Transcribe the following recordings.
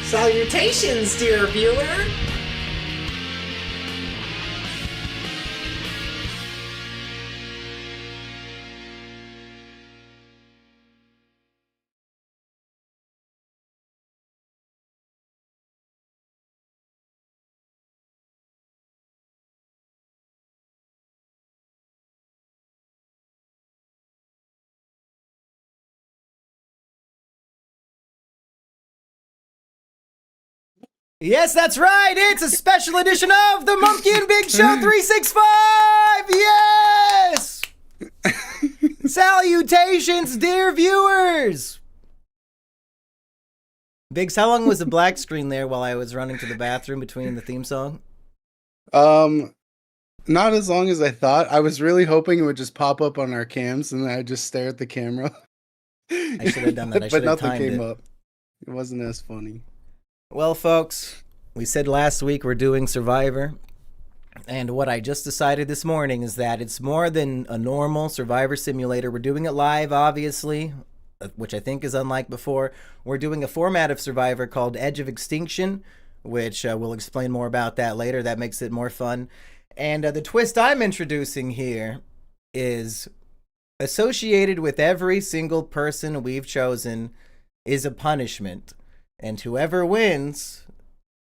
Salutations, dear viewer! Yes, that's right. It's a special edition of the Mumkey and Big Show 365. Yes! Salutations, dear viewers. Biggs, how long was the black screen there while I was running to the bathroom between the theme song? Not as long as I thought. I was really hoping it would just pop up on our cams and I'd just stare at the camera. I should have done that. I But should have nothing timed came it. up. It wasn't as funny. Well, folks, we said last week we're doing Survivor. And what I just decided this morning is that it's more than a normal Survivor simulator. We're doing it live, obviously, which I think is unlike before. We're doing a format of Survivor called Edge of Extinction, which we'll explain more about that later. That makes it more fun. And the twist I'm introducing here is associated with every single person we've chosen is a punishment. And whoever wins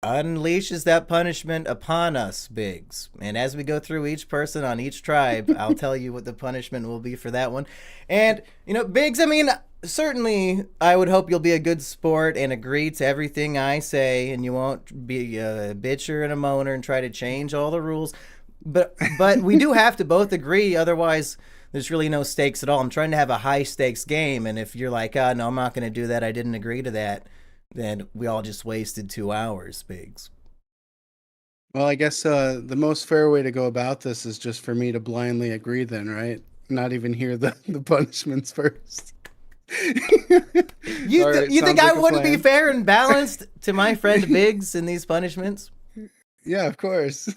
unleashes that punishment upon us, Biggs. And as we go through each person on each tribe, I'll tell you what the punishment will be for that one. And, you know, Biggs, I mean, certainly I would hope you'll be a good sport and agree to everything I say, and you won't be a bitcher and a moaner and try to change all the rules. But we do have to both agree, otherwise there's really no stakes at all. I'm trying to have a high stakes game, and if you're like, oh, no, I'm not going to do that, I didn't agree to that, then we all just wasted 2 hours, Biggs. Well, I guess the most fair way to go about this is just for me to blindly agree then, right? Not even hear the punishments first. You think I wouldn't be fair and balanced to my friend Biggs in these punishments? Yeah, of course.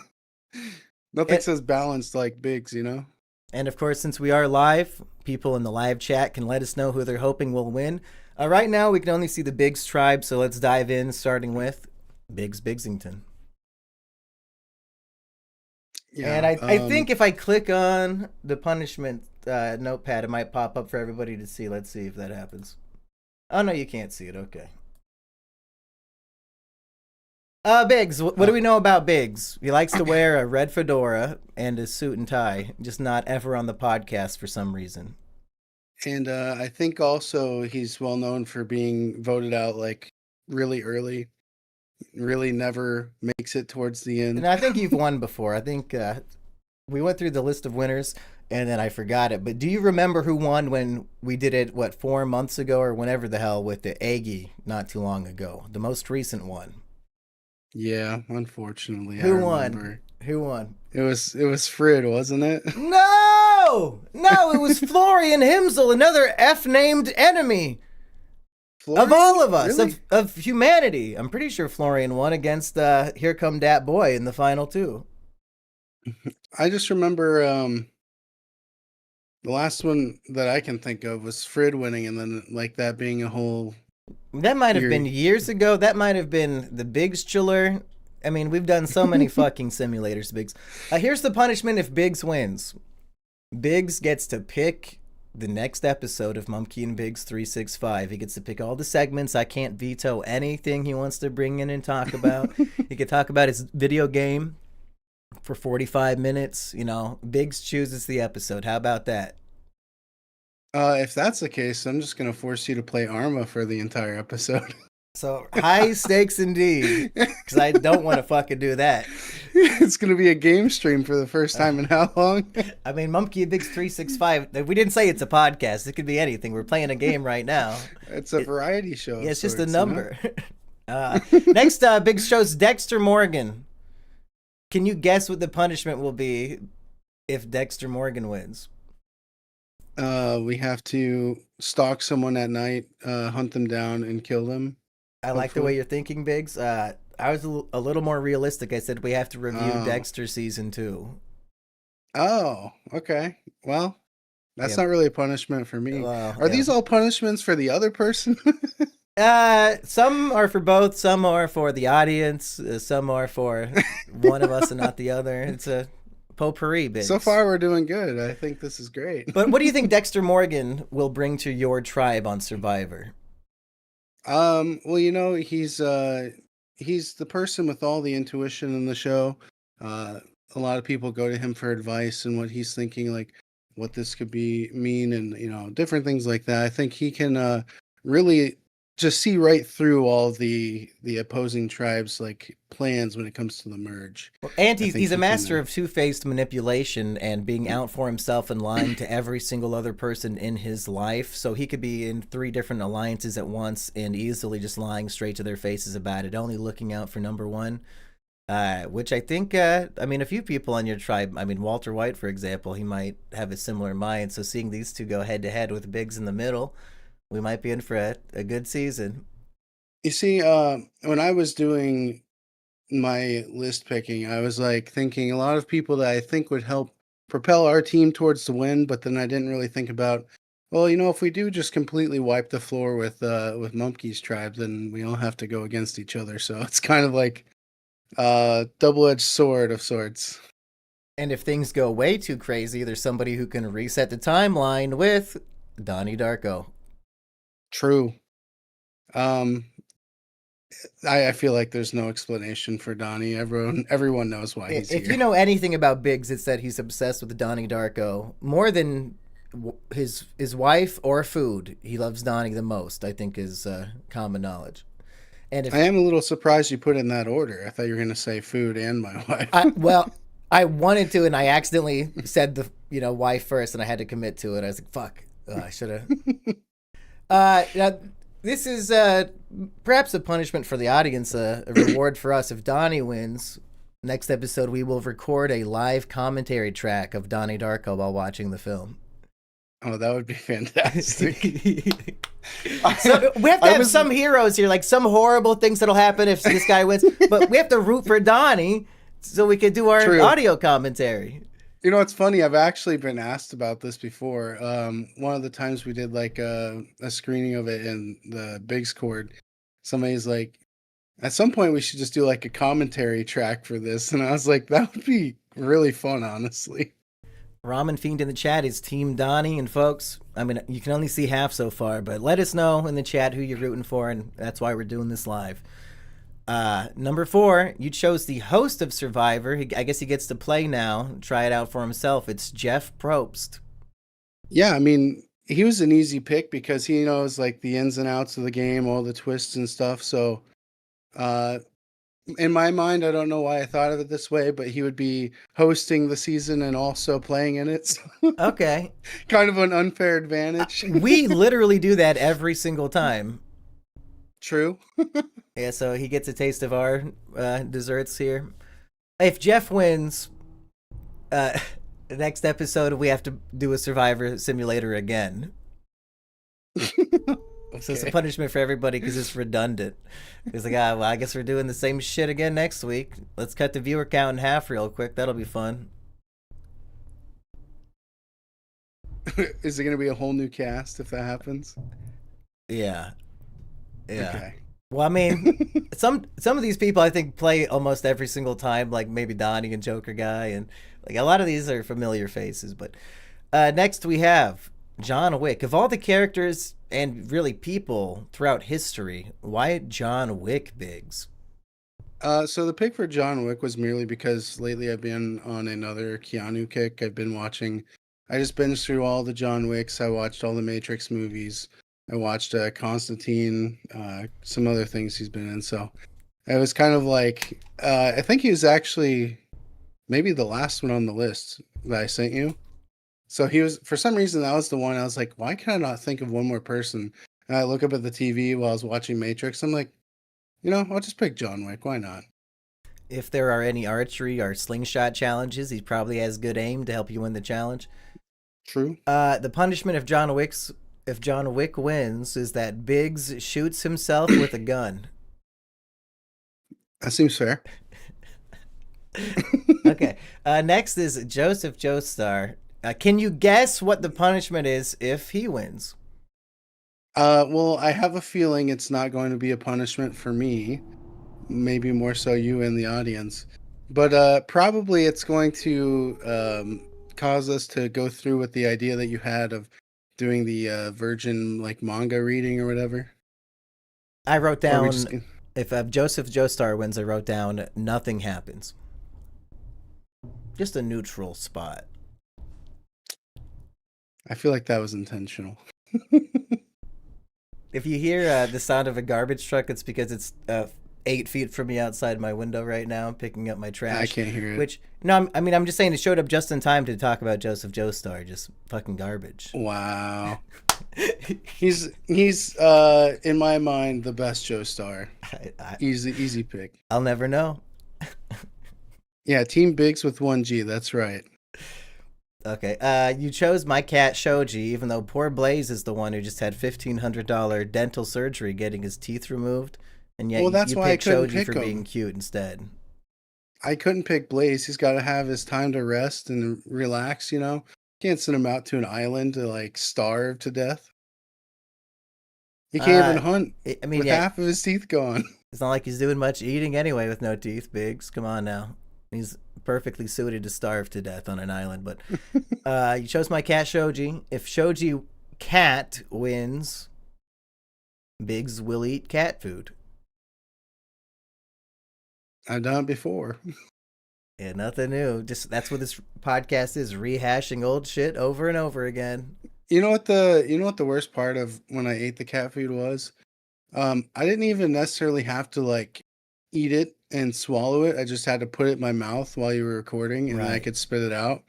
Nothing says balanced like Biggs, you know? And of course, since we are live, people in the live chat can let us know who they're hoping will win. Right now, we can only see the Biggs tribe, so let's dive in, starting with Biggs Bigsington. Yeah, and I think if I click on the punishment notepad, it might pop up for everybody to see. Let's see if that happens. Oh, no, you can't see it. Okay. Biggs, what do we know about Biggs? He likes to wear a red fedora and a suit and tie, just not ever on the podcast for some reason. And I think also he's well known for being voted out like really early, really never makes it towards the end. And I think you've won before. I think we went through the list of winners and then I forgot it. But do you remember who won when we did it, 4 months ago or whenever the hell with the Aggie not too long ago? The most recent one. Yeah, unfortunately. Who won? Who won? It was Frid, wasn't it? No, it was Florian Himsel, another F-named enemy of all of us, really? of humanity. I'm pretty sure Florian won against Here Come Dat Boy in the final two. I just remember the last one that I can think of was Frid winning, and then like that being a whole. That might have been years ago. That might have been the Biggs chiller. I mean, we've done so many fucking simulators, Biggs. Here's the punishment if Biggs wins. Biggs gets to pick the next episode of Mumkey and Biggs 365. He gets to pick all the segments. I can't veto anything he wants to bring in and talk about. He could talk about his video game for 45 minutes. You know, Biggs chooses the episode. How about that? If that's the case, I'm just going to force you to play Arma for the entire episode. So, high stakes indeed, because I don't want to fucking do that. It's going to be a game stream for the first time in how long? I mean, Mumkey and Biggs 365, we didn't say it's a podcast. It could be anything. We're playing a game right now. It's a variety show. Yeah, it's just a number. Next, Biggs shows Dexter Morgan. Can you guess what the punishment will be if Dexter Morgan wins? We have to stalk someone at night, hunt them down, and kill them. I like the way you're thinking, Biggs. I was a little more realistic. I said we have to review Dexter season 2. Oh, okay. Well, that's not really a punishment for me. Are these all punishments for the other person? Some are for both. Some are for the audience. Some are for one of us and not the other. It's a potpourri, So Biggs. far, we're doing good. I think this is great. But what do you think Dexter Morgan will bring to your tribe on Survivor? Well, he's the person with all the intuition in the show. Uh, a lot of people go to him for advice and what he's thinking, like what this could be mean, and different things like that. I think he can really just see right through all the opposing tribes like plans when it comes to the merge. Well, and I think he's a he can. master of two-faced manipulation and being out for himself and lying to every single other person in his life. So he could be in three different alliances at once and easily just lying straight to their faces about it, only looking out for number one. Which I think, I mean, a few people on your tribe, I mean, Walter White, for example, he might have a similar mind. So seeing these two go head to head with Biggs in the middle, we might be in for a good season. You see, when I was doing my list picking, I was like thinking a lot of people that I think would help propel our team towards the win, but then I didn't really think about, well, if we do just completely wipe the floor with Mumkey's tribe, then we all have to go against each other. So it's kind of like double-edged sword of sorts. And if things go way too crazy, there's somebody who can reset the timeline with Donnie Darko. True. Um I feel like there's no explanation for Donnie. Everyone knows why he's If here. you know anything about Biggs, it's that he's obsessed with Donnie Darko more than his wife or food. He loves Donnie the most. I think is common knowledge. And I if am a little surprised you put it in that order. I thought you were going to say food and my wife. I well, I wanted to, and I accidentally said the wife first, and I had to commit to it. I was like, "Fuck, I should have." Now, this is perhaps a punishment for the audience, a reward for us. If Donnie wins, next episode we will record a live commentary track of Donnie Darko while watching the film. Oh, that would be fantastic. So we have to I have was some heroes here, like some horrible things that'll happen if this guy wins, but we have to root for Donnie so we can do our true. audio commentary. It's funny. I've actually been asked about this before. One of the times we did like a screening of it in the Biggs Chord, somebody's like, at some point we should just do like a commentary track for this, and I was like, that would be really fun, honestly. Ramen Fiend in the chat is Team Donnie, and folks, I mean, you can only see half so far, but let us know in the chat who you're rooting for, and that's why we're doing this live. Number 4, you chose the host of Survivor. I guess he gets to play now, try it out for himself. It's Jeff Probst. Yeah, I mean, he was an easy pick because he knows like the ins and outs of the game, all the twists and stuff. So, uh, in my mind, I don't know why I thought of it this way, but he would be hosting the season and also playing in it. So Okay. kind of an unfair advantage. We literally do that every single time. True. Yeah, so he gets a taste of our desserts here. If Jeff wins, the next episode we have to do a Survivor simulator again. So it's a Okay. punishment for everybody because it's redundant. It's like, well, I guess we're doing the same shit again next week. Let's cut the viewer count in half real quick. That'll be fun. Is it going to be a whole new cast if that happens? Yeah. Yeah. Okay. Well, I mean, some of these people I think play almost every single time, like maybe Donnie and Joker Guy, and like a lot of these are familiar faces. But next we have John Wick. Of all the characters and really people throughout history, why John Wick, Biggs? So the pick for John Wick was merely because lately I've been on another Keanu kick. I just binged through all the John Wicks. I watched all the Matrix movies. I watched Constantine, some other things he's been in. So it was kind of like, I think he was actually maybe the last one on the list that I sent you. So he was, for some reason, that was the one I was like, why can I not think of one more person? And I look up at the TV while I was watching Matrix. I'm like, I'll just pick John Wick. Why not? If there are any archery or slingshot challenges, he probably has good aim to help you win the challenge. True. The punishment if John Wick wins is that Biggs shoots himself with a gun. That seems fair. Okay. Next is Joseph Joestar. Can you guess what the punishment is if he wins? Well, I have a feeling it's not going to be a punishment for me. Maybe more so you and the audience. But probably it's going to cause us to go through with the idea that you had of doing the Virgin like manga reading or whatever. I wrote Or are we down just if Joseph Joestar wins, I wrote down nothing happens. Just a neutral spot. I feel like that was intentional. If you hear the sound of a garbage truck, it's because it's 8 feet from me outside my window right now, picking up my I trash. can't hear it. Which no, I'm just saying it showed up just in time to talk about Joseph Joestar, just fucking garbage. Wow. He's in my mind the best Joe Star. Easy pick. I'll never know. Yeah, Team Biggs with 1G, that's right. Okay, you chose my cat Shoji, even though poor Blaze is the one who just had $1,500 dental surgery getting his teeth removed, and yet Well, that's you why I picked couldn't Shoji pick for him. being cute instead. I couldn't pick Blaze. He's got to have his time to rest and relax, you know? Can't send him out to an island to like starve to death. He can't even hunt I mean, with yeah, half of his teeth gone. it's not like he's doing much eating anyway with no teeth, Biggs. Come on now. He's perfectly suited to starve to death on an island. But you chose my cat Shoji. If Shoji cat wins, Biggs will eat cat food. I've done it before. Yeah, nothing new. Just that's what this podcast is, rehashing old shit over and over again. You know what the worst part of when I ate the cat food was? I didn't even necessarily have to like eat it and swallow it. I just had to put it in my mouth while you were recording and then I Right. could spit it out.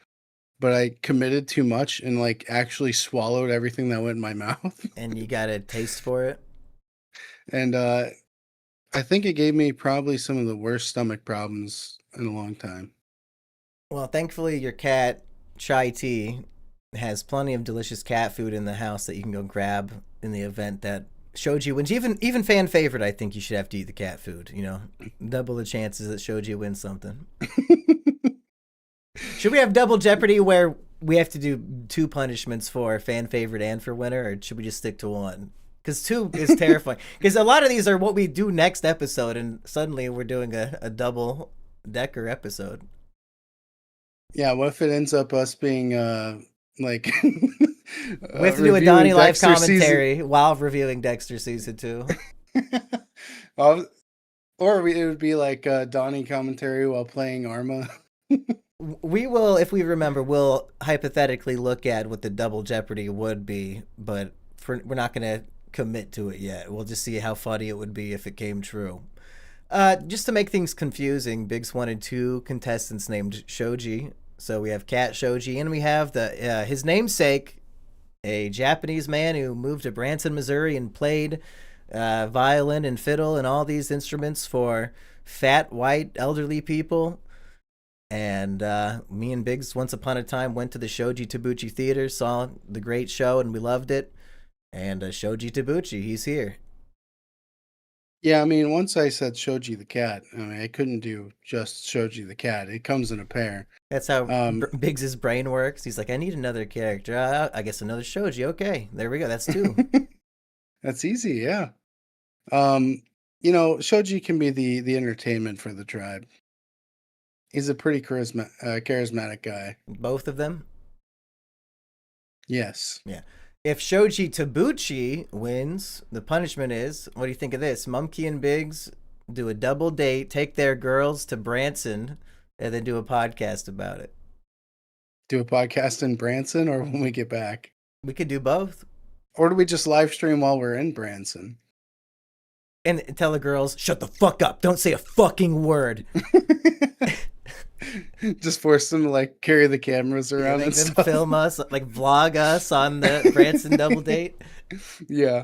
But I committed too much and like actually swallowed everything that went in my mouth. And you got a taste for it. And I think it gave me probably some of the worst stomach problems in a long time. Well, thankfully your cat Chai Tea has plenty of delicious cat food in the house that you can go grab in the event that Shoji wins. Even fan favorite, I think you should have to eat the cat food. You know, double the chances that Shoji wins something. Should we have double Jeopardy where we have to do 2 punishments for fan favorite and for winner, or should we just stick to 1? Because 2 is terrifying. Because a lot of these are what we do next episode, and suddenly we're doing a double decker episode. Yeah, what if it ends up us being like We have to do a reviewing Donnie Live Dexter commentary while reviewing Dexter season 2. Or it would be like Donnie commentary while playing Arma. We will, if we remember, we'll hypothetically look at what the double Jeopardy would be, but we're not going to commit to it yet. We'll just see how funny it would be if it came true. Just to make things confusing, Biggs wanted 2 contestants named Shoji. So we have Cat Shoji, and we have his namesake, a Japanese man who moved to Branson, Missouri, and played violin and fiddle and all these instruments for fat, white, elderly people. And me and Biggs, once upon a time, went to the Shoji Tabuchi Theater, saw the great show, and we loved it. And Shoji Tabuchi, he's here. Yeah, I mean, once I said Shoji the cat, I mean, I couldn't do just Shoji the cat. It comes in a pair. That's how Biggs's brain works. He's like, I need another character. I guess another Shoji. Okay, there we go. That's 2. That's easy, yeah. You know, Shoji can be the entertainment for the tribe. He's a pretty charismatic guy. Both of them? Yes. Yeah. If Shoji Tabuchi wins, the punishment is, what do you think of this? Mumkey and Biggs do a double date, take their girls to Branson, and then do a podcast about it. Do a podcast in Branson or when we get back? We could do both. Or do we just live stream while we're in Branson? And tell the girls, shut the fuck up. Don't say a fucking word. Just force them to like carry the cameras around and stuff. Film us, like vlog us on the Branson double date. Yeah.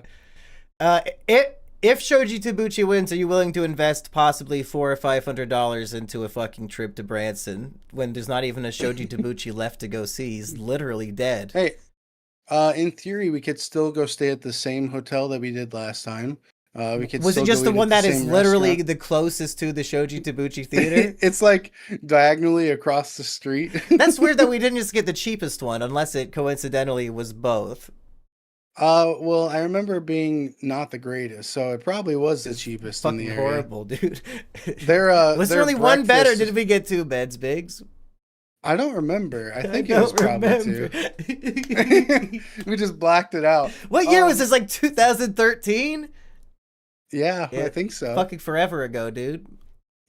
If Shoji Tabuchi wins, are you willing to invest possibly $400 or $500 into a fucking trip to Branson when there's not even a Shoji Tabuchi left to go see? He's literally dead. Hey, in theory, we could still go stay at the same hotel that we did last time. We could. Was it still just go the eat one at that is same literally restaurant. the closest to the Shoji Tabuchi theater? It's like diagonally across the street. That's weird that we didn't just get the cheapest one, unless it coincidentally was both. Well, I remember being not the greatest, so it probably was the It's cheapest in the fucking area. horrible, dude. Their Was there their only one bed, or breakfast. did we get two beds, Biggs? I don't remember. I I think it was don't probably remember. two. We just blacked it out. What year was this? Like 2013? Yeah, I Yeah, think so. fucking forever ago, dude.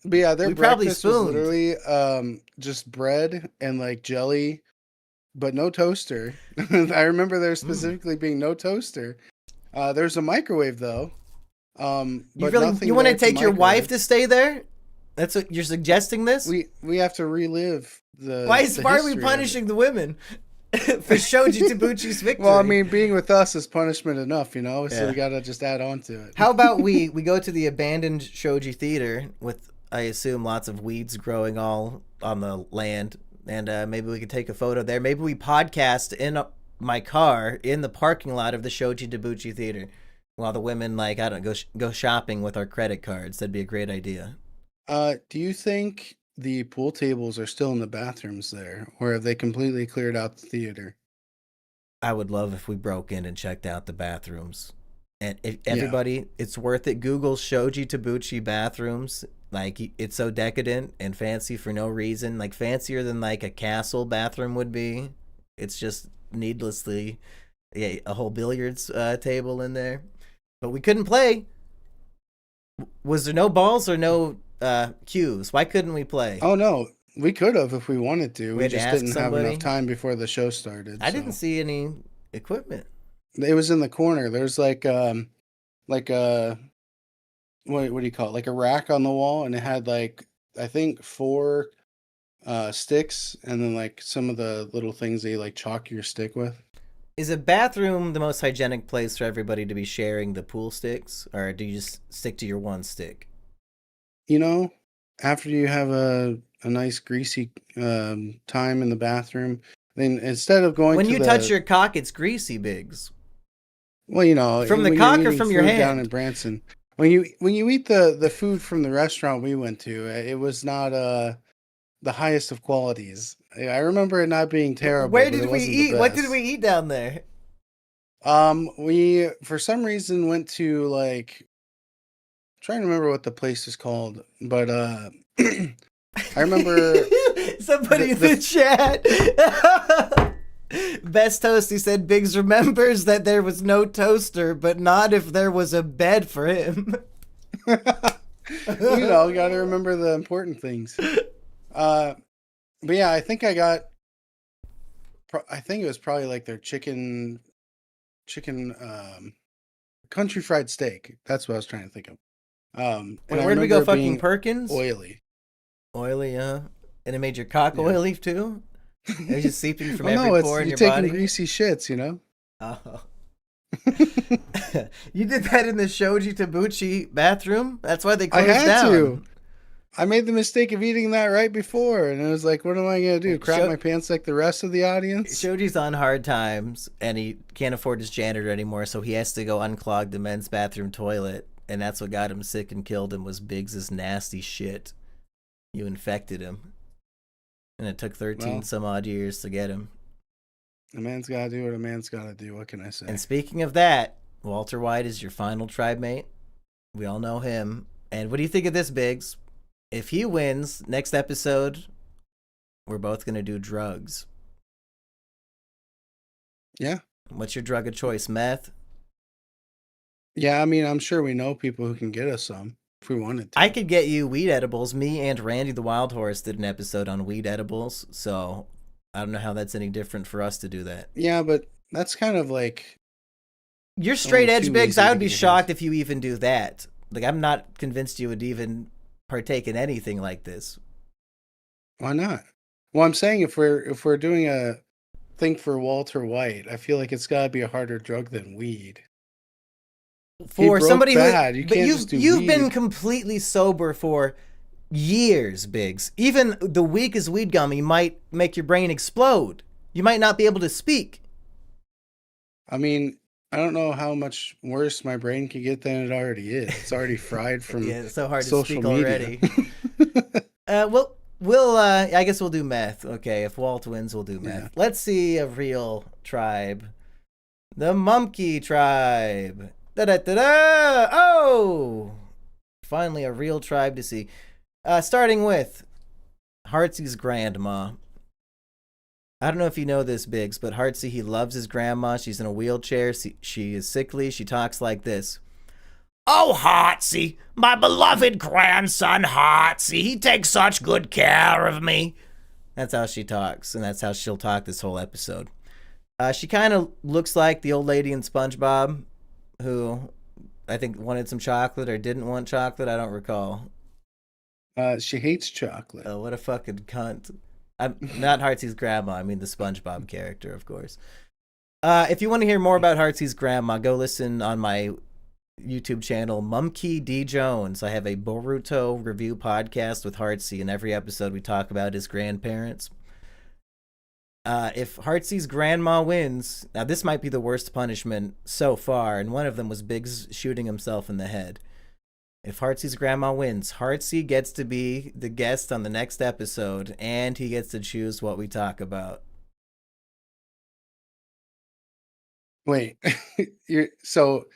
But yeah, their We probably breakfast was spooned. literally just bread and like jelly, but no toaster. I remember there Mm. specifically being no toaster. There's a microwave though, but You nothing want to there to take your wife microwave. to stay there? That's what you're suggesting. This? We have to relive the Why are we history of it. punishing the women for Shoji Tabuchi's Well, I victory? mean, being with us is punishment enough, you know. So Yeah. we gotta just add on to How it. about we go to the abandoned Shoji Theater with, I assume, lots of weeds growing all on the land, and maybe we could take a photo there. Maybe we podcast in my car in the parking lot of the Shoji Tabuchi Theater while the women, like, I don't know, go shopping with our credit cards. That'd be a great idea. Do you think the pool tables are still in the bathrooms there, or have they completely cleared out the theater? I would love if we broke in and checked out the bathrooms. And if Yeah. everybody, it's worth it. Google Shoji Tabuchi bathrooms. Like, it's so decadent and fancy for no reason. Like, fancier than like a castle bathroom would be. It's just needlessly, yeah, a whole billiards table in there. But we couldn't play. Was there no balls or no cues? Why couldn't we play? Oh no, we could have if we wanted to. We We had to just ask didn't have somebody. enough time before the show started. I didn't So see any equipment. it was in the corner. There's like a what do you call it? Like a rack on the wall, and it had like I think four sticks, and then like some of the little things that you like chalk your stick with. Is a bathroom the most hygienic place for everybody to be sharing the pool sticks, or do you just stick to your one stick? You know, after you have a nice greasy time in the bathroom, then instead of going When to you touch the your cock, it's greasy, Biggs. well, you know, From the when you're cock or eating from your food down in hand? Branson, when you eat the food from the restaurant we went to, it was not the highest of qualities. I remember it not being terrible, Where but did it we wasn't the eat? What did we best. eat down there? We for some reason went to like trying to remember what the place is called, but I remember Somebody in the the chat. Best Toasty said Biggs remembers that there was no toaster, but not if there was a bed for him. you know, got to remember the important things. Uh, but yeah, I think I think it was probably like their chicken country fried steak. That's what I was trying to think of. And Wait, I where did we go? remember it Fucking being Perkins? oily. Oily, And it made your cock Yeah. oily too? It was just seeping from Well, every no, it's pore in you your taking body? greasy shits, you know. Oh. You did that in the Shoji Tabuchi bathroom? That's why they I closed had to. down. I made the mistake of eating that right before, and it was like, what am I gonna do? Crap my pants like the rest of the audience? Shoji's on hard times, and he can't afford his janitor anymore, so he has to go unclog the men's bathroom toilet, and that's what got him sick and killed him was Biggs's nasty shit. You infected him, and it took 13 Well, some odd years to get him. a man's gotta do what a man's gotta do. What can I say? And speaking of that, Walter White is your final tribe mate. We all know him. And what do you think of this, Biggs? If he wins, next episode, we're both going to do drugs. Yeah. What's your drug of choice? Meth? Yeah, I mean, I'm sure we know people who can get us some if we wanted to. I could get you weed edibles. Me and Randy the Wild Horse did an episode on weed edibles, so I don't know how that's any different for us to do that. Yeah, but that's kind of like You're straight edge, too Biggs. easy I to would be get your shocked hands. if you even do that. Like, I'm not convinced you would even partake in anything like this. Why not? Well, I'm saying if we're doing a thing for Walter White, I feel like it's got to be a harder drug than weed. For broke somebody bad. who, You but can't just do you've been weed. completely sober for years, Biggs. Even the weakest weed gummy might make your brain explode. You might not be able to speak. I mean, I don't know how much worse my brain could get than it already is. It's already fried from Yeah, it's so hard to social speak media. already. We'll I guess we'll do meth. Okay, if Walt wins, we'll do meth. Yeah. Let's see a real tribe The Mumkey tribe. Da-da-da-da! Oh! Finally, a real tribe to see. Starting with Heartsy's grandma. I don't know if you know this, Biggs, but Heartsy, he loves his grandma. She's in a wheelchair. She is sickly. She talks like this. Oh, Heartsy, my beloved grandson Heartsy. He takes such good care of me. That's how she talks, and that's how she'll talk this whole episode. She kind of looks like the old lady in SpongeBob, who I think wanted some chocolate or didn't want chocolate. I don't recall. She hates chocolate. Oh, what a fucking cunt. I'm not Heartsy's grandma. I mean the SpongeBob character, of course. If you want to hear more about Heartsy's grandma, go listen on my YouTube channel, Mumkey D. Jones. I have a Boruto review podcast with Heartsy. In every episode, we talk about his grandparents. If Heartsy's grandma wins, now this might be the worst punishment so far, and one of them was Biggs shooting himself in the head. If Heartsy's grandma wins, Heartsy gets to be the guest on the next episode, and he gets to choose what we talk about. Wait, so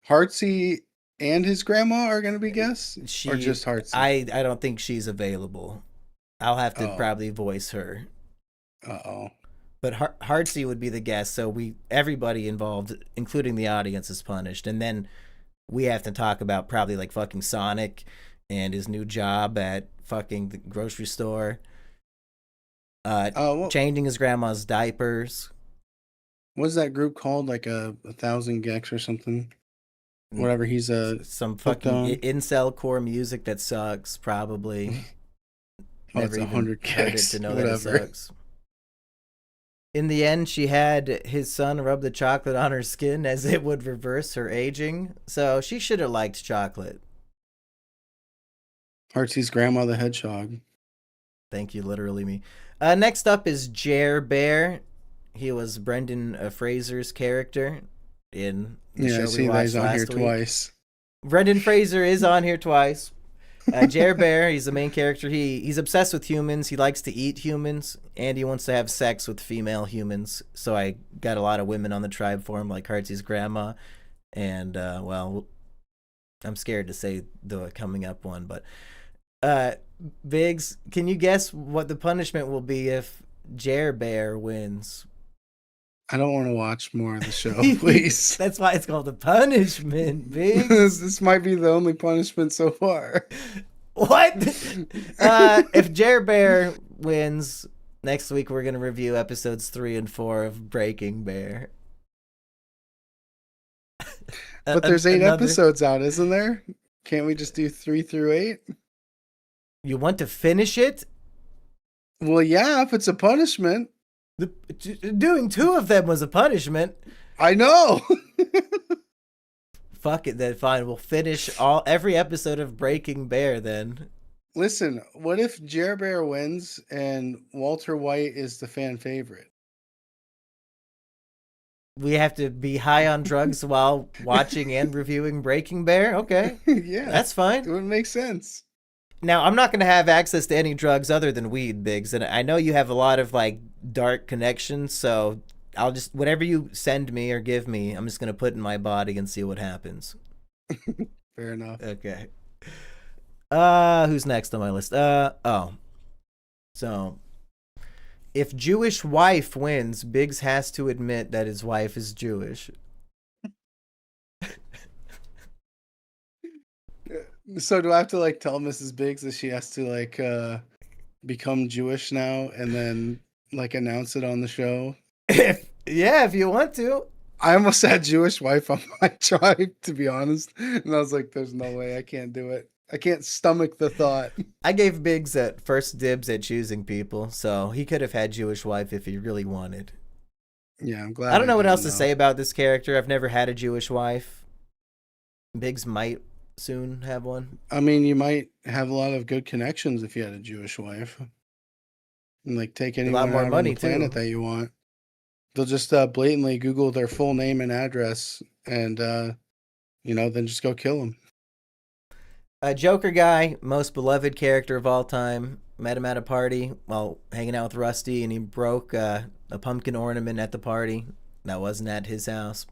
Heartsy and his grandma are going to be guests? Or just Heartsy? I don't think she's available. I'll have to probably voice her. Uh-oh. But Heartsy would be the guest, so everybody involved, including the audience, is punished. And then we have to talk about probably like fucking Sonic and his new job at fucking the grocery store. Changing his grandma's diapers. What's that group called? Like a 1,000 gecs or something? Whatever he's some fucking incel core music that sucks, probably. Never it's 100 gecs. To know that it sucks. In the end, she had his son rub the chocolate on her skin as it would reverse her aging. So she should have liked chocolate. Heartsy's grandma the hedgehog. Thank you, literally me. Next up is Jer Bear. He was Brendan Fraser's character in the show we watched last week. Twice. Brendan Fraser is on here twice. Jer Bear, he's the main character. He's obsessed with humans. He likes to eat humans, and he wants to have sex with female humans. So I got a lot of women on the tribe for him, like Heartsy's grandma. And, well, I'm scared to say the coming up one. But, Biggs, can you guess what the punishment will be if Jer Bear wins? I don't want to watch more of the show, please. That's why it's called the punishment, Biggs. This might be the only punishment so far. What? If Jer Bear wins, next week we're going to review episodes 3 and 4 of Breaking Bear. But there's 8 episodes out, isn't there? Can't we just do 3 through 8? You want to finish it? Well, yeah, if it's a punishment. Doing 2 of them was a punishment. I know. Fuck it then, fine. We'll finish every episode of Breaking Bear then. Listen, what if Jer Bear wins and Walter White is the fan favorite? We have to be high on drugs while watching and reviewing Breaking Bear? Okay. Yeah. That's fine. It would make sense. Now, I'm not going to have access to any drugs other than weed, Biggs, and I know you have a lot of, like, dark connections, so I'll just, whatever you send me or give me, I'm just going to put in my body and see what happens. Fair enough. Okay. Who's next on my list? So, if Jewish wife wins, Biggs has to admit that his wife is Jewish. So do I have to like tell Mrs. Biggs that she has to like become Jewish now and then like announce it on the show? If you want to. I almost had Jewish wife on my tribe, to be honest. And I was like, there's no way, I can't do it. I can't stomach the thought. I gave Biggs at first dibs at choosing people, so he could have had Jewish wife if he really wanted. Yeah, I'm glad. I don't know what else to say about this character. I've never had a Jewish wife. Biggs might soon have one. I mean, you might have a lot of good connections if you had a Jewish wife, and like take anyone a lot more out money on the planet too. that you want. They'll just blatantly Google their full name and address, and then just go kill them. Joker guy, most beloved character of all time. Met him at a party while hanging out with Rusty, and he broke a pumpkin ornament at the party. That wasn't at his house.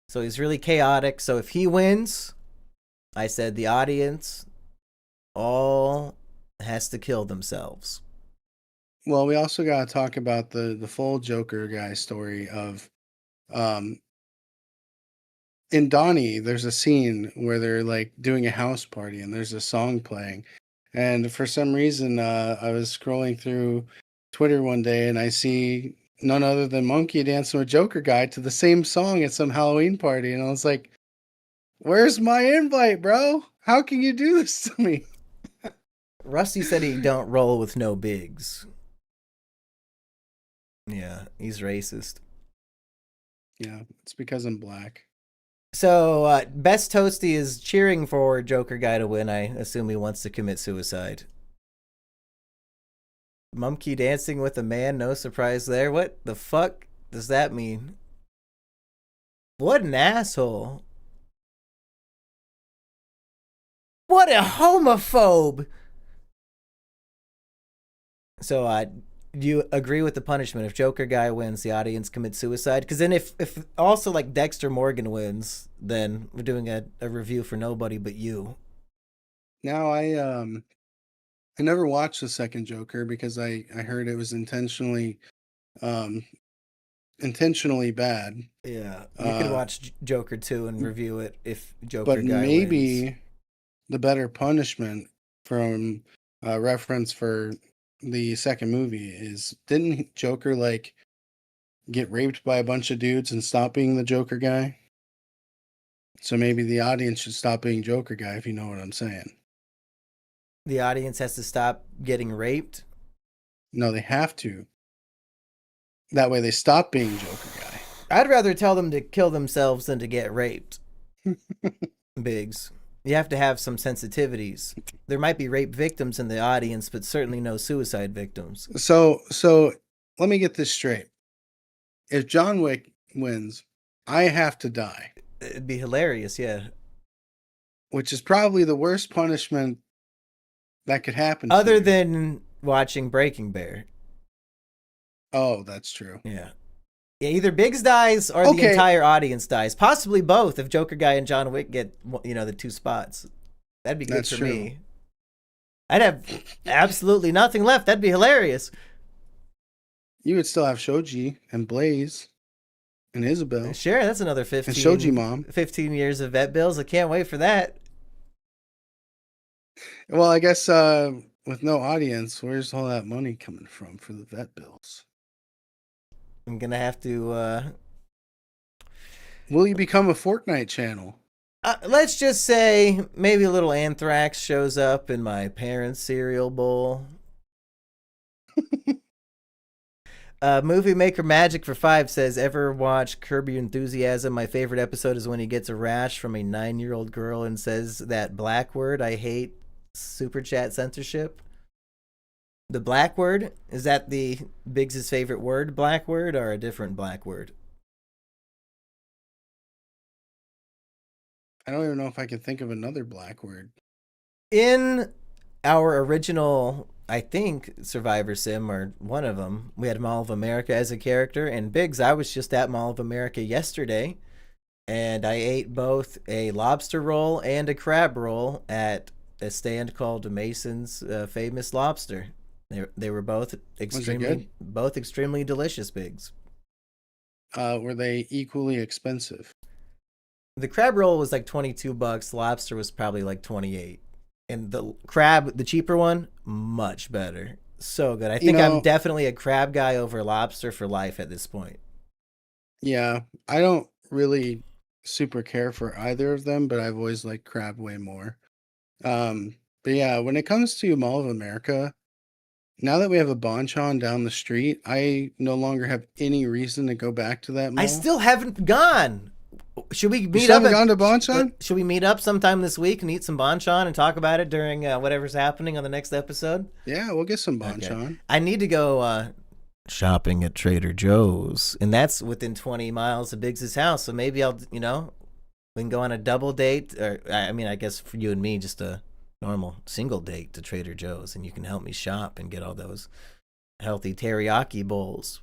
So he's really chaotic. So if he wins, I said the audience all has to kill themselves. Well, we also got to talk about the full Joker guy story of um in Donnie, there's a scene where they're like doing a house party and there's a song playing. And for some reason, I was scrolling through Twitter one day and I see none other than Mumkey dancing with Joker guy to the same song at some Halloween party. And I was like, where's my invite, bro? How can you do this to me? Rusty said he don't roll with no bigs. Yeah, he's racist. Yeah, it's because I'm black. So, Best Toasty is cheering for Joker guy to win. I assume he wants to commit suicide. Mumkey dancing with a man, no surprise there. What the fuck does that mean? What an asshole. What a homophobe. So, do you agree with the punishment? If Joker guy wins, the audience commits suicide? Because then if also like Dexter Morgan wins, then we're doing a review for nobody but you. Now I never watched the second Joker because I heard it was um intentionally bad. Yeah, you could Uh watch Joker 2 and review it if Joker but guy wins. maybe the better punishment from reference for the second movie is, didn't Joker like get raped by a bunch of dudes and stop being the Joker guy? So maybe the audience should stop being Joker guy, if you know what I'm saying. The audience has to stop getting raped. No, they have to. That way they stop being Joker guy. I'd rather tell them to kill themselves than to get raped. Biggs. You have to have some sensitivities. There might be rape victims in the audience, but certainly no suicide victims. So let me get this straight. If John Wick wins, I have to die, It'd be hilarious, yeah. which is probably the worst punishment that could happen to Other you. than watching Breaking Bear. Oh, that's true. Yeah. Yeah, either Biggs dies or the Okay. entire audience dies. Possibly both if Joker guy and John Wick get, the 2 spots. That'd be good That's for true. me. I'd have absolutely nothing left. That'd be hilarious. You would still have Shoji and Blaze and Isabel Sure, that's another 15, and Shoji Mom. 15 years of vet bills. I can't wait for that. Well, I guess with no audience, where's all that money coming from for the vet bills? I'm going to have to... Will you become a Fortnite channel? let's just say maybe a little anthrax shows up in my parents' cereal bowl. Movie Maker Magic for 5 says, ever watch Curb Your Enthusiasm? My favorite episode is when he gets a rash from a 9-year-old girl and says that black word. I hate super chat censorship. The black word? Is that the Biggs' favorite word, black word, or a different black word? I don't even know if I can think of another black word. In our original, I think, Survivor Sim, or one of them, we had Mall of America as a character. And Biggs, I was just at Mall of America yesterday, and I ate both a lobster roll and a crab roll at a stand called Mason's Famous Lobster. They were both extremely delicious, Biggs. Were they equally expensive? The crab roll was like $22. The lobster was probably like 28. And the crab, the cheaper one, much better. So good. I think I'm definitely a crab guy over lobster for life at this point. Yeah, I don't really super care for either of them, but I've always liked crab way more. But yeah, when it comes to Mall of America, now that we have a Bonchon down the street, I no longer have any reason to go back to that mall. I still haven't gone. Should we You meet still up? haven't gone to Bonchon? Should we meet up sometime this week and eat some Bonchon and talk about it during whatever's happening on the next episode? Yeah, we'll get some Bonchon. Okay. I need to go shopping at Trader Joe's, and that's within 20 miles of Biggs' house. So maybe I'll, we can go on a double date, or I mean, I guess for you and me, just a normal single date to Trader Joe's, and you can help me shop and get all those healthy teriyaki bowls.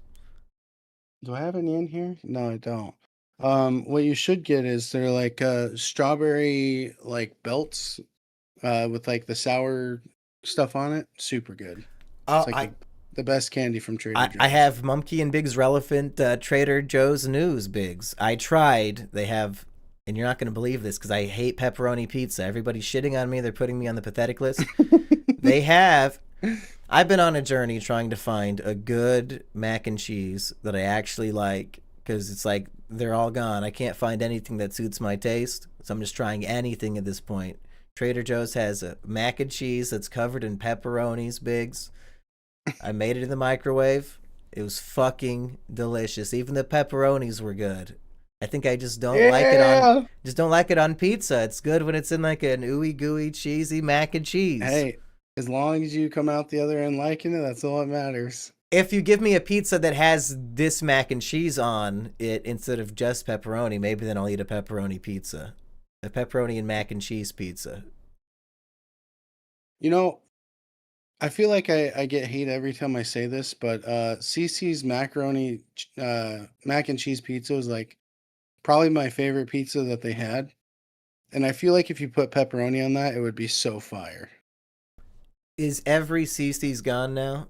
Do I have any in here? No, I don't. What you should get is they're like strawberry like belts with like the sour stuff on it. Super good. It's Oh, like the best candy from Trader I Joe's. have Mumkey and Big's relevant Trader Joe's news, Biggs. I tried. They have, and you're not going to believe this because I hate pepperoni pizza. Everybody's shitting on me. They're putting me on the pathetic list. They have. I've been on a journey trying to find a good mac and cheese that I actually like because it's like they're all gone. I can't find anything that suits my taste, so I'm just trying anything at this point. Trader Joe's has a mac and cheese that's covered in pepperonis, Biggs. I made it in the microwave. It was fucking delicious. Even the pepperonis were good. I think I Yeah. just don't like it on pizza. It's good when it's in like an ooey gooey cheesy mac and cheese. Hey, as long as you come out the other end liking it, that's all that matters. If you give me a pizza that has this mac and cheese on it instead of just pepperoni, maybe then I'll eat a pepperoni pizza. A pepperoni and mac and cheese pizza. You know, I feel like I get hate every time I say this, but CC's mac and cheese pizza was like probably my favorite pizza that they had. And I feel like if you put pepperoni on that, it would be so fire. Is every CC's gone now?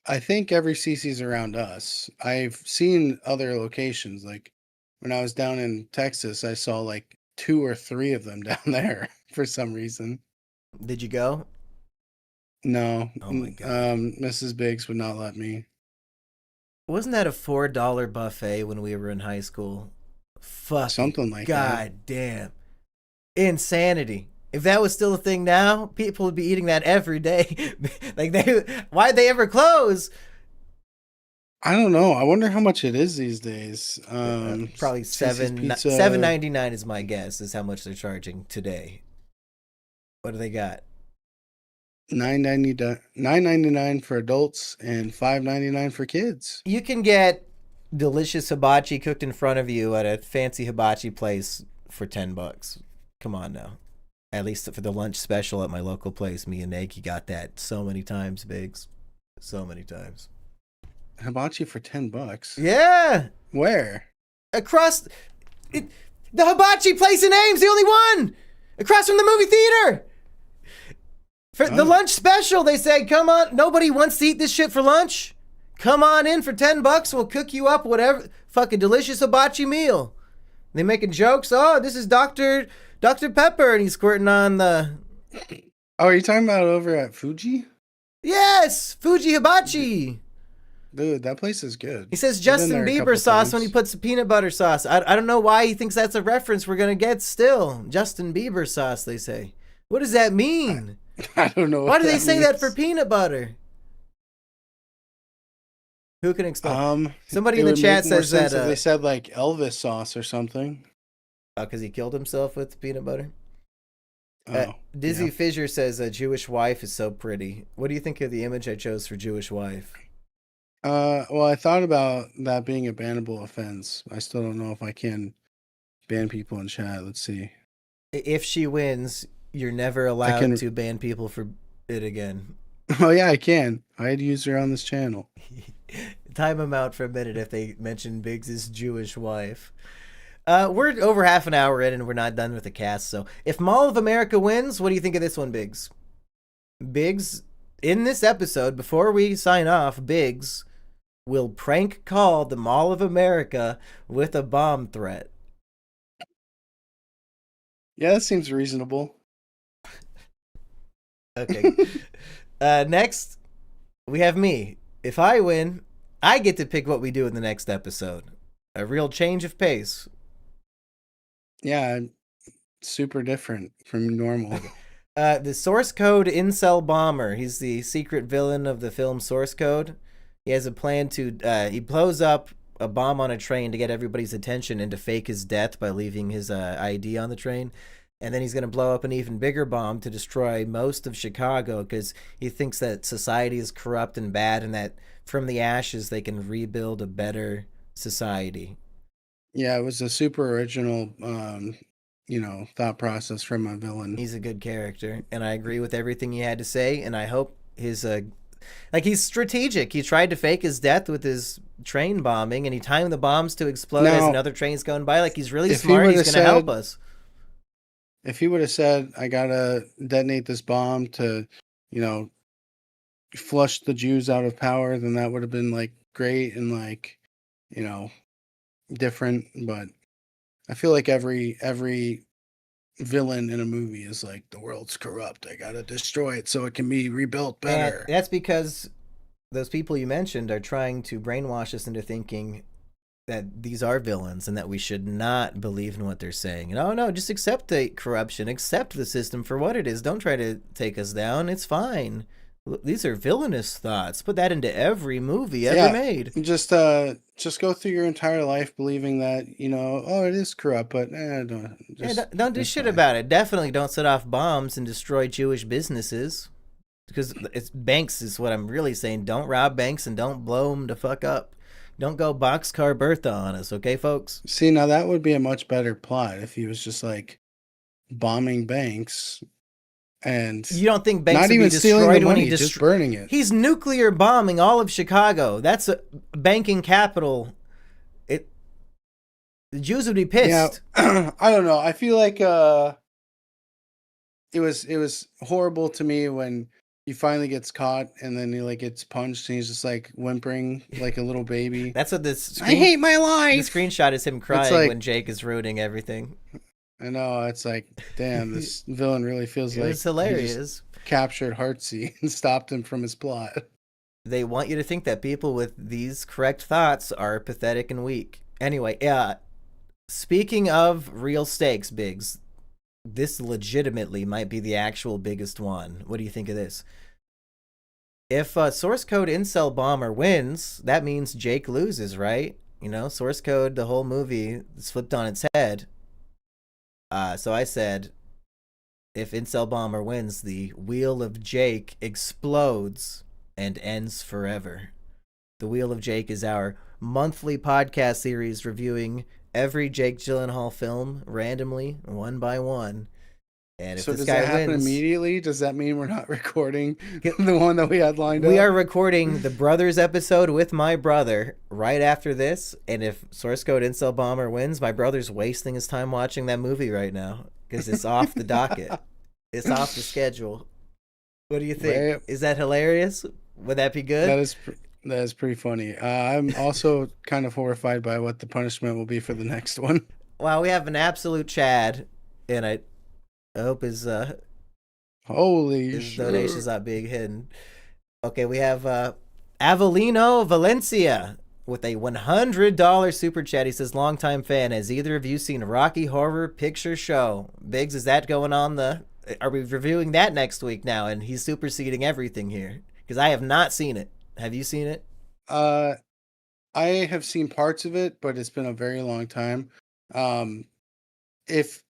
I think every CC's around us. I've seen other locations. Like when I was down in Texas, I saw like 2 or 3 of them down there for some reason. Did you go? No, Oh my God. Mrs. Biggs would not let me. Wasn't that a $4 buffet when we were in high school? Fucking Something like that. God damn. Insanity. If that was still a thing now, people would be eating that every day. Why'd they ever close? I don't know. I wonder how much it is these days. Probably CC's Pizza, $7.99 is my guess. Is how much they're charging today. What do they got? $9.99 for adults and $5.99 for kids. You can get delicious hibachi cooked in front of you at a fancy hibachi place for $10. Come on now. At least for the lunch special at my local place, me and Nagi got that so many times, Biggs. So many times. Hibachi for $10. Yeah. Where? Across the hibachi place in Ames, the only one. Across from the movie theater. For the lunch special, they said, come on, nobody wants to eat this shit for lunch. Come on in for $10. We'll cook you up whatever fucking delicious hibachi meal. They making jokes. Oh, this is Dr. Pepper, and he's squirting on the. Oh, are you talking about over at Fuji? Yes, Fuji Hibachi. Dude, that place is good. He says I've been Justin there a Bieber couple sauce times. when he puts the peanut butter sauce. I don't know why he thinks that's a reference we're gonna get still. Justin Bieber sauce, they say. What does that mean? I don't know. Why do they say that for means. peanut butter? Who can explain? Somebody It in the would chat make more says sense that if they said like Elvis sauce or something. because he killed himself with peanut butter. Oh, Dizzy yeah. Fissure says a Jewish wife is so pretty. What do you think of the image I chose for Jewish wife? Well, I thought about that being a bannable offense. I still don't know if I can ban people in chat. Let's see. If she wins, you're never allowed to ban people for it again. Oh yeah, I can. I'd use her on this channel. Time them out for a minute if they mention Biggs' Jewish wife. We're over half an hour in and we're not done with the cast. So if Mall of America wins, what do you think of this one, Biggs? Biggs, in this episode, before we sign off, Biggs will prank call the Mall of America with a bomb threat. Yeah, that seems reasonable. Okay. Next, we have me. If I win, I get to pick what we do in the next episode. A real change of pace. Yeah, super different from normal. The source code incel bomber. He's the secret villain of the film Source Code. He has a plan to he blows up a bomb on a train to get everybody's attention and to fake his death by leaving his ID on the train. And then he's going to blow up an even bigger bomb to destroy most of Chicago because he thinks that society is corrupt and bad and that from the ashes they can rebuild a better society. Yeah, it was a super original, thought process from my villain. He's a good character, and I agree with everything he had to say, and I hope his he's strategic. He tried to fake his death with his train bombing, and he timed the bombs to explode as Now, another train's going by. Like, he's really if he smart. would He's have going to help said, us. if he would have said, I gotta detonate this bomb to, you know, flush the Jews out of power, then that would have been like great and like, you know, different. But I feel like every villain in a movie is like, the world's corrupt. I gotta destroy it so it can be rebuilt And better. that's because those people you mentioned are trying to brainwash us into thinking that these are villains and that we should not believe in what they're saying. And, oh no, just accept the corruption, accept the system for what it is. Don't try to take us down. It's fine. These are villainous thoughts. Put that into every movie ever Yeah, made. just go through your entire life believing that, you know, oh, it is corrupt, but don't Yeah, just don't do it's shit fine. about it. Definitely don't set off bombs and destroy Jewish businesses. Because it's banks is what I'm really saying. Don't rob banks and don't blow them to fuck up. Don't go Boxcar Bertha on us, okay, folks? See, now that would be a much better plot if he was just like bombing banks and You don't think banks not would be even stealing the destroyed when he money, just burning it. He's nuclear bombing all of Chicago. That's a banking capital. It the Jews would be Yeah, pissed. I don't know. I feel like it was horrible to me when he finally gets caught and then he like gets punched and he's just like whimpering like a little baby. That's what I hate my the life. screenshot is him It's crying when like, Jake is ruining everything. I know, it's like, damn, It this villain really feels like was he just hilarious. captured Heartsey and stopped him from his plot. They want you to think that people with these correct thoughts are pathetic and weak. Anyway, speaking of real stakes, Biggs, this legitimately might be the actual biggest one. What do you think of this? If source code incel bomber wins, that means Jake loses, right? You know, source code, the whole movie is flipped on its head. So I said, if incel bomber wins, the wheel of Jake explodes and ends forever. The Wheel of Jake is our monthly podcast series reviewing every Jake Gyllenhaal film randomly, one by one. And if So this does guy that happen wins, immediately? Does that mean we're not recording the one that we had lined we up? are recording the Brothers episode with my brother right after this. And if Source Code Incel Bomber wins, my brother's wasting his time watching that movie right now because it's off the docket. It's off the schedule. What do you think? Is that hilarious? Would that be good? That is pretty funny. I'm also kind of horrified by what the punishment will be for the next one. Wow, we have an absolute Chad, and I hope his Holy his shit. donation's not being hidden. Okay, we have Avelino Valencia with a $100 super chat. He says, longtime fan, has either of you seen Rocky Horror Picture Show? Biggs, is that going on are we reviewing that next week now? And he's superseding everything here because I have not seen it. Have you seen it? I have seen parts of it, but it's been a very long time. If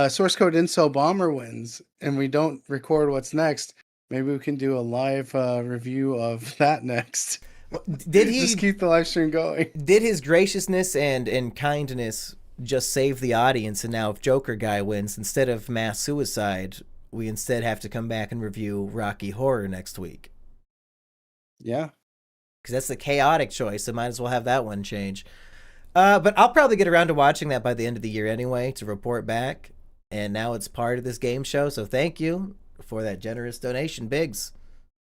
Source Code Incel Bomber wins and we don't record what's next, maybe we can do a live review of that next. Did he just keep the live stream going? Did his graciousness and kindness just save the audience? And now if Joker guy wins, instead of mass suicide, we instead have to come back and review Rocky Horror next week. Yeah. Because that's the chaotic choice, so might as well have that one change. But I'll probably get around to watching that by the end of the year anyway to report back. And now it's part of this game show, so thank you for that generous donation, Biggs.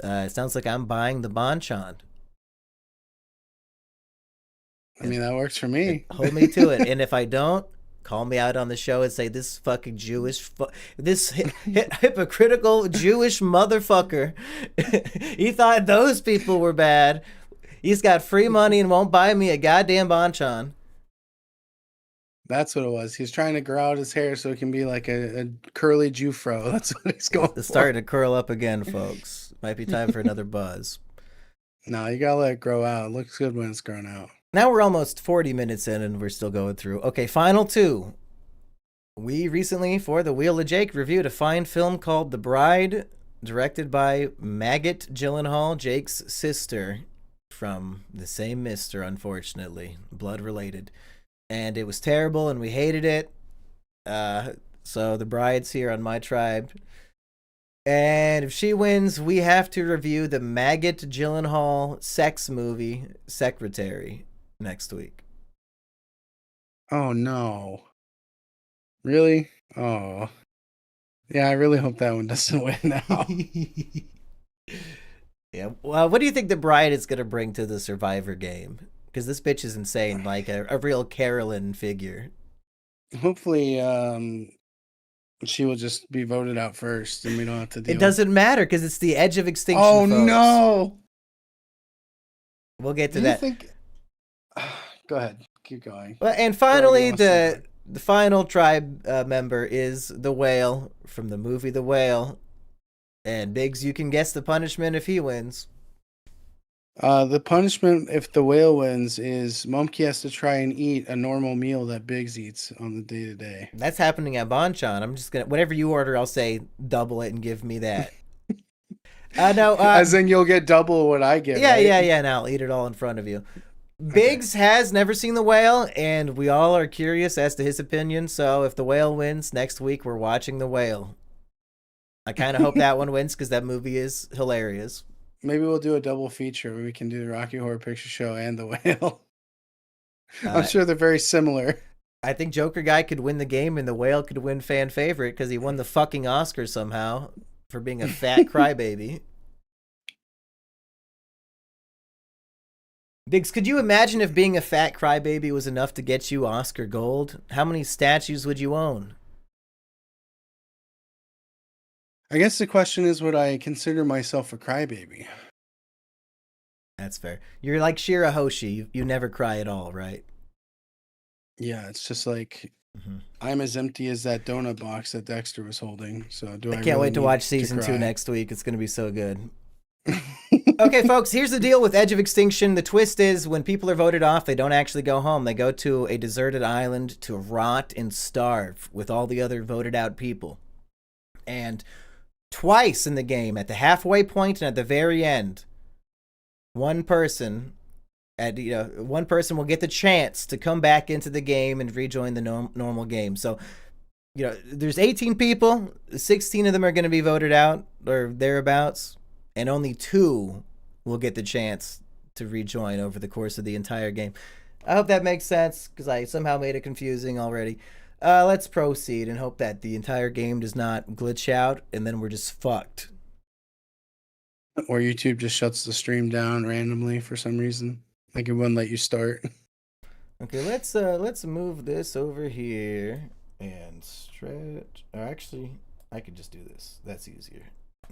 It sounds like I'm buying the Bonchon. I mean, that works for me. Hold me to it. And if I don't, call me out on the show and say, this fucking this hypocritical Jewish motherfucker, he thought those people were bad. He's got free money and won't buy me a goddamn Bonchon. That's what it was. He's trying to grow out his hair so it can be like a curly Jew fro. That's what he's going for. It's starting to curl up again, folks. Might be time for another buzz. No, you gotta let it grow out. It looks good when it's grown out. Now we're almost 40 minutes in and we're still going through. Okay, final two. We recently, for the Wheel of Jake, reviewed a fine film called The Bride, directed by Maggot Gyllenhaal, Jake's sister, from the same mister, unfortunately, blood related. And it was terrible and we hated it. So The Bride's here on my tribe. And if she wins, we have to review the Maggot Gyllenhaal sex movie, Secretary, next week. Oh no. Really? Oh. Yeah, I really hope that one doesn't win now. Yeah. Well, what do you think the bride is going to bring to the Survivor game? Because this bitch is insane, like a real Carolyn figure. Hopefully, she will just be voted out first and we don't have to It deal. doesn't matter because it's the edge of extinction, Oh folks. no. We'll get Do to you that. think Go ahead. Keep going. Well, and Brody finally, wants to the talk. the final tribe member is the whale from the movie The Whale. And Biggs, you can guess the punishment if he wins. The punishment if the whale wins is Mumkey has to try and eat a normal meal that Biggs eats on the day to day. That's happening at Bonchon. I'm just gonna whatever you order, I'll say double it and give me that. No, As in you'll get double what I get, yeah, right? yeah, yeah. Now I'll eat it all in front of you. Okay. Biggs has never seen The Whale, and we all are curious as to his opinion. So if The Whale wins next week, we're watching The Whale. I kind of hope that one wins because that movie is hilarious. Maybe we'll do a double feature where we can do the Rocky Horror Picture Show and the whale. I'm Uh, sure they're very similar. I think Joker Guy could win the game, and The Whale could win fan favorite because he won the fucking Oscar somehow for being a fat crybaby. Biggs, could you imagine if being a fat crybaby was enough to get you Oscar gold? How many statues would you own? I guess the question is, would I consider myself a crybaby? That's fair. You're like Shirahoshi. You never cry at all, right? Yeah, it's just like Mm-hmm. I'm as empty as that donut box that Dexter was holding. So do I I can't really wait to need watch to season 2 cry? next week. It's going to be so good. Okay, folks, here's the deal with Edge of Extinction. The twist is when people are voted off, they don't actually go home. They go to a deserted island to rot and starve with all the other voted out people. And twice in the game, at the halfway point and at the very end, one person one person will get the chance to come back into the game and rejoin the normal game. So, there's 18 people, 16 of them are going to be voted out or thereabouts, and only 2 will get the chance to rejoin over the course of the entire game. I hope that makes sense because I somehow made it confusing already. Let's proceed and hope that the entire game does not glitch out and then we're just fucked. Or YouTube just shuts the stream down randomly for some reason. Like it wouldn't let you start. Okay, let's move this over here and stretch. Or actually, I could just do this. That's easier.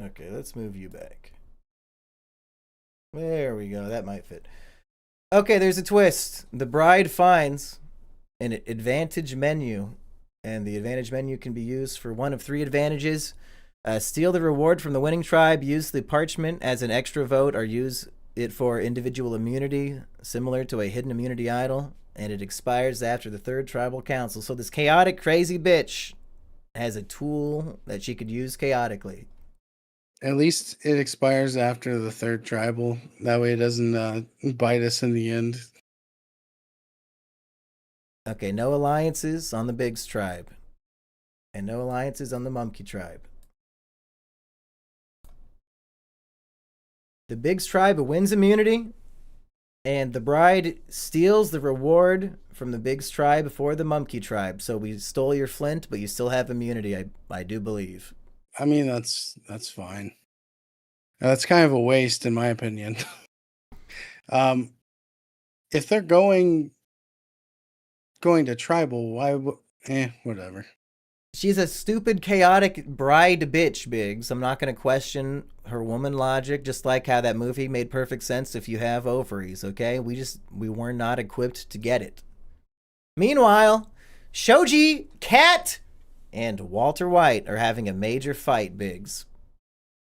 Okay, let's move you back. There we go. That might fit. Okay, there's a twist. The bride finds an advantage menu, and the advantage menu can be used for one of 3 advantages. Steal the reward from the winning tribe, use the parchment as an extra vote, or use it for individual immunity, similar to a hidden immunity idol, and it expires after the 3rd tribal council. So this chaotic, crazy bitch has a tool that she could use chaotically. At least it expires after the 3rd tribal. That way it doesn't bite us in the end. Okay, no alliances on the Biggs tribe, and no alliances on the Mumkey tribe. The Biggs tribe wins immunity, and the bride steals the reward from the Biggs tribe for the Mumkey tribe. So we stole your flint, but you still have immunity, I do believe. I mean, that's fine. That's kind of a waste, in my opinion. If they're going to tribal, why? Whatever. She's a stupid, chaotic bride bitch, Biggs. I'm not going to question her woman logic, just like how that movie made perfect sense if you have ovaries, okay? We were not equipped to get it. Meanwhile, Shoji, Cat, and Walter White are having a major fight, Biggs.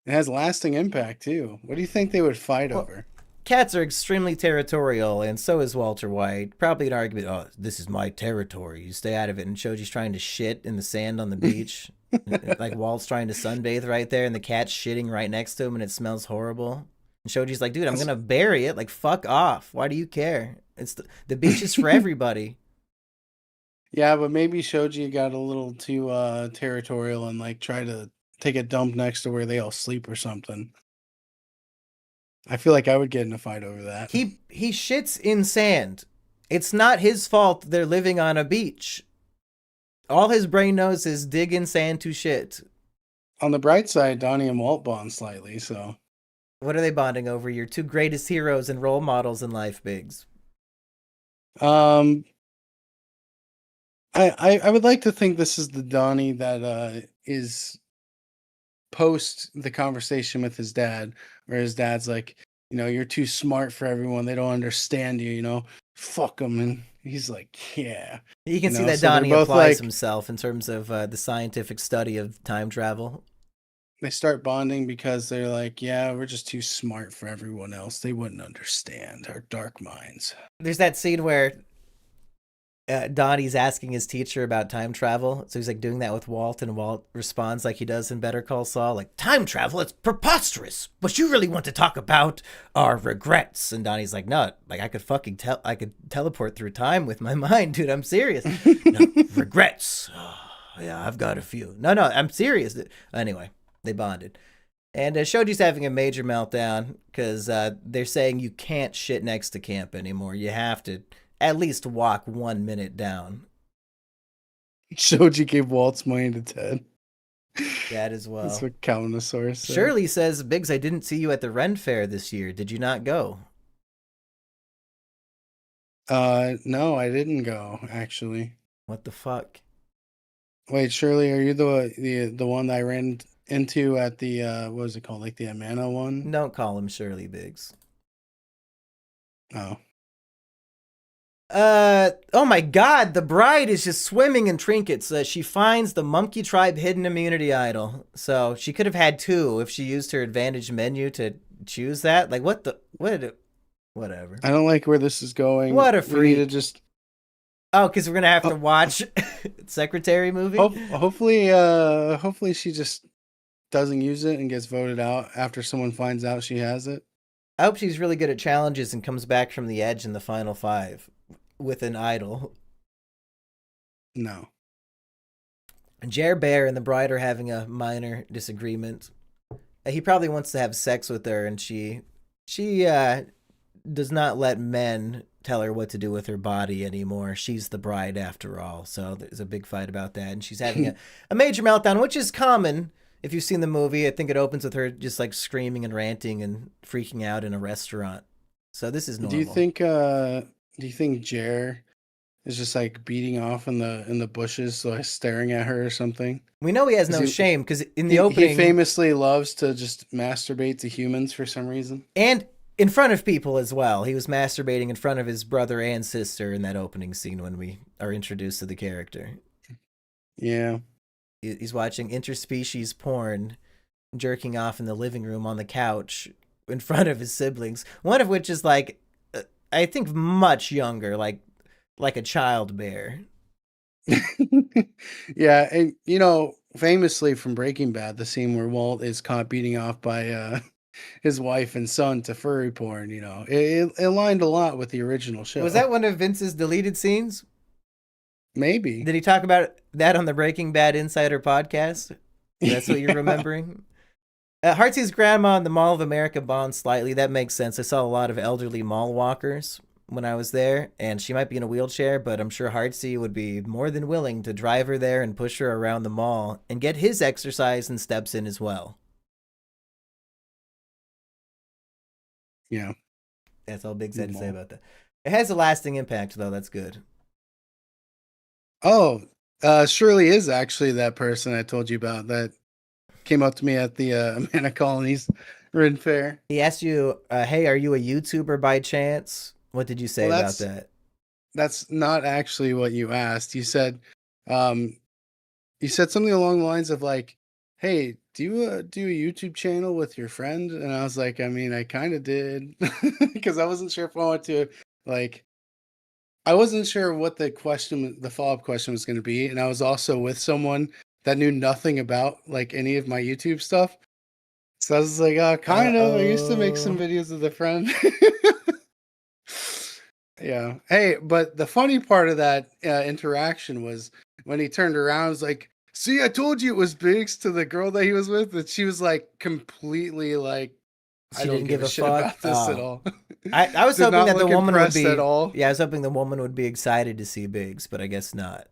It has lasting impact too. What do you think they would fight over? Cats are extremely territorial, and so is Walter White. Probably an argument, oh, this is my territory. You stay out of it. And Shoji's trying to shit in the sand on the beach. Like Walt's trying to sunbathe right there, and the cat's shitting right next to him, and it smells horrible. And Shoji's like, dude, I'm going to bury it. Like, fuck off. Why do you care? It's the beach is for everybody. Yeah, but maybe Shoji got a little too territorial and like try to take a dump next to where they all sleep or something. I feel like I would get in a fight over that. He shits in sand. It's not his fault they're living on a beach. All his brain knows is dig in sand to shit. On the bright side, Donnie and Walt bond slightly, so. What are they bonding over? Your two greatest heroes and role models in life, Biggs. Um, I would like to think this is the Donnie that is post the conversation with his dad, where his dad's like, you're too smart for everyone. They don't understand you, fuck them. And he's like, yeah. You can see that so they're Donnie both applies like, himself in terms of the scientific study of time travel. they start bonding because they're like, yeah, we're just too smart for everyone else. They wouldn't understand our dark minds. There's that scene where Donnie's asking his teacher about time travel. So he's like doing that with Walt, and Walt responds like he does in Better Call Saul, like, time travel, it's preposterous, but you really want to talk about our regrets. And Donnie's like, no, like I could teleport through time with my mind, dude. I'm serious. No, regrets. Oh, yeah, I've got a few. No, I'm serious. Anyway, they bonded. And Shoji's having a major meltdown because they're saying you can't shit next to camp anymore. You have to at least walk 1 minute down. Shoji gave Walt's money to Ted. That as well. That's what Kalinosaurus said. Shirley says, Biggs, I didn't see you at the Ren Fair this year. Did you not go? No, I didn't go, actually. What the fuck? Wait, Shirley, are you the one that I ran into at the what was it called? Like the Amana one? Don't call him Shirley, Biggs. Oh. Oh my god, the bride is just swimming in trinkets. She finds the Mumkey tribe hidden immunity idol. So she could have had two if she used her advantage menu to choose that. Like, whatever. I don't like where this is going. What a freak. We need to just... Oh, because we're going to have to watch Secretary movie? Hopefully she just doesn't use it and gets voted out after someone finds out she has it. I hope she's really good at challenges and comes back from the edge in the final 5 with an idol. No. Jer Bear and the bride are having a minor disagreement. He probably wants to have sex with her, and she does not let men tell her what to do with her body anymore. She's the bride after all. So there's a big fight about that, and she's having a major meltdown, which is common. If you've seen the movie, I think it opens with her just like screaming and ranting and freaking out in a restaurant. So this is normal. Do you think Jer is just like beating off in the bushes, like staring at her or something? We know he has no shame because in the opening, he famously loves to just masturbate to humans for some reason, and in front of people as well. He was masturbating in front of his brother and sister in that opening scene when we are introduced to the character. Yeah. He's watching interspecies porn, jerking off in the living room on the couch in front of his siblings. One of which is like, I think much younger, like a child bear. Yeah, and famously from Breaking Bad, the scene where Walt is caught beating off by his wife and son to furry porn, it aligned a lot with the original show. Was that one of Vince's deleted scenes? Maybe. Did he talk about that on the Breaking Bad Insider podcast? That's what you're remembering? Heartsy's grandma in the Mall of America bonds slightly. That makes sense. I saw a lot of elderly mall walkers when I was there, and she might be in a wheelchair, but I'm sure Heartsy would be more than willing to drive her there and push her around the mall and get his exercise and steps in as well. Yeah. That's all Biggs had to say about that. It has a lasting impact, though. That's good. Oh, Shirley is actually that person I told you about that came up to me at the Amana Colony's Ren Fair. He asked you, hey, are you a YouTuber by chance? What did you say about that? That's not actually what you asked. You said something along the lines of like, hey, do you do a YouTube channel with your friend? And I was like, I mean, I kind of did because I wasn't sure if I wanted to like, I wasn't sure what the follow-up question was going to be. And I was also with someone that knew nothing about like any of my YouTube stuff. So I was like, kind of. I used to make some videos with a friend. Yeah. Hey, but the funny part of that interaction was when he turned around, was like, See, I told you it was Biggs to the girl that he was with, and she was like completely like, I She don't didn't give give a a shit fuck. about this at Oh, all. I was Did hoping not that the look woman would impressed at be. all. Yeah, I was hoping the woman would be excited to see Biggs, but I guess not.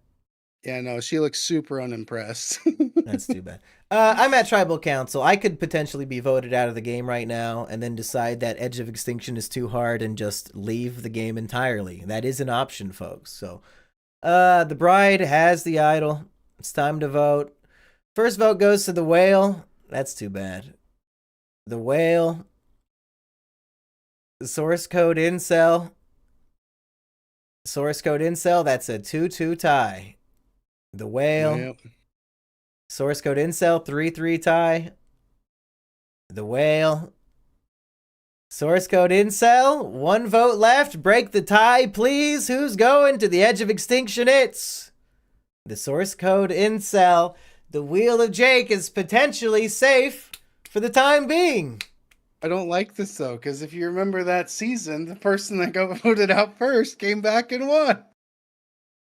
Yeah, no, she looks super unimpressed. That's too bad. I'm at tribal council. I could potentially be voted out of the game right now and then decide that Edge of Extinction is too hard and just leave the game entirely. That is an option, folks. So, the bride has the idol. It's time to vote. First vote goes to the whale. That's too bad. The whale. The source code incel. Source code incel. That's a 2-2 tie. The whale. Well, Source code incel 3-3 tie. The whale. Source code incel. One vote left. Break the tie, please. Who's going to the edge of extinction? It's the source code incel. The wheel of Jake is potentially safe for the time being. I don't like this though, because if you remember that season, the person that got voted out first came back and won.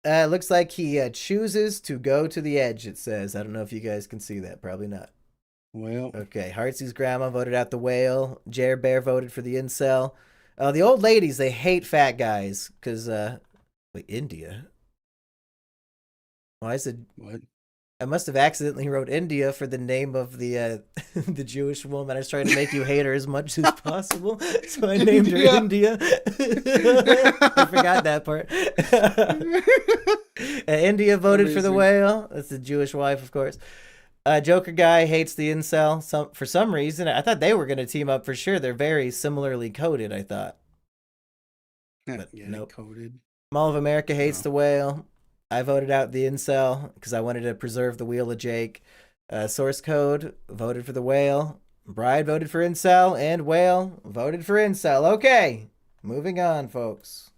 Looks like he chooses to go to the edge, it says. I don't know if you guys can see that. Probably not. Well, Okay, Heartsy's grandma voted out the whale. Jer Bear voted for the incel. The old ladies, they hate fat guys because, wait, India? Why is it? what? I must have accidentally wrote India for the name of the the Jewish woman. I was trying to make you hate her as much as possible, so I named her India. I forgot that part. India voted for the Amazing. whale. That's the Jewish wife, of course. Joker guy hates the incel. For some reason, I thought they were going to team up for sure. They're very similarly coded, I thought. But Yeah, nope. coded. Mall of America hates No. the whale. I voted out the incel because I wanted to preserve the wheel of Jake. Source code voted for the whale. Bride voted for incel, and whale voted for incel. Okay, moving on, folks.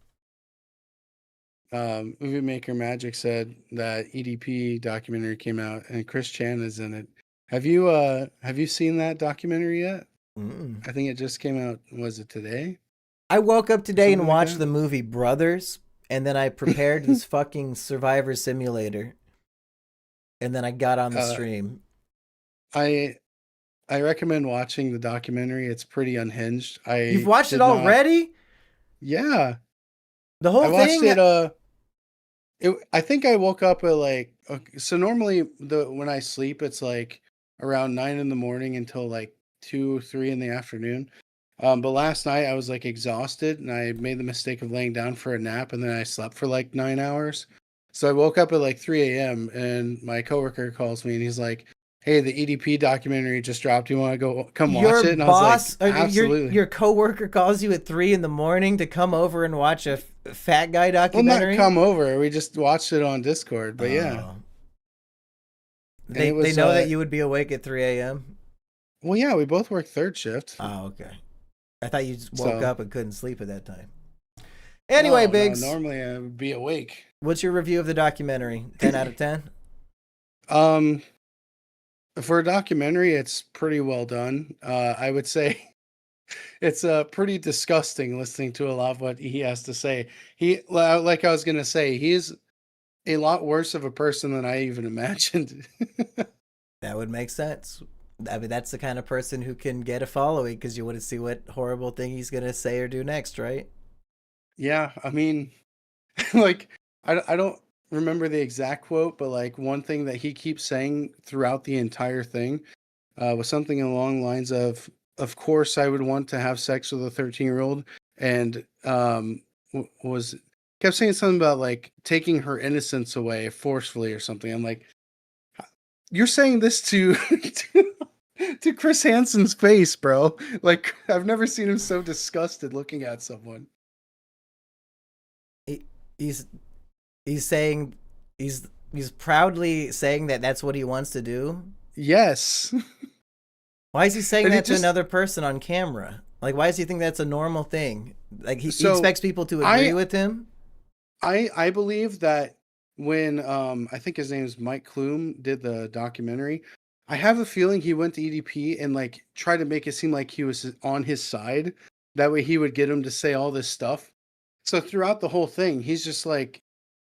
Movie Maker Magic said that EDP documentary came out and Chris Chan is in it. Have you seen that documentary yet? Mm. I think it just came out. Was it today? I woke up today and Something like watched that? the movie Brothers, and then I prepared this fucking Survivor Simulator, and then I got on the Uh, stream. I I recommend watching the documentary. It's pretty unhinged. You've I watched it did not. already? Yeah, The I whole watched thing? it. I think I woke up at like so normally when I sleep it's like around 9 in the morning until like 2 3 in the afternoon. But last night I was like exhausted and I made the mistake of laying down for a nap and then I slept for like 9 hours. So I woke up at like 3 a.m. and my coworker calls me and he's like, "Hey, the EDP documentary just dropped. You want to go come watch Your it?" And I was like, boss, "Absolutely." your coworker calls you at 3 in the morning to come over and watch a fat guy Well, not documentary? come over. We just watched it on Discord, but yeah. Oh. And it They was know that you would be awake at 3 a.m.? well, yeah, we both work third shift. Oh, okay. I thought you just woke So up and couldn't sleep at that time. Anyway, no, Biggs, normally I would be awake. what's your review of the documentary? 10 out of 10? Um, for a documentary, it's pretty well done. I would say it's pretty disgusting listening to a lot of what he has to say. Like I was gonna say, he's a lot worse of a person than I even imagined. That would make sense. I mean, that's the kind of person who can get a following because you want to see what horrible thing he's going to say or do next, right? Yeah, I mean, like I don't remember the exact quote, but like one thing that he keeps saying throughout the entire thing was something along the lines of course I would want to have sex with a 13-year-old, and was kept saying something about like taking her innocence away forcefully or something. I'm like, you're saying this to to Chris Hansen's face, bro. Like I've never seen him so disgusted looking at someone. He, he's he's saying he's proudly saying that that's what he wants to do. Yes. Why is he saying And it that to just another person on camera? Like, why does he think that's a normal thing? Like, he so expects people to I agree with him? I believe that when I think his name is Mike Klum did the documentary, I have a feeling he went to EDP and like tried to make it seem like he was on his side. That way he would get him to say all this stuff. So throughout the whole thing, he's just like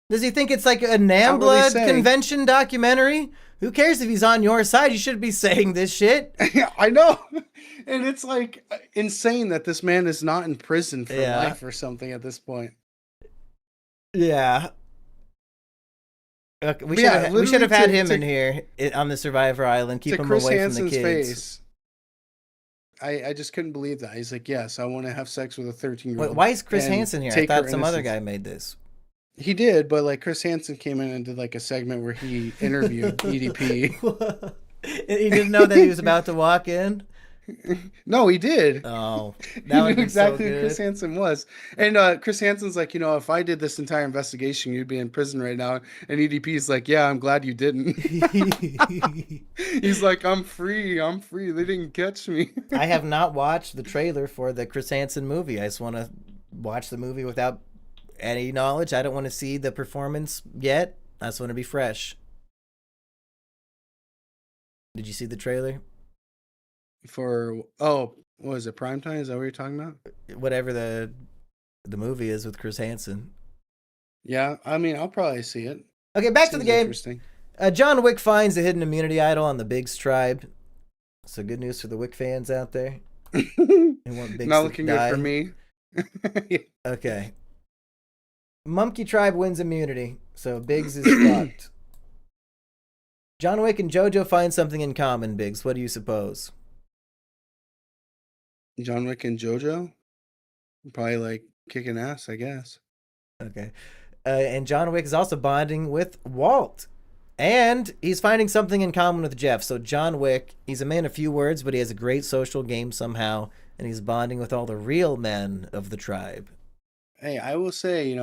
Does he think it's like a outwardly NAMBLA saying, convention documentary? Who cares if he's on your side? You shouldn't be saying this shit. I know. And it's like insane that this man is not in prison for Yeah. life or something at this point. Yeah. Okay, we But should yeah, have literally had him in here on the Survivor Island. Keep to him Chris away from the Hansen's kids. face. I just couldn't believe that. He's like, yes, I want to have sex with a 13-year-old. Why is Chris and Hansen here? I take her thought some other innocence. guy made this. He did, but like Chris Hansen came in and did like a segment where he interviewed EDP. He didn't know that he was about to walk in. No, he did. Oh, He that knew would be exactly so who Chris good. Hansen was. And Chris Hansen's like, if I did this entire investigation, you'd be in prison right now. And EDP's like, yeah, I'm glad you didn't. He's like, I'm free. I'm free. They didn't catch me. I have not watched the trailer for the Chris Hansen movie. I just want to watch the movie without any knowledge. I don't want to see the performance yet. I just want to be fresh. Did you see the trailer? What was it? Primetime? Is that what you're talking about? Whatever the movie is with Chris Hansen. Yeah, I mean, I'll probably see it. Okay, back to the Seems game. Interesting. John Wick finds the hidden immunity idol on the Biggs tribe. So good news for the Wick fans out there. Who want Biggs Not to looking die. good for me. Okay. Mumkey tribe wins immunity, so Biggs is fucked. John Wick and JoJo find something in common, Biggs. What do you suppose? John Wick and JoJo? Probably like kicking ass, I guess. Okay. And John Wick is also bonding with Walt. And he's finding something in common with Jeff. So John Wick, he's a man of few words, but he has a great social game somehow. And he's bonding with all the real men of the tribe. Hey, I will say,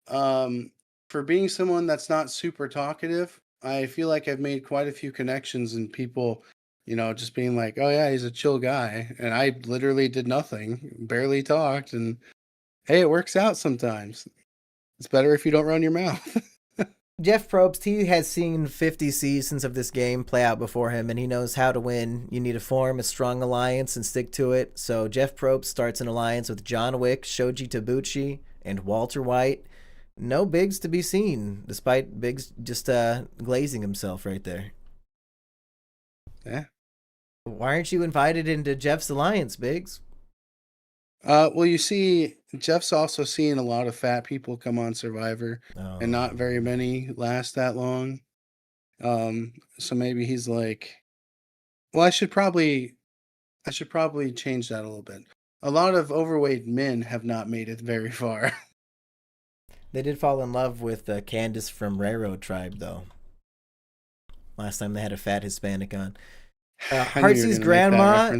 for being someone that's not super talkative, I feel like I've made quite a few connections and people, just being like, oh yeah, he's a chill guy. And I literally did nothing, barely talked. And hey, it works out sometimes. It's better if you don't run your mouth. Jeff Probst, he has seen 50 seasons of this game play out before him, and he knows how to win. You need to form a strong alliance and stick to it. So Jeff Probst starts an alliance with John Wick, Shoji Tabuchi, and Walter White. No Biggs to be seen, despite Biggs just glazing himself right there. Yeah. Why aren't you invited into Jeff's alliance, Biggs? Well, you see, Jeff's also seeing a lot of fat people come on Survivor, and not very many last that long. So maybe he's like, well, I should probably change that a little bit. A lot of overweight men have not made it very far. They did fall in love with Candace from Railroad Tribe, though. Last time they had a fat Hispanic on. Heartsy's grandma.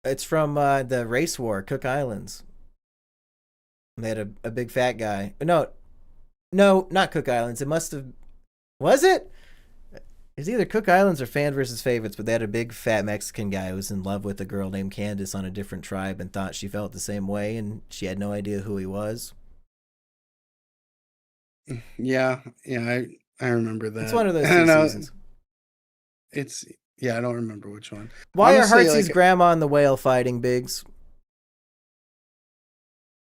It's from the race war, Cook Islands. They had a big fat guy. No, not Cook Islands. It must have. Was it? It's either Cook Islands or Fan versus Favorites, but they had a big fat Mexican guy who was in love with a girl named Candace on a different tribe and thought she felt the same way, and she had no idea who he was. Yeah, I remember that. It's one of those two seasons. I don't remember which one. Why are Heartsy's grandma and the whale fighting, Biggs?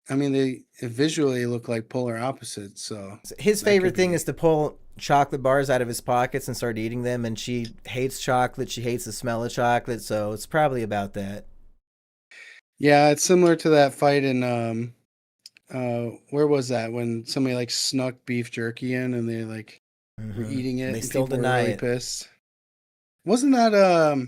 I mean, they visually look like polar opposites, so... His favorite thing is to pull chocolate bars out of his pockets and start eating them, and she hates chocolate, she hates the smell of chocolate, so it's probably about that. Yeah, it's similar to that fight in, where was that? When somebody, like, snuck beef jerky in, and they, like, were eating it, They and still people deny were really it. pissed. Wasn't that,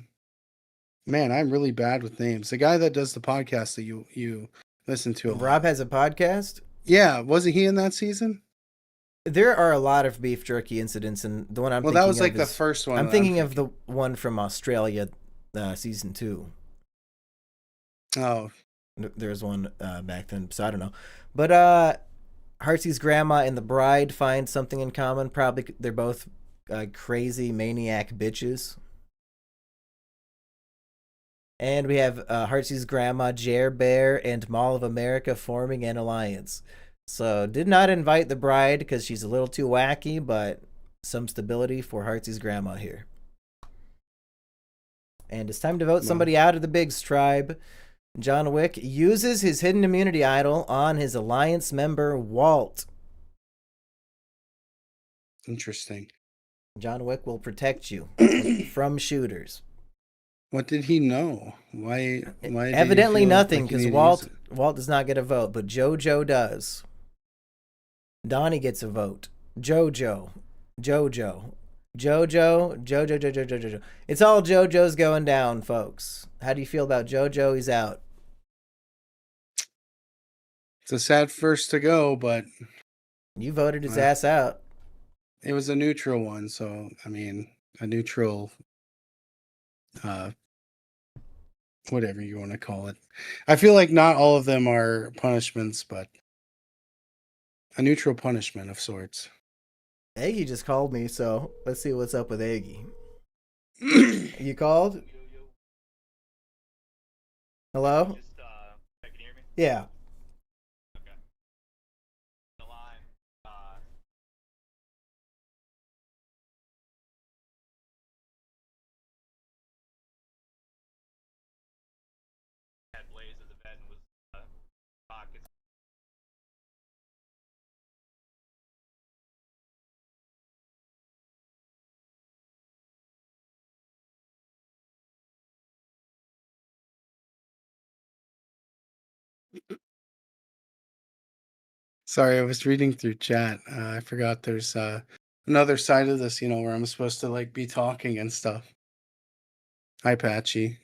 man, I'm really bad with names. The guy that does the podcast that you listen to a lot. Rob has a podcast? Yeah, wasn't he in that season? There are a lot of beef jerky incidents, and the one I'm thinking of that was like the first one. I'm thinking of the one from Australia, season 2. Oh. There was one back then, so I don't know. But Heartsy's grandma and the bride find something in common. Probably they're both crazy maniac bitches. And we have Heartsy's grandma, Jer Bear, and Mall of America forming an alliance. So did not invite the bride because she's a little too wacky, but some stability for Heartsy's grandma here. And it's time to vote somebody out of the Biggs tribe. John Wick uses his hidden immunity idol on his alliance member, Walt. Interesting. John Wick will protect you from shooters. What did he know? Why did he Evidently feel nothing, like he because needed to use it? Walt does not get a vote, but JoJo does. Donnie gets a vote. JoJo. JoJo. JoJo. JoJo. JoJo. JoJo. It's all JoJo's going down, folks. How do you feel about JoJo? He's out. It's a sad first to go, but You voted his ass out. it was a neutral one, so I mean, a neutral, whatever you want to call it. I feel like not all of them are punishments, but a neutral punishment of sorts. Aggie just called me, so let's see what's up with Aggie. You called? Hello? Can you hear me? Yeah. Okay. The line, had Blaze as a vet and was pockets. Sorry, I was reading through chat. I forgot there's another side of this, where I'm supposed to like be talking and stuff. Hi, Patchy.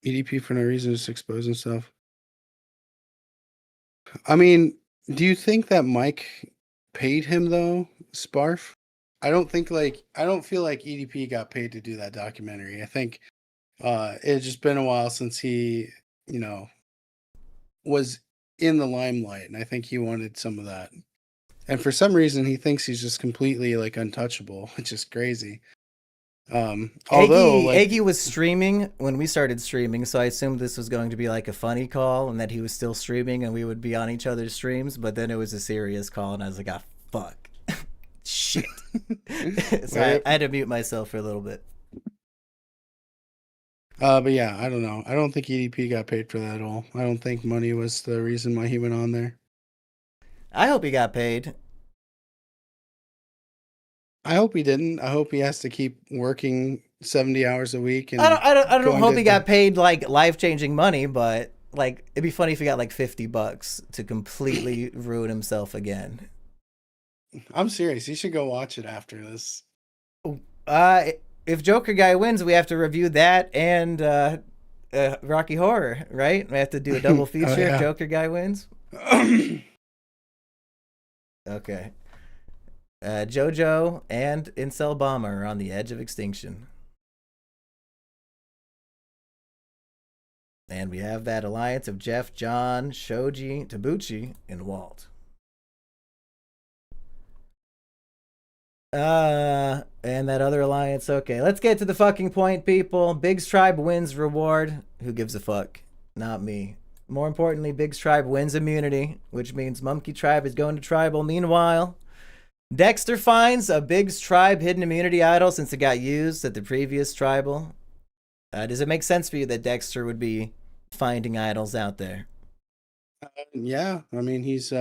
EDP for no reason, just expose himself. I mean, do you think that Mike paid him though, Sparf? I don't feel like EDP got paid to do that documentary. I think it's just been a while since he, was in the limelight, and I think he wanted some of that. And for some reason he thinks he's just completely like untouchable, which is crazy. Although Aggie was streaming when we started streaming, so I assumed this was going to be like a funny call and that he was still streaming and we would be on each other's streams, but then it was a serious call and I was like, ah, fuck. Shit. So I had to mute myself for a little bit. But yeah, I don't know. I don't think EDP got paid for that at all. I don't think money was the reason why he went on there. I hope he got paid. I hope he didn't. I hope he has to keep working 70 hours a week. And I don't hope he got paid like life-changing money, but like it'd be funny if he got like $50 to completely ruin himself again. I'm serious. You should go watch it after this. If Joker Guy wins, we have to review that and Rocky Horror, right? We have to do a double feature if Joker Guy wins. Okay. JoJo and Incel Bomber are on the edge of extinction. And we have that alliance of Jeff, John, Shoji, Tabuchi, and Walt. And that other alliance. Okay, let's get to the fucking point, people. Biggs Tribe wins reward. Who gives a fuck? Not me. More importantly, Biggs Tribe wins immunity, which means Mumkey Tribe is going to tribal. Meanwhile, Dexter finds a Biggs Tribe hidden immunity idol since it got used at the previous tribal. Does it make sense for you that Dexter would be finding idols out there? Yeah, I mean he's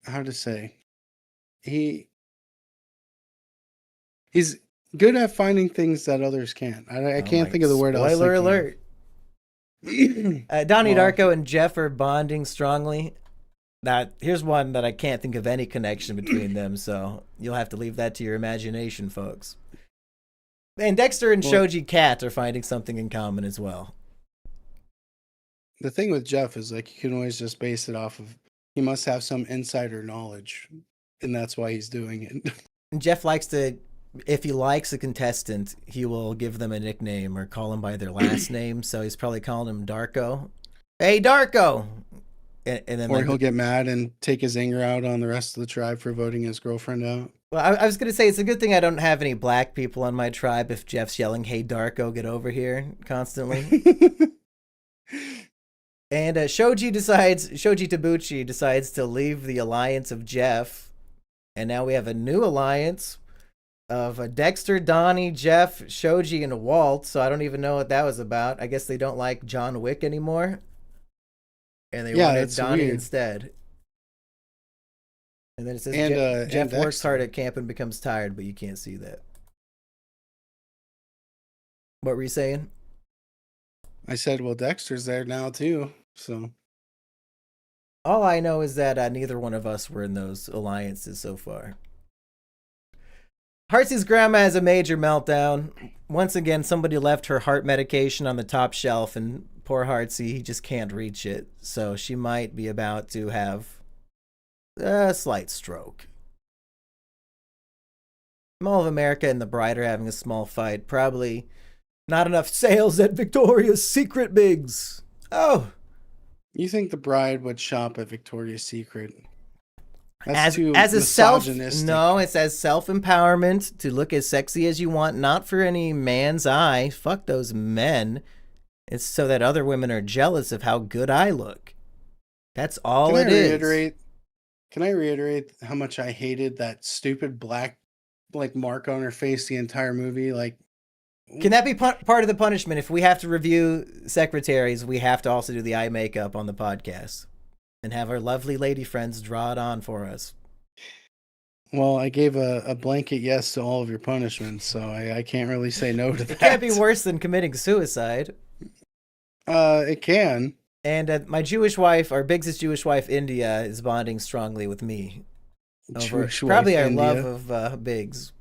how to say, he's good at finding things that others can't. I can't think of the word. Spoiler alert. Donnie Darko and Jeff are bonding strongly. Here's one that I can't think of any connection between them, so you'll have to leave that to your imagination, folks. And Dexter and Shoji Cat are finding something in common as well. The thing with Jeff is like you can always just base it off of he must have some insider knowledge, and that's why he's doing it. And Jeff likes to, if he likes a contestant, he will give them a nickname or call them by their last name. So he's probably calling him Darko. Hey, Darko! And then or he'll get mad and take his anger out on the rest of the tribe for voting his girlfriend out. Well, I was going to say, it's a good thing I don't have any black people on my tribe if Jeff's yelling, hey, Darko, get over here, constantly. And Shoji Tabuchi decides to leave the alliance of Jeff. And now we have a new alliance of Dexter, Donnie, Jeff, Shoji, and Walt. So I don't even know what that was about. I guess they don't like John Wick anymore, and they Yeah, wanted that's Donnie weird. instead. And then it says And Jeff works hard Dexter. at camp and becomes tired, but you can't see that. What were you saying? I said, well, Dexter's there now too. So All I know is that neither one of us were in those alliances so far. Heartsy's grandma has a major meltdown. Once again, somebody left her heart medication on the top shelf, and poor Heartsy, he just can't reach it. So she might be about to have a slight stroke. Mall of America and the bride are having a small fight. Probably not enough sales at Victoria's Secret, Biggs. Oh, you think the bride would shop at Victoria's Secret? That's too as a misogynistic. no, it's as self-empowerment to look as sexy as you want, not for any man's eye. Fuck those men. It's so that other women are jealous of how good I look. That's all Can I it is. reiterate? Can I reiterate how much I hated that stupid black like mark on her face the entire movie? Like, Can that be part of the punishment? If we have to review secretaries, we have to also do the eye makeup on the podcast and have our lovely lady friends draw it on for us. well, I gave a blanket yes to all of your punishments, so I can't really say no to that. It can't be worse than committing suicide. It can. And my Jewish wife, our Biggs' Jewish wife, India, is bonding strongly with me over Jewish wife, probably our India. love of Biggs.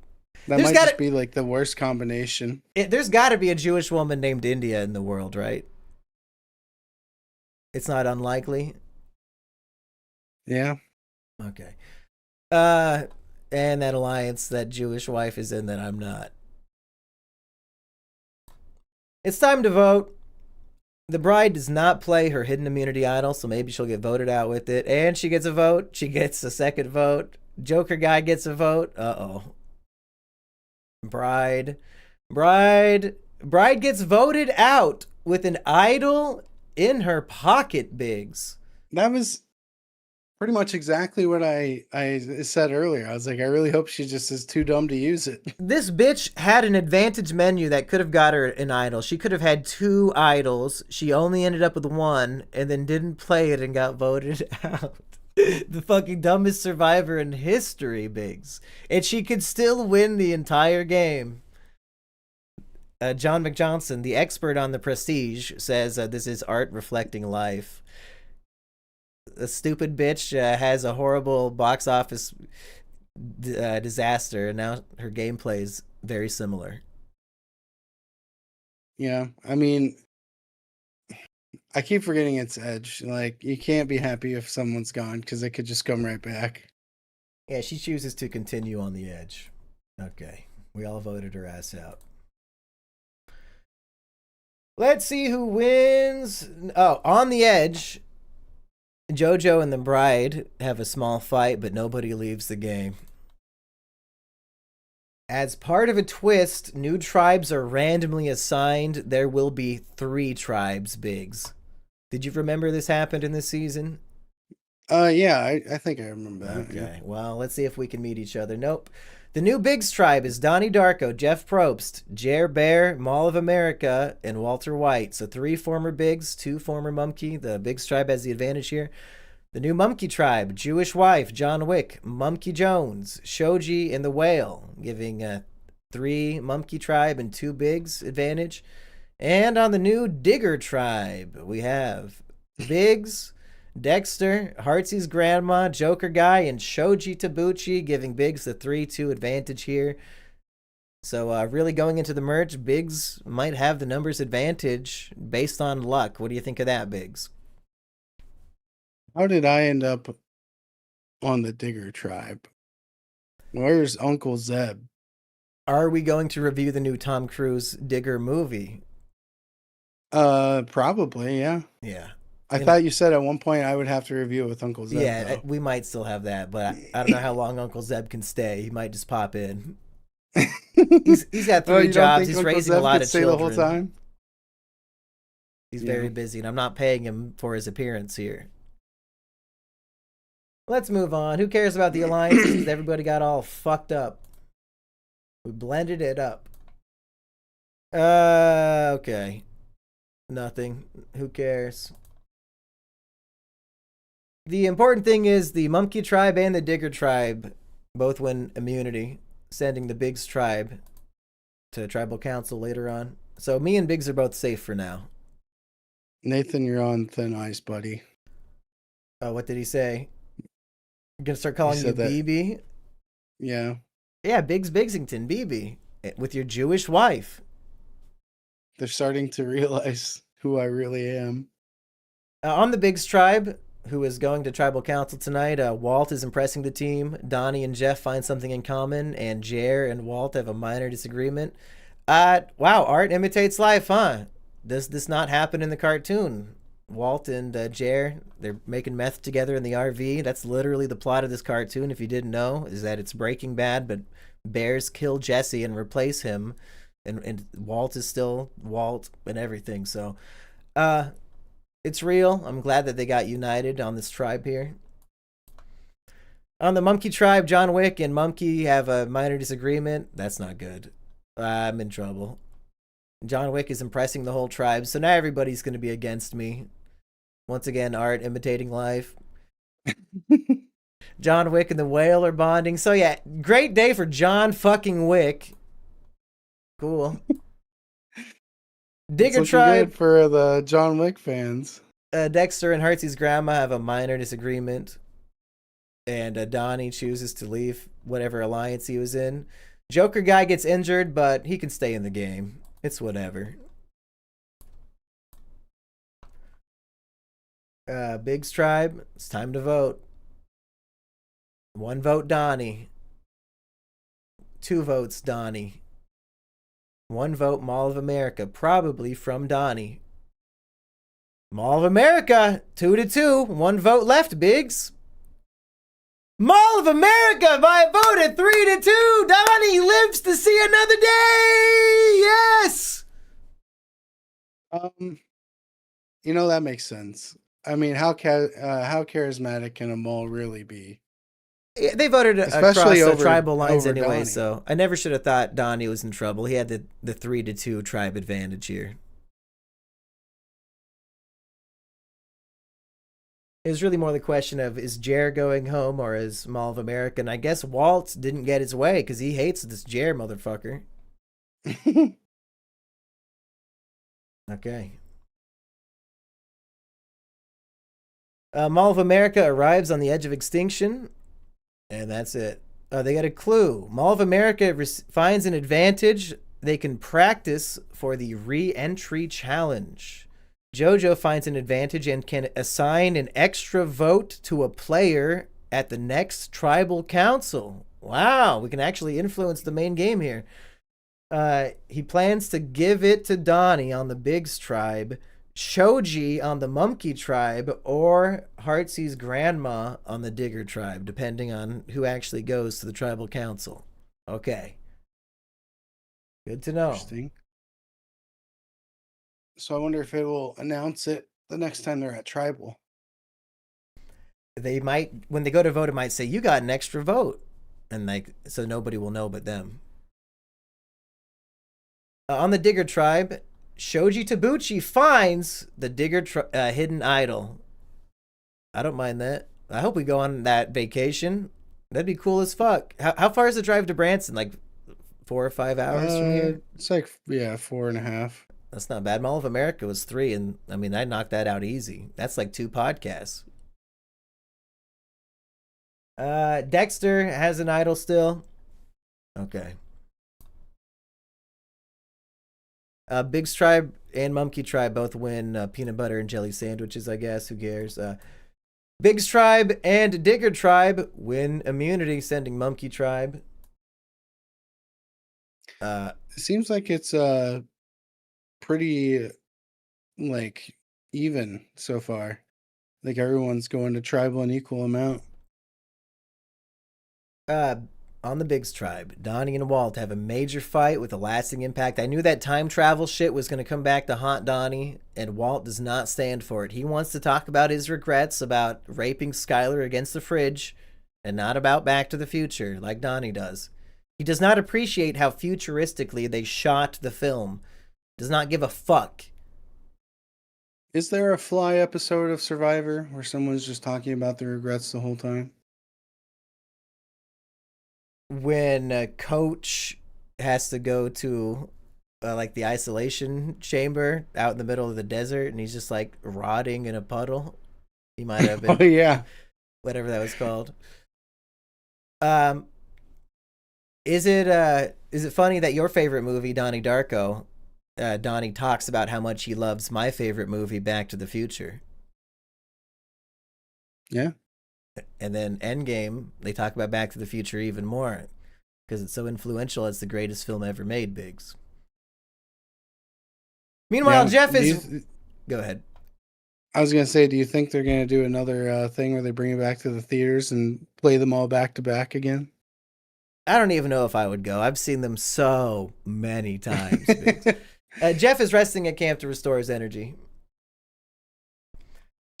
That There's might gotta- just be like the worst combination. There's got to be a Jewish woman named India in the world, right? It's not unlikely. Yeah. Okay. And that alliance that Jewish wife is in that I'm not. It's time to vote. The bride does not play her hidden immunity idol, so maybe she'll get voted out with it. And she gets a vote. She gets a second vote. Joker guy gets a vote. Uh-oh. Bride gets voted out with an idol in her pocket, Biggs. That was pretty much exactly what I said earlier. I was like, I really hope she just is too dumb to use it. This bitch had an advantage menu that could have got her an idol. She could have had 2 idols. She only ended up with 1 and then didn't play it and got voted out. The fucking dumbest survivor in history, Biggs. And she could still win the entire game. John McJohnson, the expert on the Prestige, says this is art reflecting life. The stupid bitch has a horrible box office disaster, and now her gameplay is very similar. Yeah, I mean, I keep forgetting its edge. Like, you can't be happy if someone's gone because they could just come right back. Yeah, she chooses to continue on the edge. Okay, we all voted her ass out. Let's see who wins. Oh, on the edge, Jojo and the bride have a small fight, but nobody leaves the game. As part of a twist, new tribes are randomly assigned. There will be 3 tribes, Biggs. Did you remember this happened in this season? Yeah, I think I remember that. Okay, Yeah. well, let's see if we can meet each other. Nope. The new Biggs tribe is Donnie Darko, Jeff Probst, Jer Bear, Mall of America, and Walter White. So 3 former Biggs, 2 former Mumkey. The Biggs tribe has the advantage here. The new Mumkey tribe, Jewish wife, John Wick, Mumkey Jones, Shoji, and the Whale, giving 3 Mumkey tribe and 2 Biggs advantage. And on the new Digger tribe, we have Biggs, Dexter, Heartsy's grandma, Joker guy, and Shoji Tabuchi, giving Biggs the 3-2 advantage here. So really going into the merge, Biggs might have the numbers advantage based on luck. What do you think of that, Biggs? How did I end up on the Digger tribe? Where's Uncle Zeb? Are we going to review the new Tom Cruise Digger movie? Probably, yeah. Yeah. I thought you said at one point I would have to review it with Uncle Zeb. Yeah, though. we might still have that, but I don't know how long Uncle Zeb can stay. He might just pop in. He's got 3 Oh, you don't jobs. think He's Uncle raising Zeb a lot could of stay children. the whole time? He's Yeah. very busy, and I'm not paying him for his appearance here. Let's move on. Who cares about the alliances? Everybody got all fucked up. We blended it up. Okay. Nothing. Who cares? The important thing is the Mumkey tribe and the Digger tribe both win immunity, sending the Biggs tribe to tribal council later on. So me and Biggs are both safe for now. Nathan, you're on thin ice, buddy. What did he say? You're gonna start calling you said that- BB? Yeah, Yeah, Biggs Bigsington, BB, with your Jewish wife. they're starting to realize who I really am. On the Biggs tribe, who is going to tribal council tonight, Walt is impressing the team. Donnie and Jeff find something in common, and Jer and Walt have a minor disagreement. Wow, art imitates life, huh? Does this not happen in the cartoon? Walt and Jer, they're making meth together in the RV. That's literally the plot of this cartoon, if you didn't know, is that it's Breaking Bad, but bears kill Jesse and replace him, and Walt is still Walt and everything. So it's real. I'm glad that they got united on this tribe here. On the Mumkey tribe, John Wick and Mumkey have a minor disagreement. That's not good. I'm in trouble. John Wick is impressing the whole tribe, so now everybody's going to be against me. Once again, art imitating life. John Wick and the whale are bonding. So yeah, great day for John fucking Wick. Cool. Digger It's looking tribe good for the John Wick fans. Dexter and Hertzy's grandma have a minor disagreement, and Donnie chooses to leave whatever alliance he was in. Joker guy gets injured, but he can stay in the game. It's whatever. Biggs tribe, it's time to vote. 1 vote Donnie. 2 votes Donnie. 1 vote Mall of America, probably from Donnie. Mall of America, 2-2. 1 vote left, Biggs. Mall of America by a vote at 3-2. Donnie lives to see another day. Yes. That makes sense. I mean, how charismatic can a mall really be? Yeah, they voted Especially across over tribal lines anyway, Donnie. so I never should have thought Donnie was in trouble. He had the 3-2 tribe advantage here. It was really more the question of, is Jer going home or is Mall of America? And I guess Walt didn't get his way because he hates this Jer motherfucker. Okay. Mall of America arrives on the edge of extinction, and that's it. They got a clue. Mall of America finds an advantage. They can practice for the re-entry challenge. Jojo finds an advantage and can assign an extra vote to a player at the next tribal council. Wow, we can actually influence the main game here. He plans to give it to Donnie on the Biggs tribe, Shoji on the Mumkey tribe, or Heartsy's grandma on the Digger tribe, depending on who actually goes to the tribal council. Okay. Good to know. Interesting. So I wonder if it will announce it the next time they're at tribal. They might, when they go to vote, it might say, you got an extra vote. And so nobody will know but them. On the Digger tribe, Shoji Tabuchi finds the Digger hidden idol. I don't mind that. I hope we go on that vacation. That'd be cool as fuck. How far is the drive to Branson? Like 4 or 5 hours from here? It's like 4.5. That's not bad. Mall of America was 3, and I mean, I knocked that out easy. That's like 2 podcasts. Dexter has an idol still. Okay. Biggs tribe and Mumkey tribe both win peanut butter and jelly sandwiches, I guess. Who cares? Biggs tribe and Digger tribe win immunity, sending Mumkey tribe. It seems like it's pretty even so far. Like everyone's going to tribal an equal amount. On the Biggs tribe, Donnie and Walt have a major fight with a lasting impact. I knew that time travel shit was going to come back to haunt Donnie, and Walt does not stand for it. He wants to talk about his regrets about raping Skylar against the fridge, and not about Back to the Future like Donnie does. He does not appreciate how futuristically they shot the film. Does not give a fuck. Is there a Fly episode of Survivor where someone's just talking about their regrets the whole time? When a coach has to go to like the isolation chamber out in the middle of the desert and he's just like rotting in a puddle. He might have been. Oh yeah. Whatever that was called. Is it funny that your favorite movie, Donnie Darko, Donnie talks about how much he loves my favorite movie, Back to the Future? Yeah. And then Endgame, they talk about Back to the Future even more because it's so influential. It's the greatest film ever made, Biggs. Meanwhile, Yeah, Jeff is... Go ahead. I was gonna say, do you think they're gonna do another thing where they bring it back to the theaters and play them all back to back again? I don't even know if I would go. I've seen them so many times. Jeff is resting at camp to restore his energy.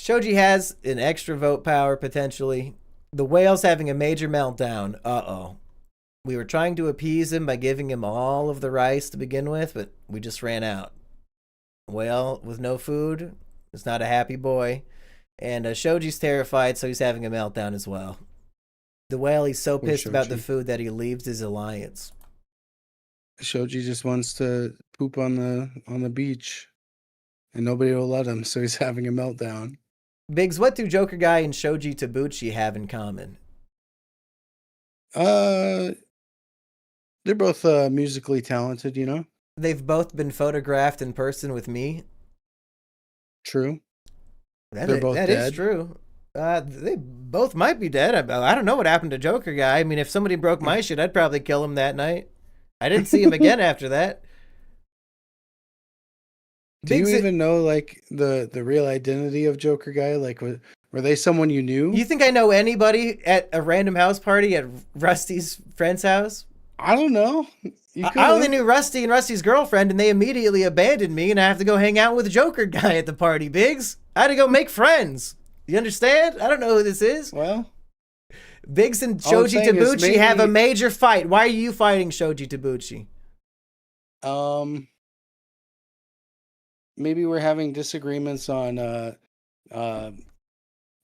Shoji has an extra vote power, potentially. The whale's having a major meltdown. Uh-oh. We were trying to appease him by giving him all of the rice to begin with, but we just ran out. Whale with no food is not a happy boy. And Shoji's terrified, so he's having a meltdown as well. The whale, he's so pissed about the food that he leaves his alliance. Shoji just wants to poop on the beach, and nobody will let him, so he's having a meltdown. Biggs, what do Joker Guy and Shoji Tabuchi have in common? They're both musically talented, you know? They've both been photographed in person with me. True. They're both dead. That is true. They both might be dead. I don't know what happened to Joker Guy. I mean, if somebody broke my shit, I'd probably kill him that night. I didn't see him again after that. Do you even know like the real identity of Joker Guy? Like, were they someone you knew? You think I know anybody at a random house party at Rusty's friend's house? I don't know. I only knew Rusty and Rusty's girlfriend, and they immediately abandoned me, and I have to go hang out with Joker Guy at the party, Biggs. I had to go make friends. You understand? I don't know who this is. Well, Biggs and Shoji Tabuchi have a major fight. Why are you fighting Shoji Tabuchi? Maybe we're having disagreements on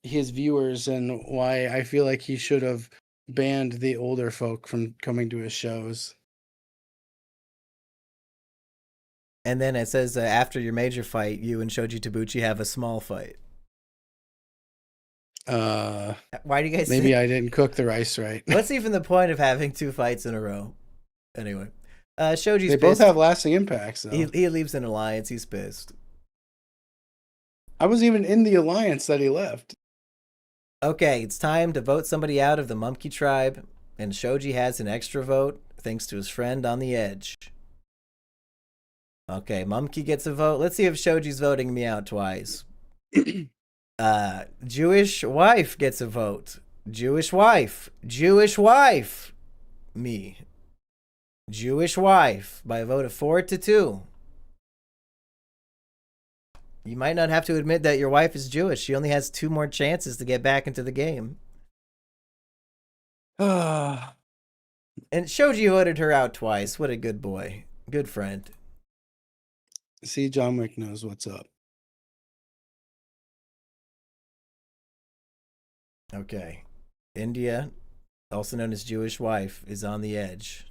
his viewers and why I feel like he should have banned the older folk from coming to his shows. And then it says after your major fight, you and Shoji Tabuchi have a small fight. Why do you guys? Maybe I didn't cook the rice right. What's even the point of having two fights in a row? Anyway, Shoji's they pissed. Both have lasting impacts. Though. He leaves an alliance. He's pissed. I was even in the alliance that he left. Okay, it's time to vote somebody out of the Mumkey tribe, and Shoji has an extra vote thanks to his friend on the edge. Okay, Mumkey gets a vote. Let's see if Shoji's voting me out twice. Jewish wife gets a vote. Jewish wife. Me. Jewish wife by a vote of 4-2. You might not have to admit that your wife is Jewish. She only has 2 more chances to get back into the game. And Shoji voted her out twice. What a good boy. Good friend. See, John Wick knows what's up. Okay. India, also known as Jewish wife, is on the edge.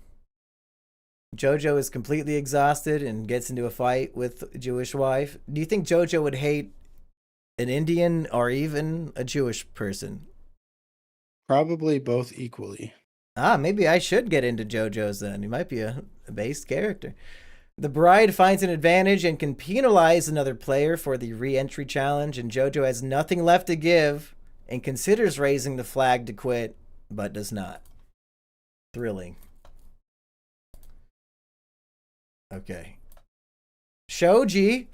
Jojo is completely exhausted and gets into a fight with Jewish wife. Do you think Jojo would hate an Indian or even a Jewish person? Probably both equally. Maybe I should get into Jojo's then. He might be a based character. The bride finds an advantage and can penalize another player for the re-entry challenge, and Jojo has nothing left to give and considers raising the flag to quit, but does not. Thrilling. Okay. Shoji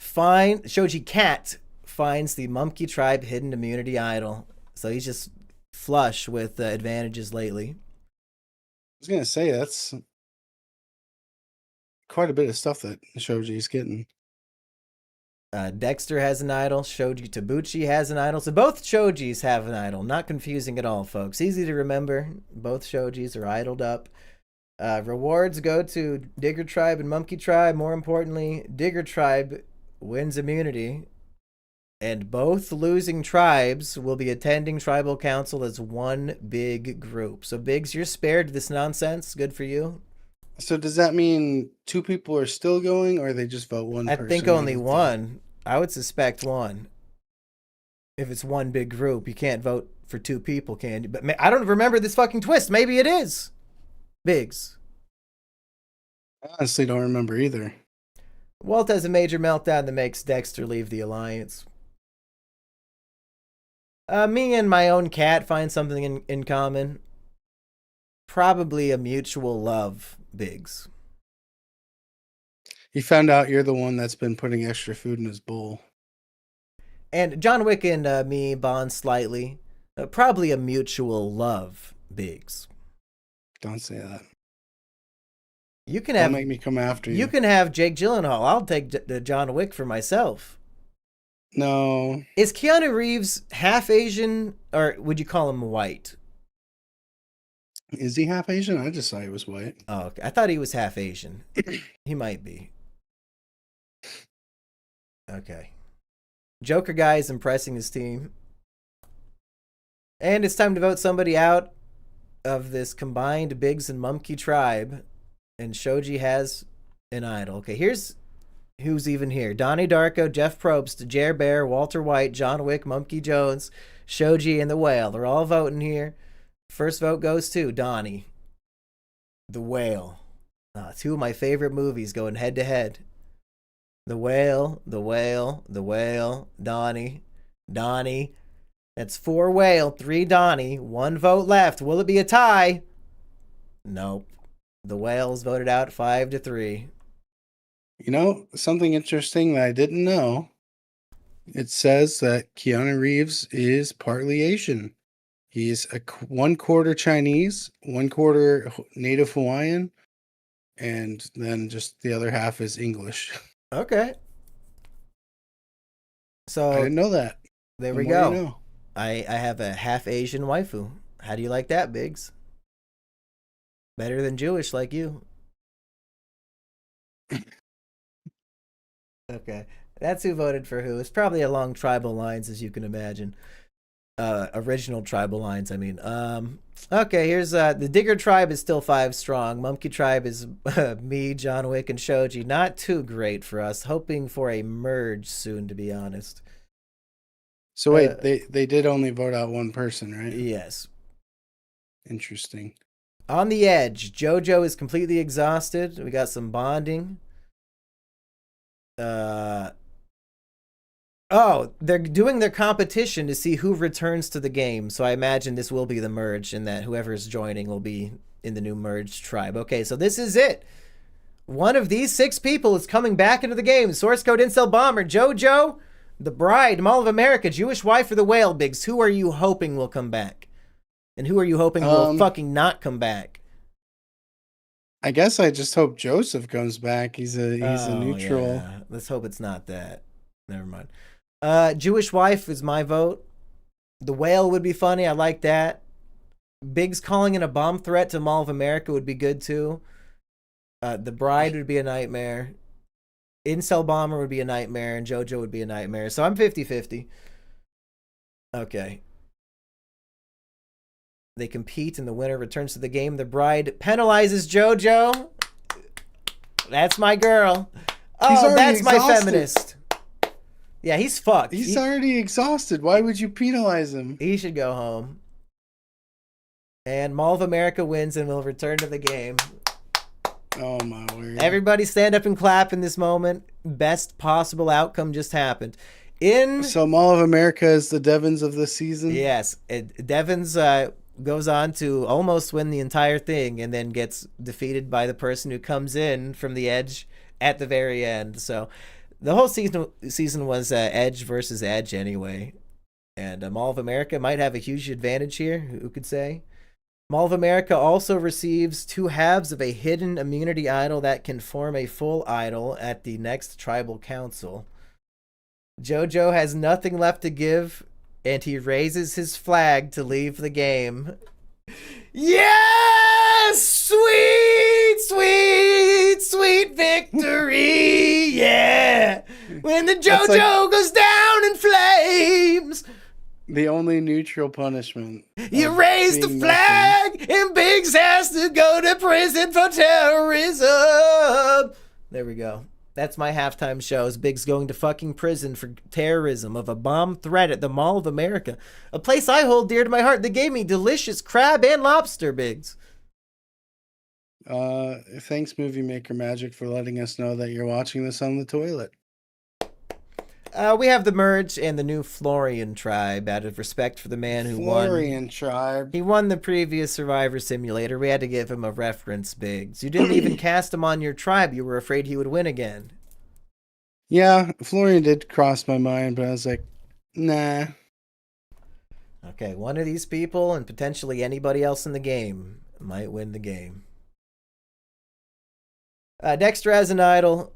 Cat finds the Mumkey tribe hidden immunity idol. So he's just flush with advantages lately. I was going to say, that's quite a bit of stuff that Shoji's getting. Dexter has an idol. Shoji Tabuchi has an idol. So both Shojis have an idol. Not confusing at all, folks. Easy to remember. Both Shojis are idled up. Rewards go to Digger Tribe and Mumkey Tribe. More importantly, Digger Tribe wins immunity. And both losing tribes will be attending tribal council as one big group. So, Biggs, you're spared this nonsense. Good for you. So does that mean two people are still going, or they just vote one I person? think out only of the- one. I would suspect one. If it's one big group, you can't vote for two people, can you? But I don't remember this fucking twist. Maybe it is. Biggs. I honestly don't remember either. Walt has a major meltdown that makes Dexter leave the Alliance. Me and my own cat find something in common. Probably a mutual love, Biggs. He found out you're the one that's been putting extra food in his bowl. And John Wick and me bond slightly. Probably a mutual love, Biggs. Don't say that. You can Don't have make me come after you. You can have Jake Gyllenhaal. I'll take John Wick for myself. No. Is Keanu Reeves half Asian, or would you call him white? Is he half Asian? I just thought he was white. Oh, okay. I thought he was half Asian. He might be. Okay. Joker guy is impressing his team. And it's time to vote somebody out of this combined Biggs and Mumkey tribe. And Shoji has an idol. Okay, here's who's even here. Donnie Darko, Jeff Probst, Jer Bear, Walter White, John Wick, Mumkey Jones, Shoji, and The Whale. They're all voting here. First vote goes to Donnie. The Whale. Two of my favorite movies going head to head. The Whale, The Whale, The Whale, Donnie, Donnie. That's 4 Whale, 3 Donnie, 1 vote left. Will it be a tie? Nope. The Whales voted out 5-3. You know, something interesting that I didn't know. It says that Keanu Reeves is partly Asian. He's 1/4 Chinese, 1/4 Native Hawaiian, and then just the other half is English. Okay. I So didn't know that. there The we more go. you know. I have a half Asian waifu. How do you like that, Biggs? Better than Jewish like you. Okay. That's who voted for who. It's probably along tribal lines, as you can imagine. Original tribal lines, I mean. Okay, here's the Digger tribe is still 5 strong. Mumkey tribe is me, John Wick, and Shoji. Not too great for us. Hoping for a merge soon, to be honest. So wait, they did only vote out one person, right? Yes. Interesting. On the edge, JoJo is completely exhausted. We got some bonding. Oh, they're doing their competition to see who returns to the game. So I imagine this will be the merge, and that whoever's joining will be in the new merged tribe. Okay, so this is it. One of these 6 people is coming back into the game. Source code Incel Bomber, JoJo, the Bride, Mall of America, Jewish Wife, or the Whale, Biggs. Who are you hoping will come back? And who are you hoping will fucking not come back? I guess I just hope Joseph comes back. He's a neutral. Yeah. Let's hope it's not that. Never mind. Jewish Wife is my vote. The Whale would be funny. I like that. Biggs calling in a bomb threat to Mall of America would be good too. The Bride would be a nightmare. Incel Bomber would be a nightmare, and JoJo would be a nightmare. So I'm 50-50. Okay. They compete, and the winner returns to the game. The Bride penalizes JoJo. That's my girl. Oh, that's my feminist. Yeah, he's fucked. He's already exhausted. Why would you penalize him? He should go home. And Mall of America wins and will return to the game. Oh my word. Everybody stand up and clap in this moment. Best possible outcome just happened. So Mall of America is the Devons of this season? Yes. Devons goes on to almost win the entire thing and then gets defeated by the person who comes in from the edge at the very end. So the whole season was edge versus edge anyway. And Mall of America might have a huge advantage here. Who could say? Mall of America also receives 2 halves of a hidden immunity idol that can form a full idol at the next tribal council. JoJo has nothing left to give, and he raises his flag to leave the game. Yes! Sweet! When the That's like JoJo goes down in flames, the only neutral punishment. you of raise the being flag, and Biggs has to go to prison for terrorism. There we go. That's my halftime show. Is Biggs going to fucking prison for terrorism of a bomb threat at the Mall of America, a place I hold dear to my heart. They gave me delicious crab and lobster, Biggs. Thanks, Movie Maker Magic, for letting us know that you're watching this on the toilet. We have the Merge and the new Florian tribe out of respect for the man who won. Florian tribe. He won the previous Survivor Simulator. We had to give him a reference, Biggs. You didn't even cast him on your tribe. You were afraid he would win again. Yeah, Florian did cross my mind, but I was like, nah. Okay, one of these people and potentially anybody else in the game might win the game. Dexter has an idol.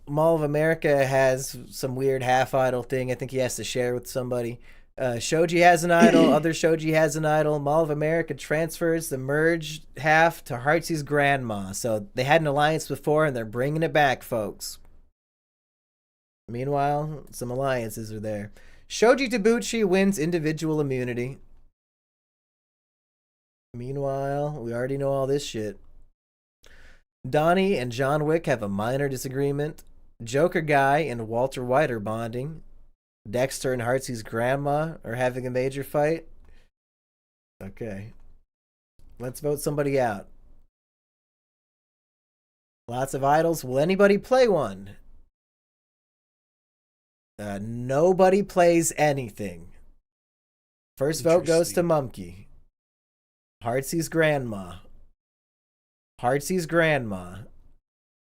Mall of America has some weird half-idol thing I think he has to share with somebody. Shoji has an idol. Other Shoji has an idol. Mall of America transfers the merged half to Heartsy's grandma. So they had an alliance before, and they're bringing it back, folks. Meanwhile, some alliances are there. Shoji Tabuchi wins individual immunity. Meanwhile, we already know all this shit. Donnie and John Wick have a minor disagreement. Joker Guy and Walter White are bonding. Dexter and Heartsy's grandma are having a major fight. Okay. Let's vote somebody out. Lots of idols. Will anybody play one? Nobody plays anything. First vote goes to Mumkey. Heartsy's grandma. Heartsy's grandma.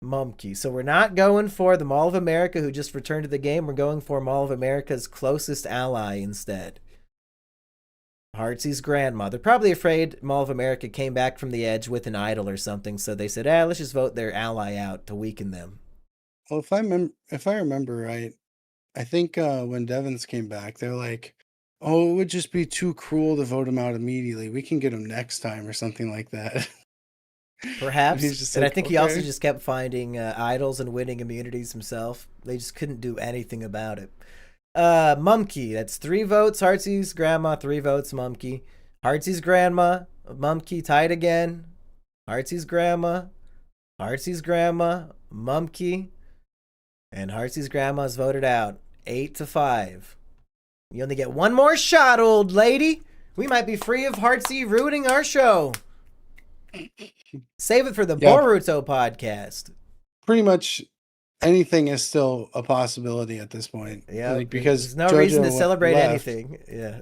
Mumkey. So we're not going for the Mall of America who just returned to the game. We're going for Mall of America's closest ally instead. Heartsy's grandma. They're probably afraid Mall of America came back from the edge with an idol or something, so they said, let's just vote their ally out to weaken them. Well, if I remember right, I think when Devins came back, they're like, oh, it would just be too cruel to vote him out immediately. We can get him next time or something like that. Perhaps. And like, I think he also just kept finding idols and winning immunities himself. They just couldn't do anything about it. Mumkey. That's 3 votes. Heartsy's grandma, 3 votes. Mumkey. Heartsy's grandma. Mumkey tied again. Heartsy's grandma. Heartsy's grandma. Mumkey. And Heartsy's grandma's voted out. 8-5. You only get one more shot, old lady. We might be free of Heartsy ruining our show. Save it for the Boruto podcast. Pretty much anything is still a possibility at this point. Yeah, like, because there's no reason to celebrate anything. Yeah.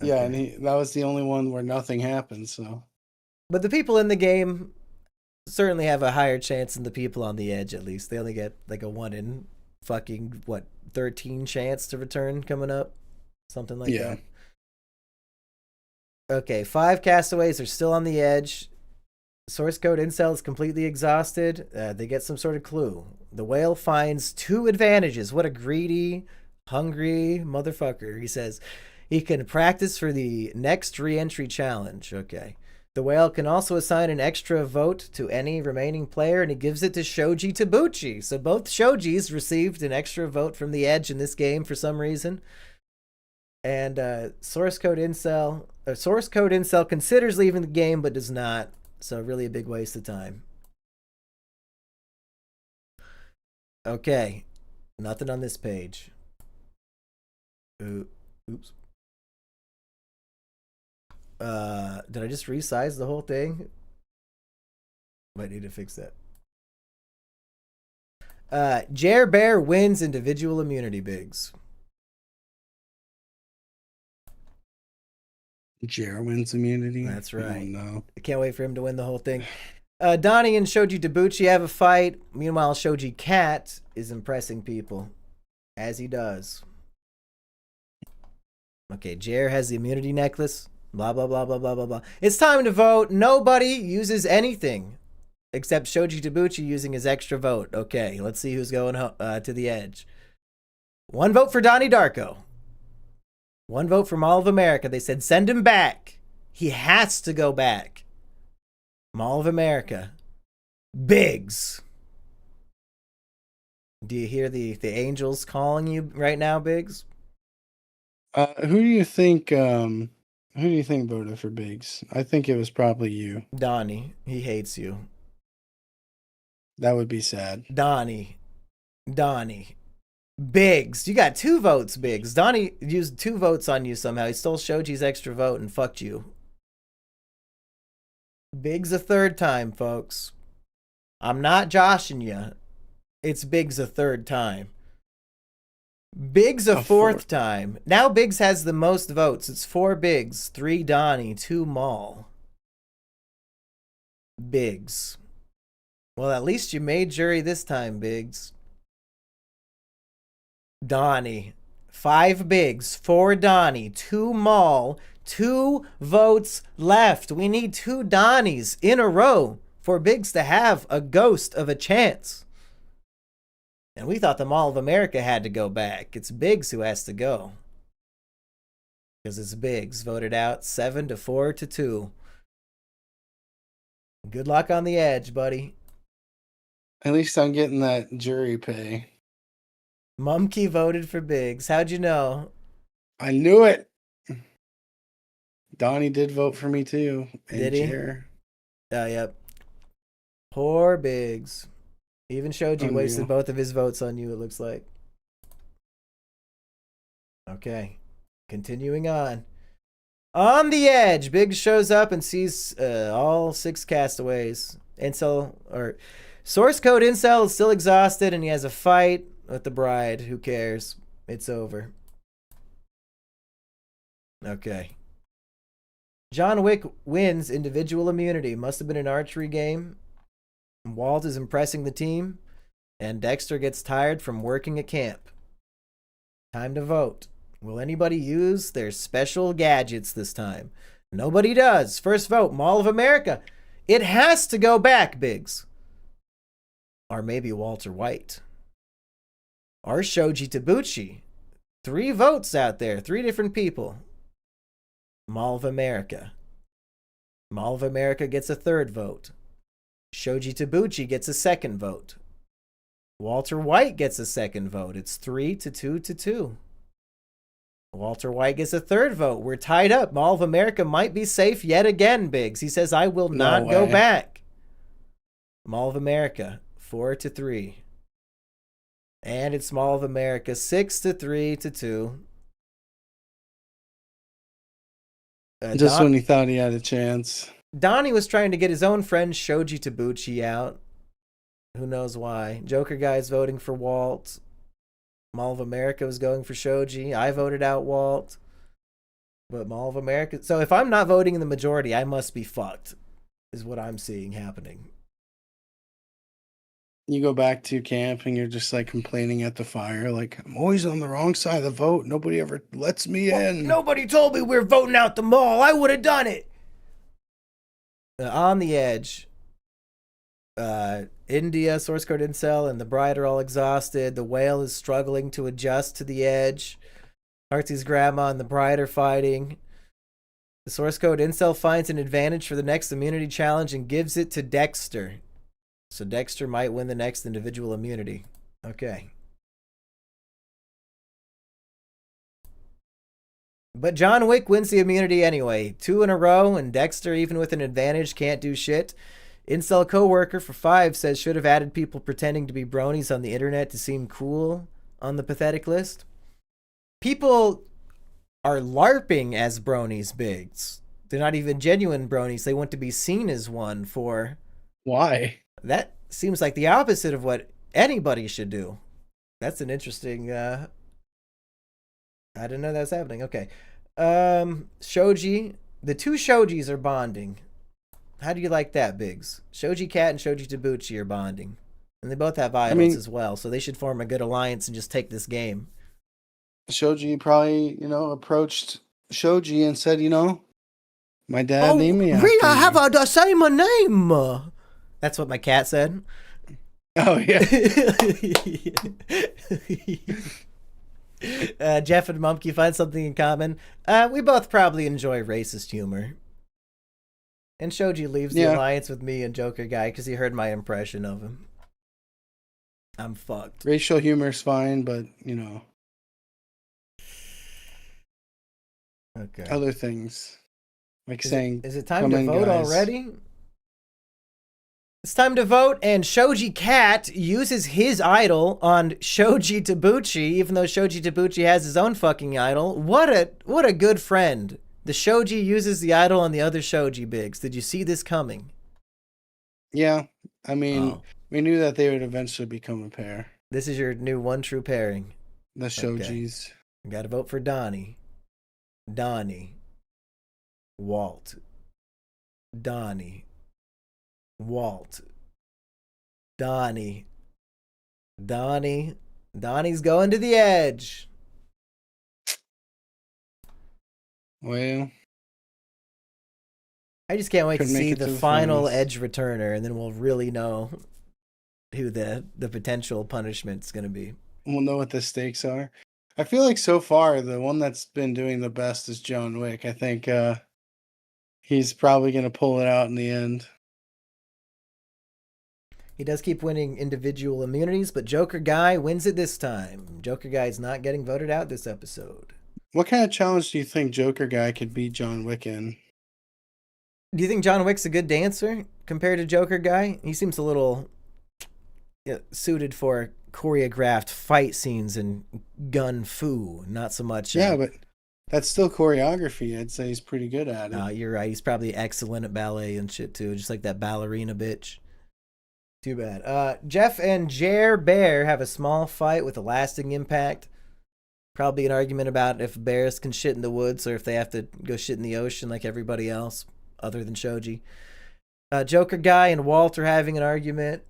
Yeah, and that was the only one where nothing happened, so. But the people in the game certainly have a higher chance than the people on the edge, at least. They only get like a 1 in fucking, 13 chance to return coming up? Something like that. Okay, 5 castaways are still on the edge. Source code incel is completely exhausted. They get some sort of clue. The whale finds 2 advantages. What a greedy, hungry motherfucker. He says he can practice for the next re-entry challenge. Okay. The whale can also assign an extra vote to any remaining player, and he gives it to Shoji Tabuchi. So both Shojis received an extra vote from the edge in this game for some reason. And Source code incel considers leaving the game but does not. So really a big waste of time. Okay. Nothing on this page. Oops. Did I just resize the whole thing? Might need to fix that. Jer Bear wins individual immunity, Biggs. Jer wins immunity? That's right. No. I can't wait for him to win the whole thing. Donnie and Shoji Tabuchi have a fight. Meanwhile, Shoji Cat is impressing people, as he does. Okay, Jer has the immunity necklace. Blah, blah, blah, blah, blah, blah, blah. It's time to vote. Nobody uses anything except Shoji Tabuchi using his extra vote. Okay, let's see who's going to the edge. 1 vote for Donnie Darko. 1 vote for Mall of America. They said send him back. He has to go back. Mall of America. Biggs. Do you hear the angels calling you right now, Biggs? Who do you think? Who do you think voted for Biggs? I think it was probably you. Donnie, he hates you. That would be sad. Donnie. Biggs, you got 2 votes, Biggs. Donnie used 2 votes on you somehow. He stole Shoji's extra vote and fucked you. Biggs a 3rd time, folks. I'm not joshing you. It's Biggs a 3rd time. Biggs a 4th time. Now Biggs has the most votes. It's 4 Biggs, 3 Donnie, 2 Maul. Biggs. Well, at least you made jury this time, Biggs. Donnie. 5 Biggs, 4 Donnie, 2 Maul, 2 votes left. We need 2 Donnies in a row for Biggs to have a ghost of a chance. And we thought the Mall of America had to go back. It's Biggs who has to go. Because it's Biggs. Voted out 7-4 to 2. Good luck on the edge, buddy. At least I'm getting that jury pay. Mumkey voted for Biggs. How'd you know? I knew it. Donnie did vote for me too. Did he? Oh, yep. Poor Biggs. Even Shoji wasted both of his votes on you, it looks like. Okay. Continuing on. On the edge, Biggs shows up and sees all 6 castaways. Source code Incel is still exhausted and he has a fight with the bride. Who cares? It's over. Okay. John Wick wins individual immunity. Must have been an archery game. Walt is impressing the team, and Dexter gets tired from working at camp. Time to vote. Will anybody use their special gadgets this time? Nobody does. First vote, Mall of America. It has to go back, Biggs. Or maybe Walter White. Or Shoji Tabuchi. 3 votes out there. 3 different people. Mall of America. Mall of America gets a 3rd vote. Shoji Tabuchi gets a 2nd vote. Walter White gets a 2nd vote. It's 3-2 to 2. Walter White gets a 3rd vote. We're tied up. Mall of America might be safe yet again, Biggs. He says, I will not go back. Mall of America, 4-3. And it's Mall of America, 6-3 to 2. Just when he thought he had a chance. Donnie was trying to get his own friend Shoji Tabuchi out. Who knows why. Joker guy's voting for Walt. Mall of America was going for Shoji. I voted out Walt. But Mall of America... So if I'm not voting in the majority, I must be fucked. Is what I'm seeing happening. You go back to camp and you're just like complaining at the fire. Like, I'm always on the wrong side of the vote. Nobody ever lets me in. Nobody told me we were voting out the mall. I would have done it. On the edge, India, Source Code Incel, and the bride are all exhausted. The whale is struggling to adjust to the edge. Artsy's grandma and the bride are fighting. The Source Code Incel finds an advantage for the next immunity challenge and gives it to Dexter. So Dexter might win the next individual immunity. Okay. But John Wick wins the immunity anyway. 2 in a row, and Dexter, even with an advantage, can't do shit. Incel coworker for 5 says should have added people pretending to be bronies on the internet to seem cool on the pathetic list. People are LARPing as bronies, Biggs. They're not even genuine bronies. They want to be seen as one for... Why? That seems like the opposite of what anybody should do. That's an interesting... I didn't know that was happening. Okay. Shoji. The 2 Shojis are bonding. How do you like that, Biggs? Shoji Cat and Shoji Tabuchi are bonding. And they both have idols as well, so they should form a good alliance and just take this game. Shoji probably, approached Shoji and said, my dad named me after Rita, I you." have the same name. That's what my cat said. Oh, yeah. Jeff and Mumkey find something in common. We both probably enjoy racist humor. And Shoji leaves the alliance with me and Joker Guy because he heard my impression of him. I'm fucked. Racial humor's fine, but Okay. other things like Is it saying is it time "come to in, vote guys." already? It's time to vote, and Shoji Cat uses his idol on Shoji Tabuchi, even though Shoji Tabuchi has his own fucking idol. What a good friend. The Shoji uses the idol on the other Shoji, Biggs. Did you see this coming? Yeah, I mean, Oh, we knew that they would eventually become a pair. this is your new one true pairing. The Okay. Shojis. Gotta vote for Donnie. Donnie. Walt. Donnie. Walt. Donnie. Donnie. Donnie's going to the edge. Well, I just can't wait to couldn't make see it the to the final finals. edge returner, and then we'll really know who the potential punishment's going to be. We'll know what the stakes are. I feel like so far the one that's been doing the best is John Wick. I think he's probably going to pull it out in the end. He does keep winning individual immunities, but Joker Guy wins it this time. Joker Guy is not getting voted out this episode. What kind of challenge do you think Joker guy could beat John Wick in? Do you think John Wick's a good dancer compared to Joker Guy? He seems a little suited for choreographed fight scenes and gun fu, not so much. Yeah, but that's still choreography. I'd say he's pretty good at it. You're right. He's probably excellent at ballet and shit too, just like that ballerina bitch. Too bad. Jeff and Jer Bear have a small fight with a lasting impact. Probably an argument about if bears can shit in the woods or if they have to go shit in the ocean like everybody else, other than Shoji. Joker Guy and Walt are having an argument.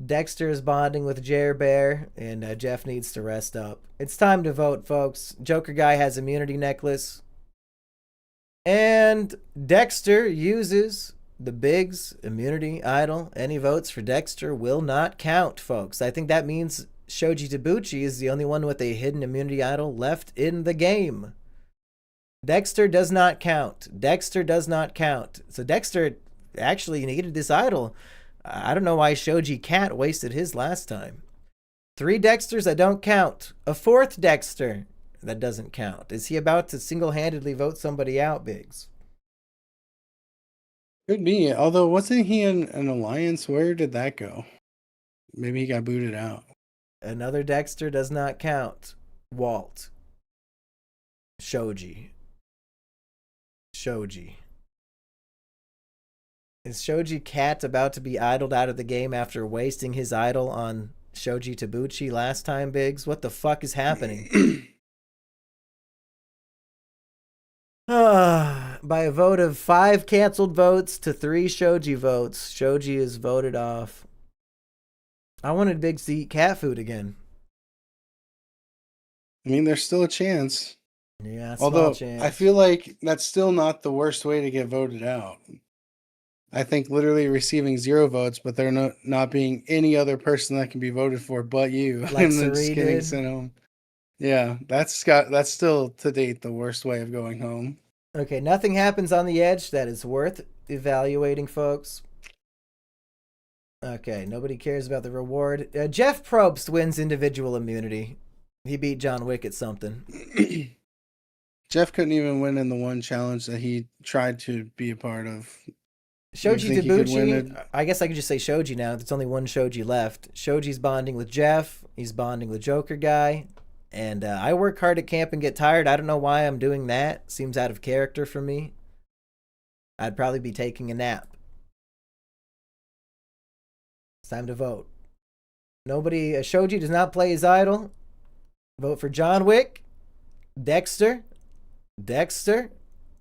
Dexter is bonding with Jer Bear, and Jeff needs to rest up. It's time to vote, folks. Joker Guy has immunity necklace. And Dexter uses the Biggs immunity idol. Any votes for Dexter will not count, folks. I think that means Shoji Tabuchi is the only one with a hidden immunity idol left in the game. Dexter does not count. Dexter does not count. So Dexter actually needed this idol. I don't know why Shoji Cat wasted his last time. 3 Dexters that don't count. A 4th Dexter that doesn't count. Is he about to single-handedly vote somebody out, Biggs? Could be. Although, wasn't he in an alliance? Where did that go? Maybe he got booted out. Another Dexter does not count. Walt. Shoji. Shoji. Is Shoji Cat about to be idled out of the game after wasting his idol on Shoji Tabuchi last time, Biggs? What the fuck is happening? By a vote of 5 canceled votes to 3 Shoji votes, Shoji is voted off. I wanted Biggs to eat cat food again. I mean, there's still a chance. Yeah, Although, chance. I feel like that's still not the worst way to get voted out. I think literally receiving 0 votes, but there not being any other person that can be voted for but you, Like and then just Sari getting did? sent home. Yeah, that's still to date the worst way of going home. Okay, nothing happens on the edge that is worth evaluating, folks. Okay, nobody cares about the reward. Jeff Probst wins individual immunity. He beat John Wick at something. Jeff couldn't even win in the one challenge that he tried to be a part of. Shoji think he could win Tabuchi, it? I guess I could just say Shoji now. There's only one Shoji left. Shoji's bonding with Jeff. He's bonding with Joker Guy. And I work hard at camp and get tired. I don't know why I'm doing that. Seems out of character for me. I'd probably be taking a nap. It's time to vote. Nobody, Shoji does not play his idol. Vote for John Wick. Dexter.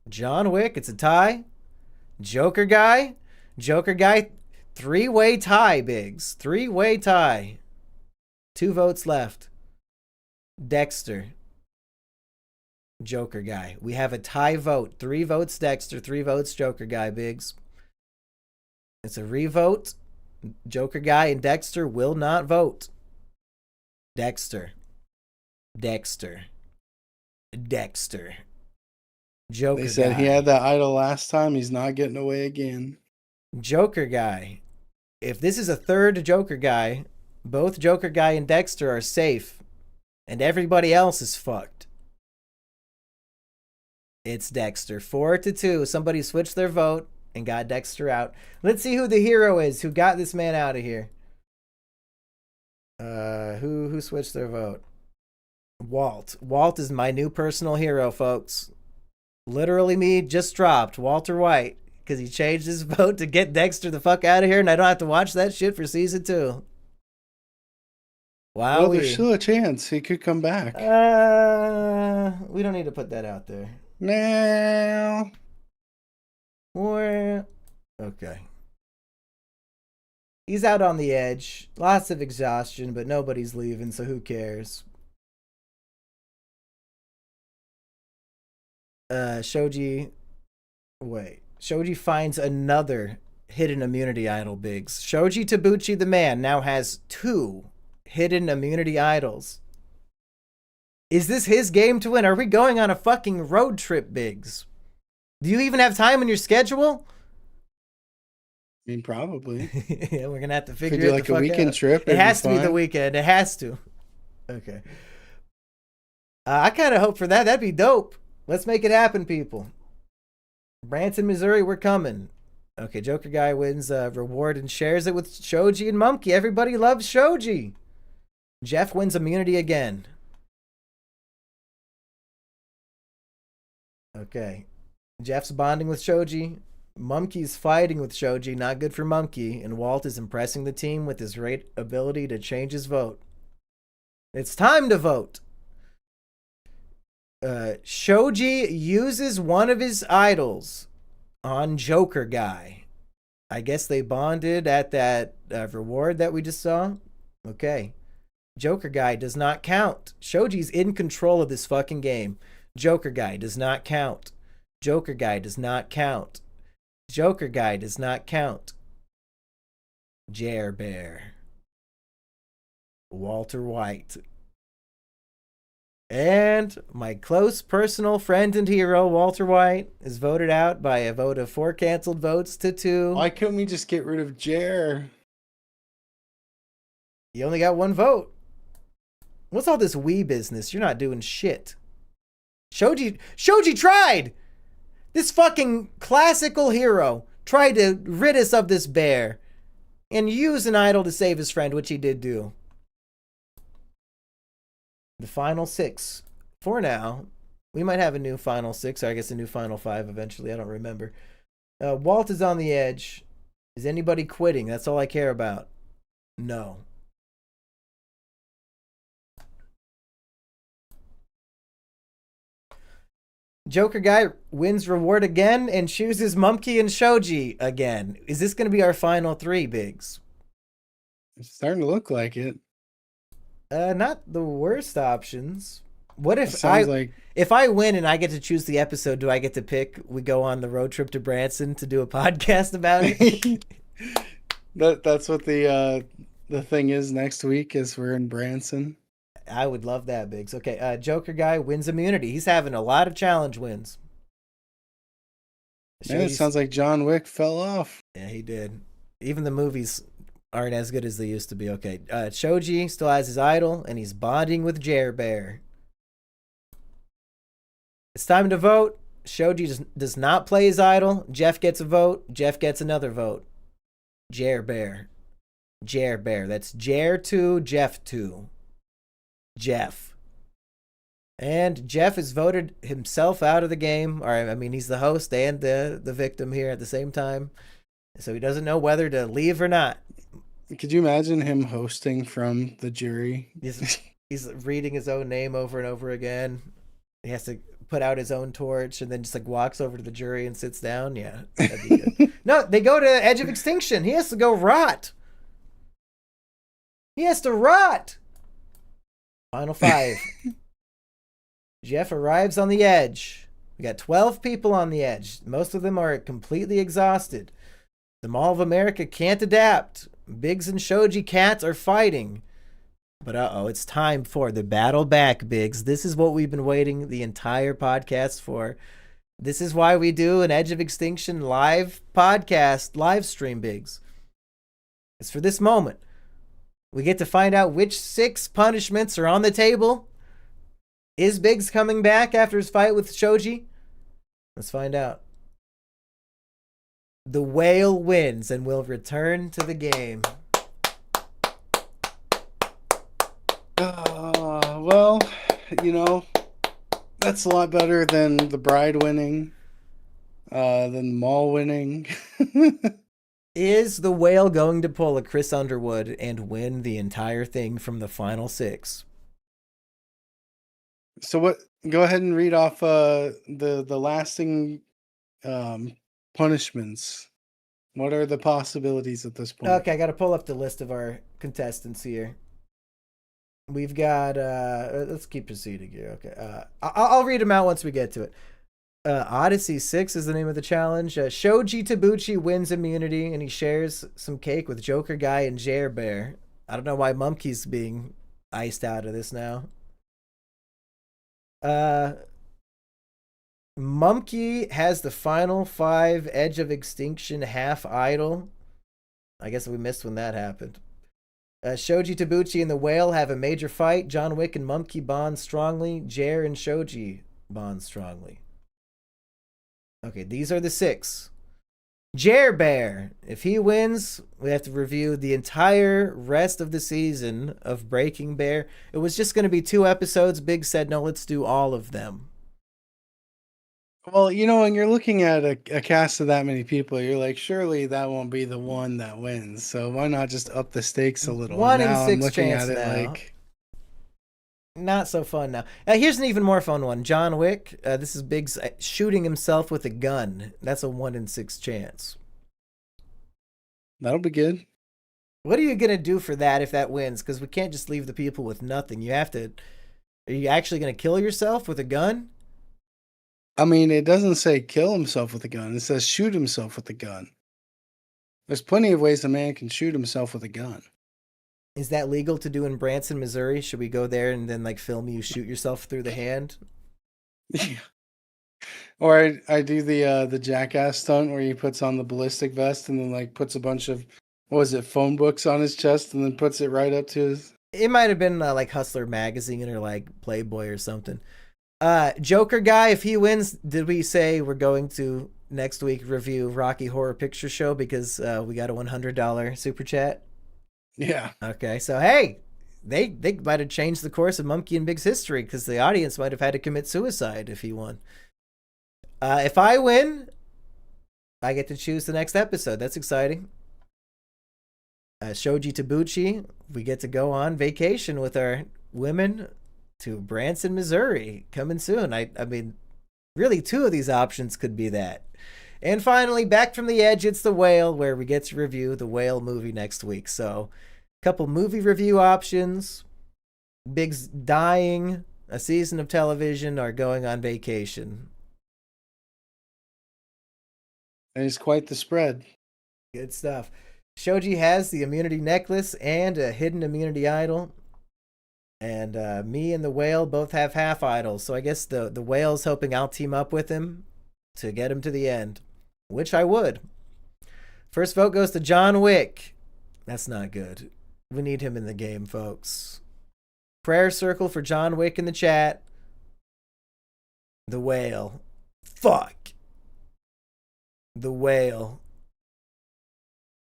John Wick. It's a tie. Joker Guy. 3-way tie, Biggs. 3-way tie. 2 votes left. Dexter. Joker Guy. We have a tie vote. 3 votes Dexter, 3 votes Joker Guy, Biggs. It's a revote. Joker Guy and Dexter will not vote. Dexter. Joker They said Guy. he had that idol last time. He's not getting away again. Joker Guy. If this is a 3rd Joker Guy, Both Joker Guy and Dexter are safe, and everybody else is fucked. It's Dexter. 4-2. Somebody switched their vote and got Dexter out. Let's see who the hero is who got this man out of here. Who switched their vote? Walt. Walt is my new personal hero, folks. Literally me just dropped Walter White because he changed his vote to get Dexter the fuck out of here, and I don't have to watch that shit for season 2. Wow. Well, there's still a chance he could come back. We don't need to put that out there. No. Okay. He's out on the edge. Lots of exhaustion, but nobody's leaving, so who cares? Shoji finds another hidden immunity idol, Biggs. Shoji Tabuchi the man now has 2 hidden immunity idols. Is this his game to win? Are we going on a fucking road trip, Biggs? Do you even have time in your schedule? I mean, probably. Yeah, we're gonna have to figure Could do it like the a fuck weekend out. trip. It has to be the weekend. It has to. Okay. I kind of hope for that. That'd be dope. Let's make it happen, people. Branson, Missouri, we're coming. Okay, Joker Guy wins a reward and shares it with Shoji and Mumkey. Everybody loves Shoji. Jeff wins immunity again. Okay. Jeff's bonding with Shoji. Mumkey's fighting with Shoji. Not good for Mumkey. And Walt is impressing the team with his great ability to change his vote. It's time to vote. Shoji uses one of his idols on Joker Guy. I guess they bonded at that reward that we just saw. Okay. Joker Guy does not count. Shoji's in control of this fucking game. Joker Guy does not count. Joker Guy does not count. Joker Guy does not count. Jer Bear. Walter White. And my close personal friend and hero, Walter White, is voted out by a vote of 4 canceled votes to 2. Why couldn't we just get rid of Jer? You only got 1 vote. What's all this we business? You're not doing shit. Shoji tried! This fucking classical hero tried to rid us of this bear and use an idol to save his friend, which he did do. The final 6. For now, we might have a new final 6, or I guess a new final 5 eventually. I don't remember. Walt is on the edge. Is anybody quitting? That's all I care about. No. Joker Guy wins reward again and chooses Mumkey and Shoji again. Is this going to be our final 3, Biggs? It's starting to look like it. Not the worst options. What if if I win and I get to choose the episode, do I get to pick we go on the road trip to Branson to do a podcast about it? That's what the thing is next week is we're in Branson. I would love that, Biggs. Okay, Joker Guy wins immunity. He's having a lot of challenge wins. Man, it sounds like John Wick fell off. Yeah, he did. Even the movies aren't as good as they used to be. Okay, Shoji still has his idol, and he's bonding with Jer Bear. It's time to vote. Shoji does not play his idol. Jeff gets a vote. Jeff gets another vote. Jer Bear. Jer Bear. That's Jer 2, Jeff 2. Jeff. And Jeff has voted himself out of the game. Or, I mean, he's the host and the victim here at the same time. So he doesn't know whether to leave or not. Could you imagine him hosting from the jury? He's reading his own name over and over again. He has to put out his own torch and then just like walks over to the jury and sits down. Yeah, that'd be good. No, they go to edge of extinction. He has to go rot. He has to rot. Final 5. Jeff arrives on the edge. We got 12 people on the edge. Most of them are completely exhausted. The Mall of America can't adapt. Biggs and Shoji Cats are fighting. But it's time for the battle back, Biggs. This is what we've been waiting the entire podcast for. This is why we do an Edge of Extinction live podcast, live stream, Biggs. It's for this moment. We get to find out which 6 punishments are on the table. Is Biggs coming back after his fight with Shoji? Let's find out. The whale wins and will return to the game. Well, that's a lot better than the bride winning, than Maul winning. Is the whale going to pull a Chris Underwood and win the entire thing from the final 6? So what? Go ahead and read off the lasting punishments. What are the possibilities at this point? Okay, I got to pull up the list of our contestants here. We've got let's keep proceeding here. Okay, I'll read them out once we get to it. Odyssey 6 is the name of the challenge. Shoji Tabuchi wins immunity and he shares some cake with Joker Guy and Jer Bear. I don't know why Mumkey's being iced out of this now. Mumkey has the final 5 Edge of Extinction half idol. I guess we missed when that happened. Shoji Tabuchi and the whale have a major fight. John Wick and Mumkey bond strongly. Jer and Shoji bond strongly. Okay, these are the 6. Jer Bear. If he wins, we have to review the entire rest of the season of Breaking Bear. It was just going to be 2 episodes. Big said, no, let's do all of them. Well, when you're looking at a cast of that many people, you're like, surely that won't be the one that wins. So why not just up the stakes a little? 1 in now 6 I'm looking chance at it now. like, not so fun now. Here's an even more fun one. John Wick. This is Biggs shooting himself with a gun. That's a 1 in 6 chance. that'll be good. What are you going to do for that if that wins? Because we can't just leave the people with nothing. You have to... Are you actually going to kill yourself with a gun? I mean, it doesn't say kill himself with a gun. It says shoot himself with a gun. There's plenty of ways a man can shoot himself with a gun. Is that legal to do in Branson, Missouri? Should we go there and then film you shoot yourself through the hand? Or I do the jackass stunt where he puts on the ballistic vest and then puts a bunch of phone books on his chest and then puts it right up to his. It might have been Hustler magazine or Playboy or something. Joker Guy, if he wins, did we say we're going to next week review Rocky Horror Picture Show because we got a $100 super chat? Yeah. Okay, so hey, they might have changed the course of Mumkey and Big's history because the audience might have had to commit suicide if he won. If I win, I get to choose the next episode. That's exciting. Shoji Tabuchi, we get to go on vacation with our women to Branson, Missouri, coming soon. I mean, really 2 of these options could be that. And finally, back from the edge, it's the whale, where we get to review the whale movie next week. So, a couple movie review options. Big's dying, a season of television, or going on vacation. And it's quite the spread. Good stuff. Shoji has the immunity necklace and a hidden immunity idol. And me and the whale both have half idols. So I guess the whale's hoping I'll team up with him to get him to the end, which I would. First vote goes to John Wick. That's not good. We need him in the game, folks. Prayer circle for John Wick in the chat. The whale. Fuck. The whale.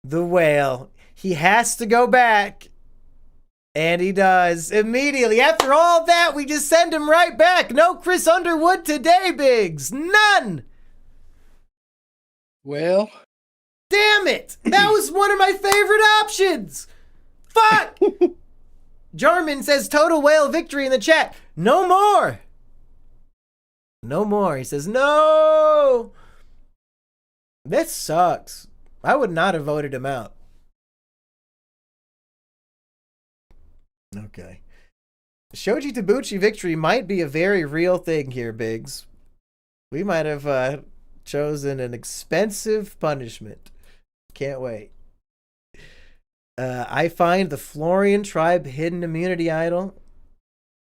The whale. He has to go back. And he does. Immediately. After all that, we just send him right back. No Chris Underwood today, Biggs. None. Well. Damn it. That was one of my favorite options. Fuck. Jarman says total whale victory in the chat. No more. No more. He says no. This sucks. I would not have voted him out. Okay. Shoji Tabuchi victory might be a very real thing here, Biggs. We might have chosen an expensive punishment. Can't wait. I find the Florian tribe hidden immunity idol.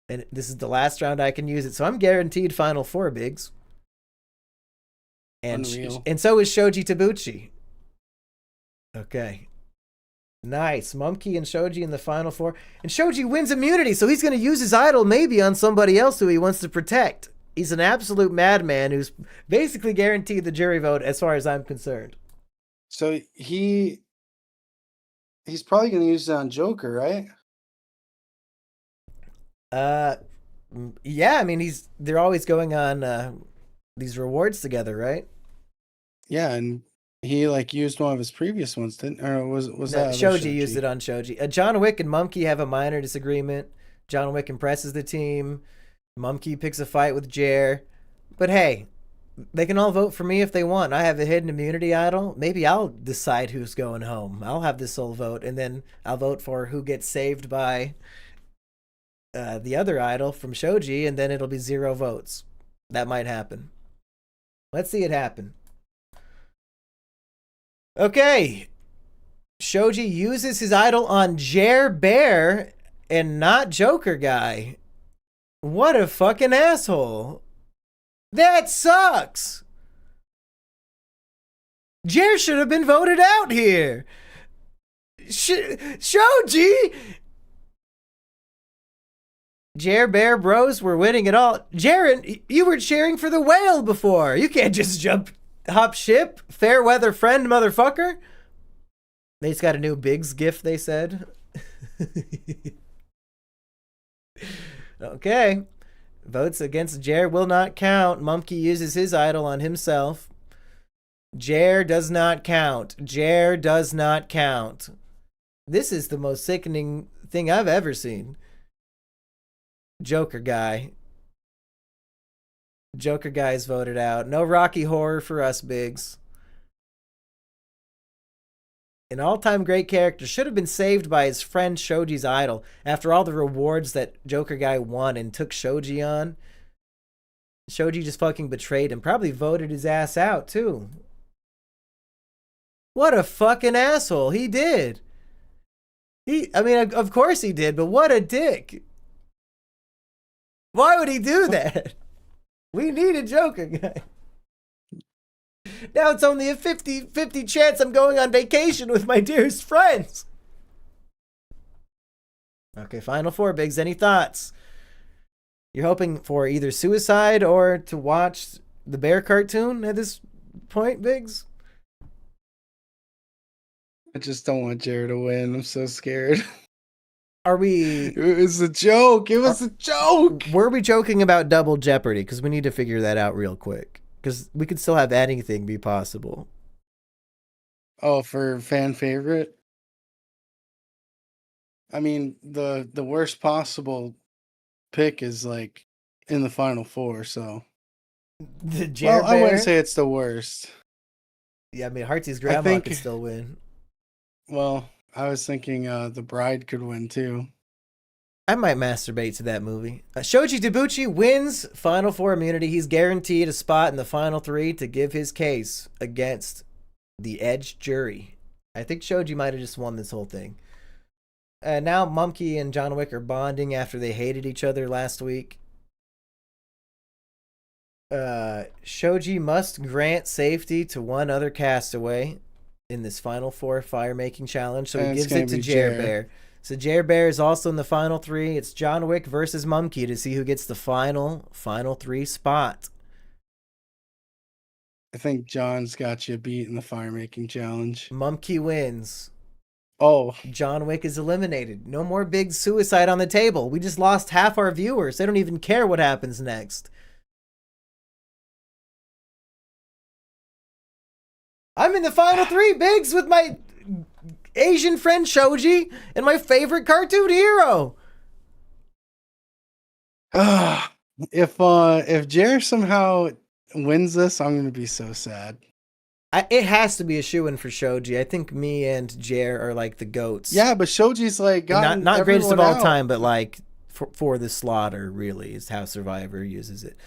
And this is the last round I can use it. So I'm guaranteed Final 4, Biggs. And so is Shoji Tabuchi. Okay. Nice. Mumkey and Shoji in the final four. And Shoji wins immunity, so he's going to use his idol maybe on somebody else who he wants to protect. He's an absolute madman who's basically guaranteed the jury vote as far as I'm concerned. So he's probably going to use it on Joker, right? Yeah, I mean they're always going on these rewards together, right? Yeah, and he like used one of his previous ones, didn't? Or was No, that Shoji used it on Shoji. John Wick and Mumkey have a minor disagreement. John Wick impresses the team. Mumkey picks a fight with Jer. But hey, they can all vote for me if they want. I have a hidden immunity idol. Maybe I'll decide who's going home. I'll have this sole vote, and then I'll vote for who gets saved by the other idol from Shoji, and then it'll be 0 votes. That might happen. Let's see it happen. Okay. Shoji uses his idol on Jer Bear and not Joker Guy. What a fucking asshole. That sucks. Jer should have been voted out here. Shoji! Jer Bear Bros were winning it all. Jaren, you were cheering for the whale before. You can't just hop ship. Fair weather friend, motherfucker. Nate's got a new Biggs gift, they said. Okay. Votes against Jer will not count. Mumkey uses his idol on himself. Jer does not count. Jer does not count. This is the most sickening thing I've ever seen. Joker Guy. Joker Guy's voted out. No Rocky Horror for us, Biggs. An all-time great character should have been saved by his friend Shoji's idol after all the rewards that Joker Guy won and took Shoji on. Shoji just fucking betrayed him. Probably voted his ass out, too. What a fucking asshole. He did. I mean, of course he did, but what a dick. Why would he do that? We need a Joker Guy. Now it's only a 50-50 chance I'm going on vacation with my dearest friends. Okay, final four, Biggs. Any thoughts? You're hoping for either suicide or to watch the bear cartoon at this point, Biggs? I just don't want Jared to win. I'm so scared. Are we... It was a joke. It was a joke. Were we joking about Double Jeopardy? Because we need to figure that out real quick. Because we could still have anything be possible. Oh, for fan favorite? I mean, the worst possible pick is like in the final four, so... Well, I wouldn't say it's the worst. Yeah, I mean, Heartsy's grandma could still win. Well, I was thinking the bride could win too. I might masturbate to that movie. Shoji Tabuchi wins Final Four immunity. He's guaranteed a spot in the Final Three to give his case against the Edge jury. I think Shoji might have just won this whole thing. Now Mumkey and John Wick are bonding after they hated each other last week. Shoji must grant safety to one other castaway in this Final Four fire-making challenge, so he gives it to Jer Bear. So Jer Bear is also in the Final Three. It's John Wick versus Mumkey to see who gets the Final Three spot. I think John's got you beat in the fire-making challenge. Mumkey wins. Oh. John Wick is eliminated. No more big suicide on the table. We just lost half our viewers. They don't even care what happens next. I'm in the Final Three, Biggs, with my Asian friend Shoji and my favorite cartoon hero. If Jer somehow wins this, I'm gonna be so sad. It has to be a shoo-in for Shoji. I think me and Jer are like the goats. Yeah, but Shoji's like not greatest of all time, but like for the slaughter, really, is how Survivor uses it.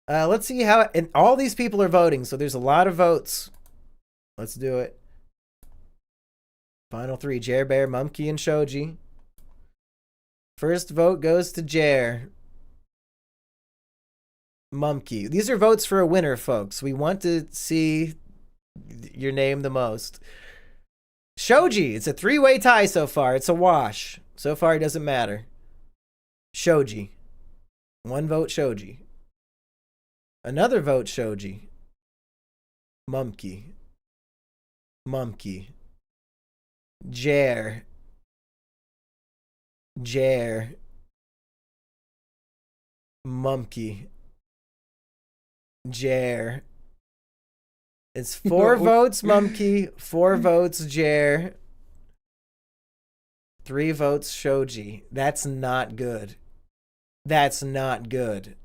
Let's see how, and all these people are voting, so there's a lot of votes. Let's do it. Final three, Jer Bear, Mumkey, and Shoji. First vote goes to Jer. Mumkey. These are votes for a winner, folks. We want to see your name the most. Shoji. It's a 3-way tie so far. It's a wash. So far, it doesn't matter. Shoji. 1 vote Shoji. Another vote Shoji. Mumkey. Mumkey. Jer. Jer. Mumkey. Jer. It's 4 votes Mumkey, 4 votes Jer, 3 votes Shoji. That's not good. That's not good.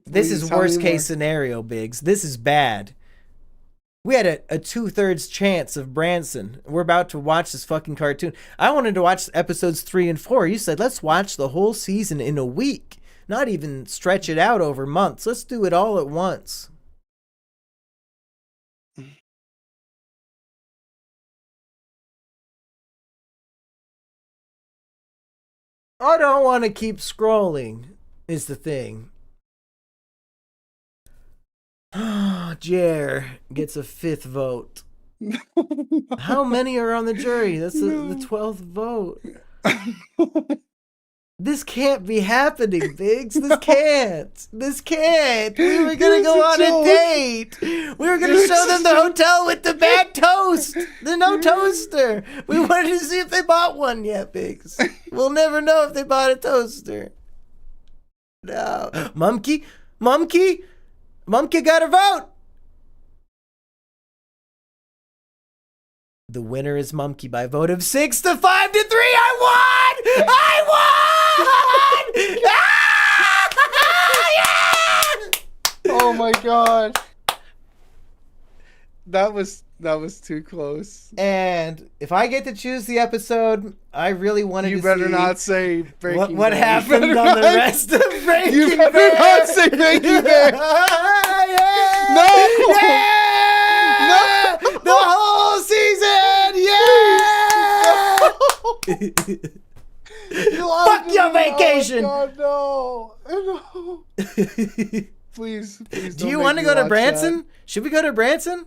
This is worst case scenario, Biggs. This is bad. We had a 2/3 chance of Branson. We're about to watch this fucking cartoon. I wanted to watch episodes 3 and 4. You said, let's watch the whole season in a week. Not even stretch it out over months. Let's do it all at once. I don't want to keep scrolling, is the thing. Jer gets a 5th vote. How many are on the jury? That's the 12th vote. This can't be happening, Biggs. This can't. This can't. We were going to go on a date. We were going to show them the hotel with the bad toast. The no toaster. We wanted to see if they bought one yet, Biggs. We'll never know if they bought a toaster. No. Mumkey? Mumkey? Mumkey got a vote. The winner is Mumkey by a vote of 6 to 5 to 3. I won! I won! Oh my god. That was too close. And if I get to choose the episode, I really wanted to see... You better not say Breaking what Bad. happened on the rest of Breaking Bad. You better not say Breaking Bad. Yeah! No! Yeah! No! The whole season! Yeah! Fuck your vacation! Oh god, no. Please Do don't you make want to me go to watch Branson? Should we go to Branson?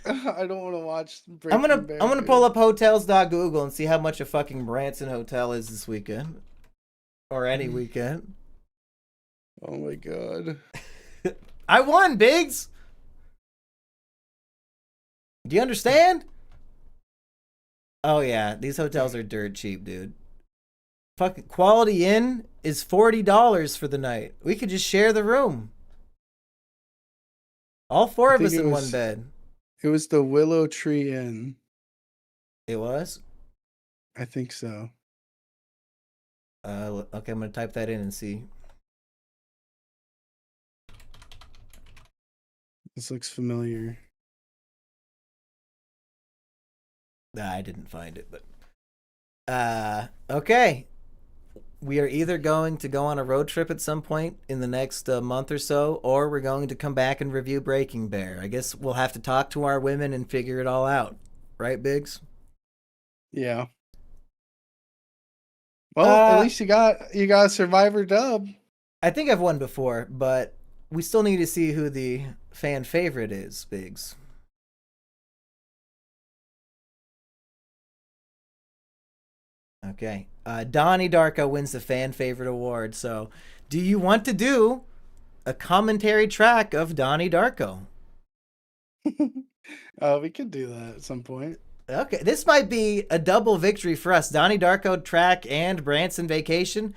that. I don't want to watch Breaking Bad. I'm gonna pull up hotels.google and see how much a fucking Branson hotel is this weekend. Or any weekend. Oh my god. I won, Biggs! Do you understand? Oh yeah, these hotels are dirt cheap, dude. Fucking Quality Inn is $40 for the night. We could just share the room. All 4 of us in one bed. It was the Willow Tree Inn. It was? I think so. Okay, I'm gonna type that in and see. This looks familiar. Nah, I didn't find it, but okay. We are either going to go on a road trip at some point in the next month or so, or we're going to come back and review Breaking Bad. I guess we'll have to talk to our women and figure it all out. Right, Biggs? Yeah. Well, at least you got a Survivor dub. I think I've won before, but we still need to see who the fan favorite is, Biggs. Okay. Donnie Darko wins the fan favorite award. So, do you want to do a commentary track of Donnie Darko? We could do that at some point. Okay, this might be a double victory for us. Donnie Darko track and Branson Vacation.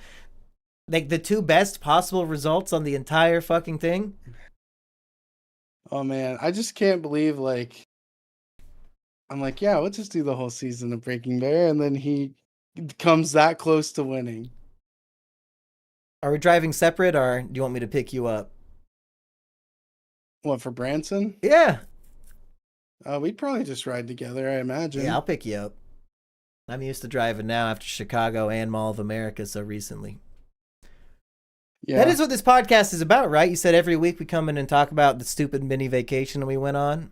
Like the 2 best possible results on the entire fucking thing. Oh man, I just can't believe I'm like, yeah, we'll just do the whole season of Breaking Bad, and then he comes that close to winning. Are we driving separate, or do you want me to pick you up? What, for Branson? Yeah. We'd probably just ride together, I imagine. Yeah, I'll pick you up. I'm used to driving now after Chicago and Mall of America so recently. Yeah. That is what this podcast is about, right? You said every week we come in and talk about the stupid mini vacation we went on.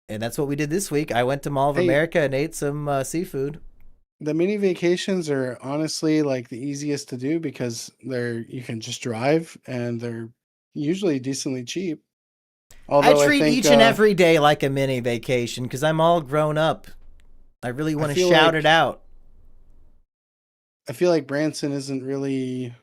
And that's what we did this week. I went to Mall of America and ate some seafood. The mini vacations are honestly like the easiest to do because you can just drive and they're usually decently cheap. Although I treat each and every day like a mini vacation because I'm all grown up. I really want to feel shout it like out. I feel like Branson isn't really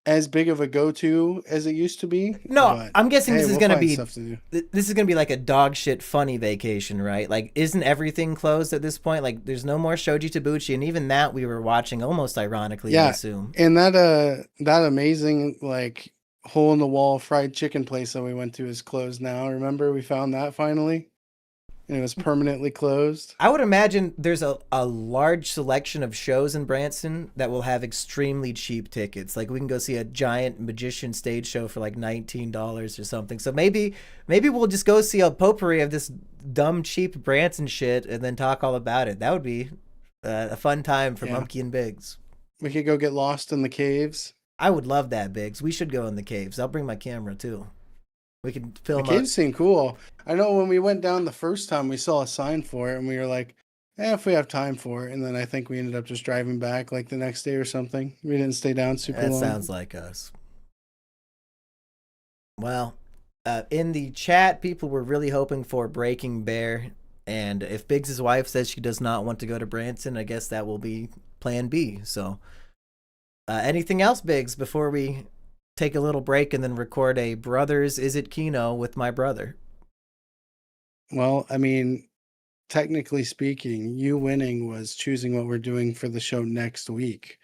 as big of a go-to as it used to be, No, but I'm guessing hey, this is we'll gonna find be stuff to do. this is gonna be like a dog shit funny vacation, right? Like, isn't everything closed at this point? Like, there's no more Shoji Tabuchi, and even that we were watching almost ironically, I Yeah, assume. and that amazing like hole in the wall fried chicken place that we went to is closed now. Remember we found that finally? And it was permanently closed. I would imagine there's a large selection of shows in Branson that will have extremely cheap tickets. Like, we can go see a giant magician stage show for like $19 or something. So maybe we'll just go see a potpourri of this dumb cheap Branson shit and then talk all about it. That would be a fun time for Yeah. Mumkey and Biggs. We could go get lost in the caves. I would love that, Biggs. We should go in the caves. I'll bring my camera too. We can The film caves seem cool. I know when we went down the first time, we saw a sign for it, and we were like, if we have time for it. And then I think we ended up just driving back like the next day or something. We didn't stay down super That long. sounds like us. Well, in the chat, people were really hoping for Breaking Bear. And if Biggs' wife says she does not want to go to Branson, I guess that will be plan B. So, anything else, Biggs, before we take a little break and then record a Brothers Is It Kino with my brother? Well, I mean, technically speaking, you winning was choosing what we're doing for the show next week.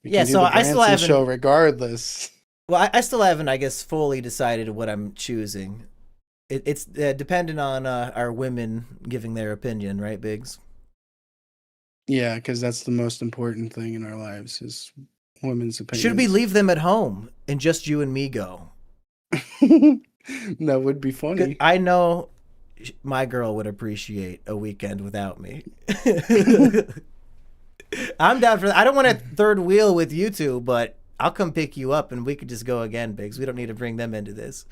We Yeah, can do so the I still Branson show haven't. regardless. Well, I still haven't, I guess, fully decided what I'm choosing. It's dependent on our women giving their opinion, right, Biggs? Yeah, because that's the most important thing in our lives is women's opinions. Should we leave them at home and just you and me go? That would be funny. I know my girl would appreciate a weekend without me. I'm down for that. I don't want a third wheel with you two, but I'll come pick you up and we could just go again, Biggs. We don't need to bring them into this.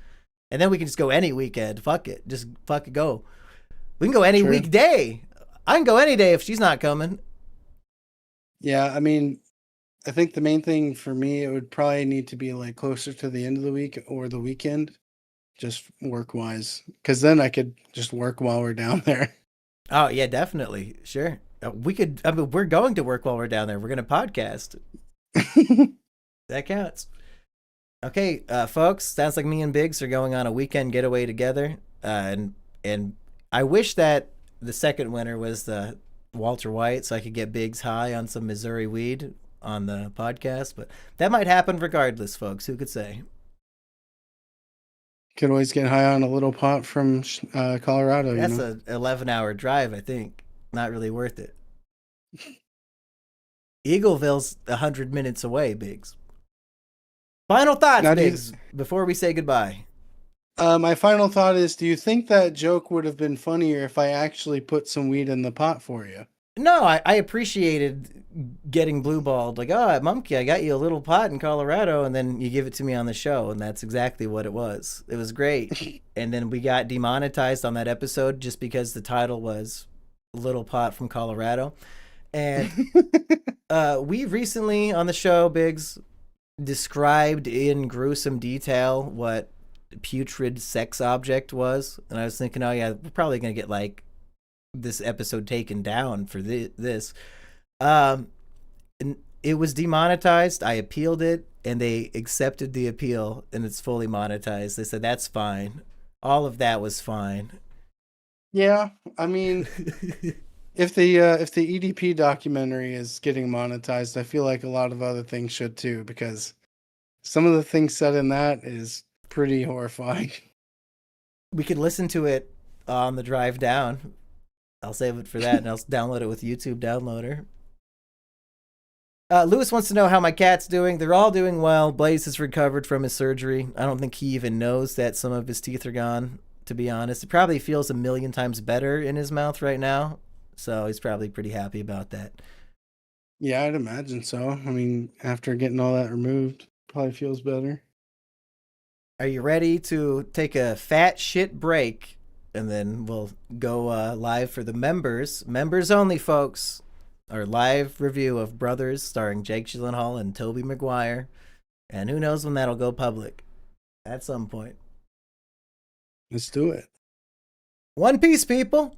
And then we can just go any weekend. Fuck it. Just fuck it, go. We can go any weekday. I can go any day if she's not coming. Yeah, I mean, I think the main thing for me, it would probably need to be like closer to the end of the week or the weekend, just work wise. Because then I could just work while we're down there. Oh, yeah, definitely. Sure. We could, I mean, we're going to work while we're down there. We're going to podcast. That counts. Okay, folks, sounds like me and Biggs are going on a weekend getaway together. And I wish that the second winner was the Walter White so I could get Biggs high on some Missouri weed on the podcast, but that might happen regardless, folks. Who could say? Could always get high on a little pot from Colorado. That's you know? an 11-hour drive, I think. Not really worth it. Eagleville's 100 minutes away, Biggs. Final thoughts, Now, Biggs, before we say goodbye. My final thought is, do you think that joke would have been funnier if I actually put some weed in the pot for you? No, I appreciated getting blue-balled. Like, oh, Mumkey, I got you a little pot in Colorado, and then you give it to me on the show, and that's exactly what it was. It was great. And then we got demonetized on that episode just because the title was Little Pot from Colorado. And we recently on the show, Biggs, described in gruesome detail what putrid sex object was. And I was thinking, oh, yeah, we're probably going to get, like, this episode taken down for this. And it was demonetized. I appealed it, and they accepted the appeal, and it's fully monetized. They said that's fine. All of that was fine. Yeah, I mean, if the EDP documentary is getting monetized, I feel like a lot of other things should too, because some of the things said in that is pretty horrifying. We could listen to it on the drive down. I'll save it for that, and I'll download it with YouTube Downloader. Lewis wants to know how my cat's doing. They're all doing well. Blaze has recovered from his surgery. I don't think he even knows that some of his teeth are gone, to be honest. It probably feels 1,000,000 times better in his mouth right now, so he's probably pretty happy about that. Yeah, I'd imagine so. I mean, after getting all that removed, probably feels better. Are you ready to take a fat shit break? And then we'll go live for the members. Members only, folks. Our live review of Brothers starring Jake Gyllenhaal and Tobey Maguire. And who knows when that'll go public. At some point. Let's do it. One Piece, people.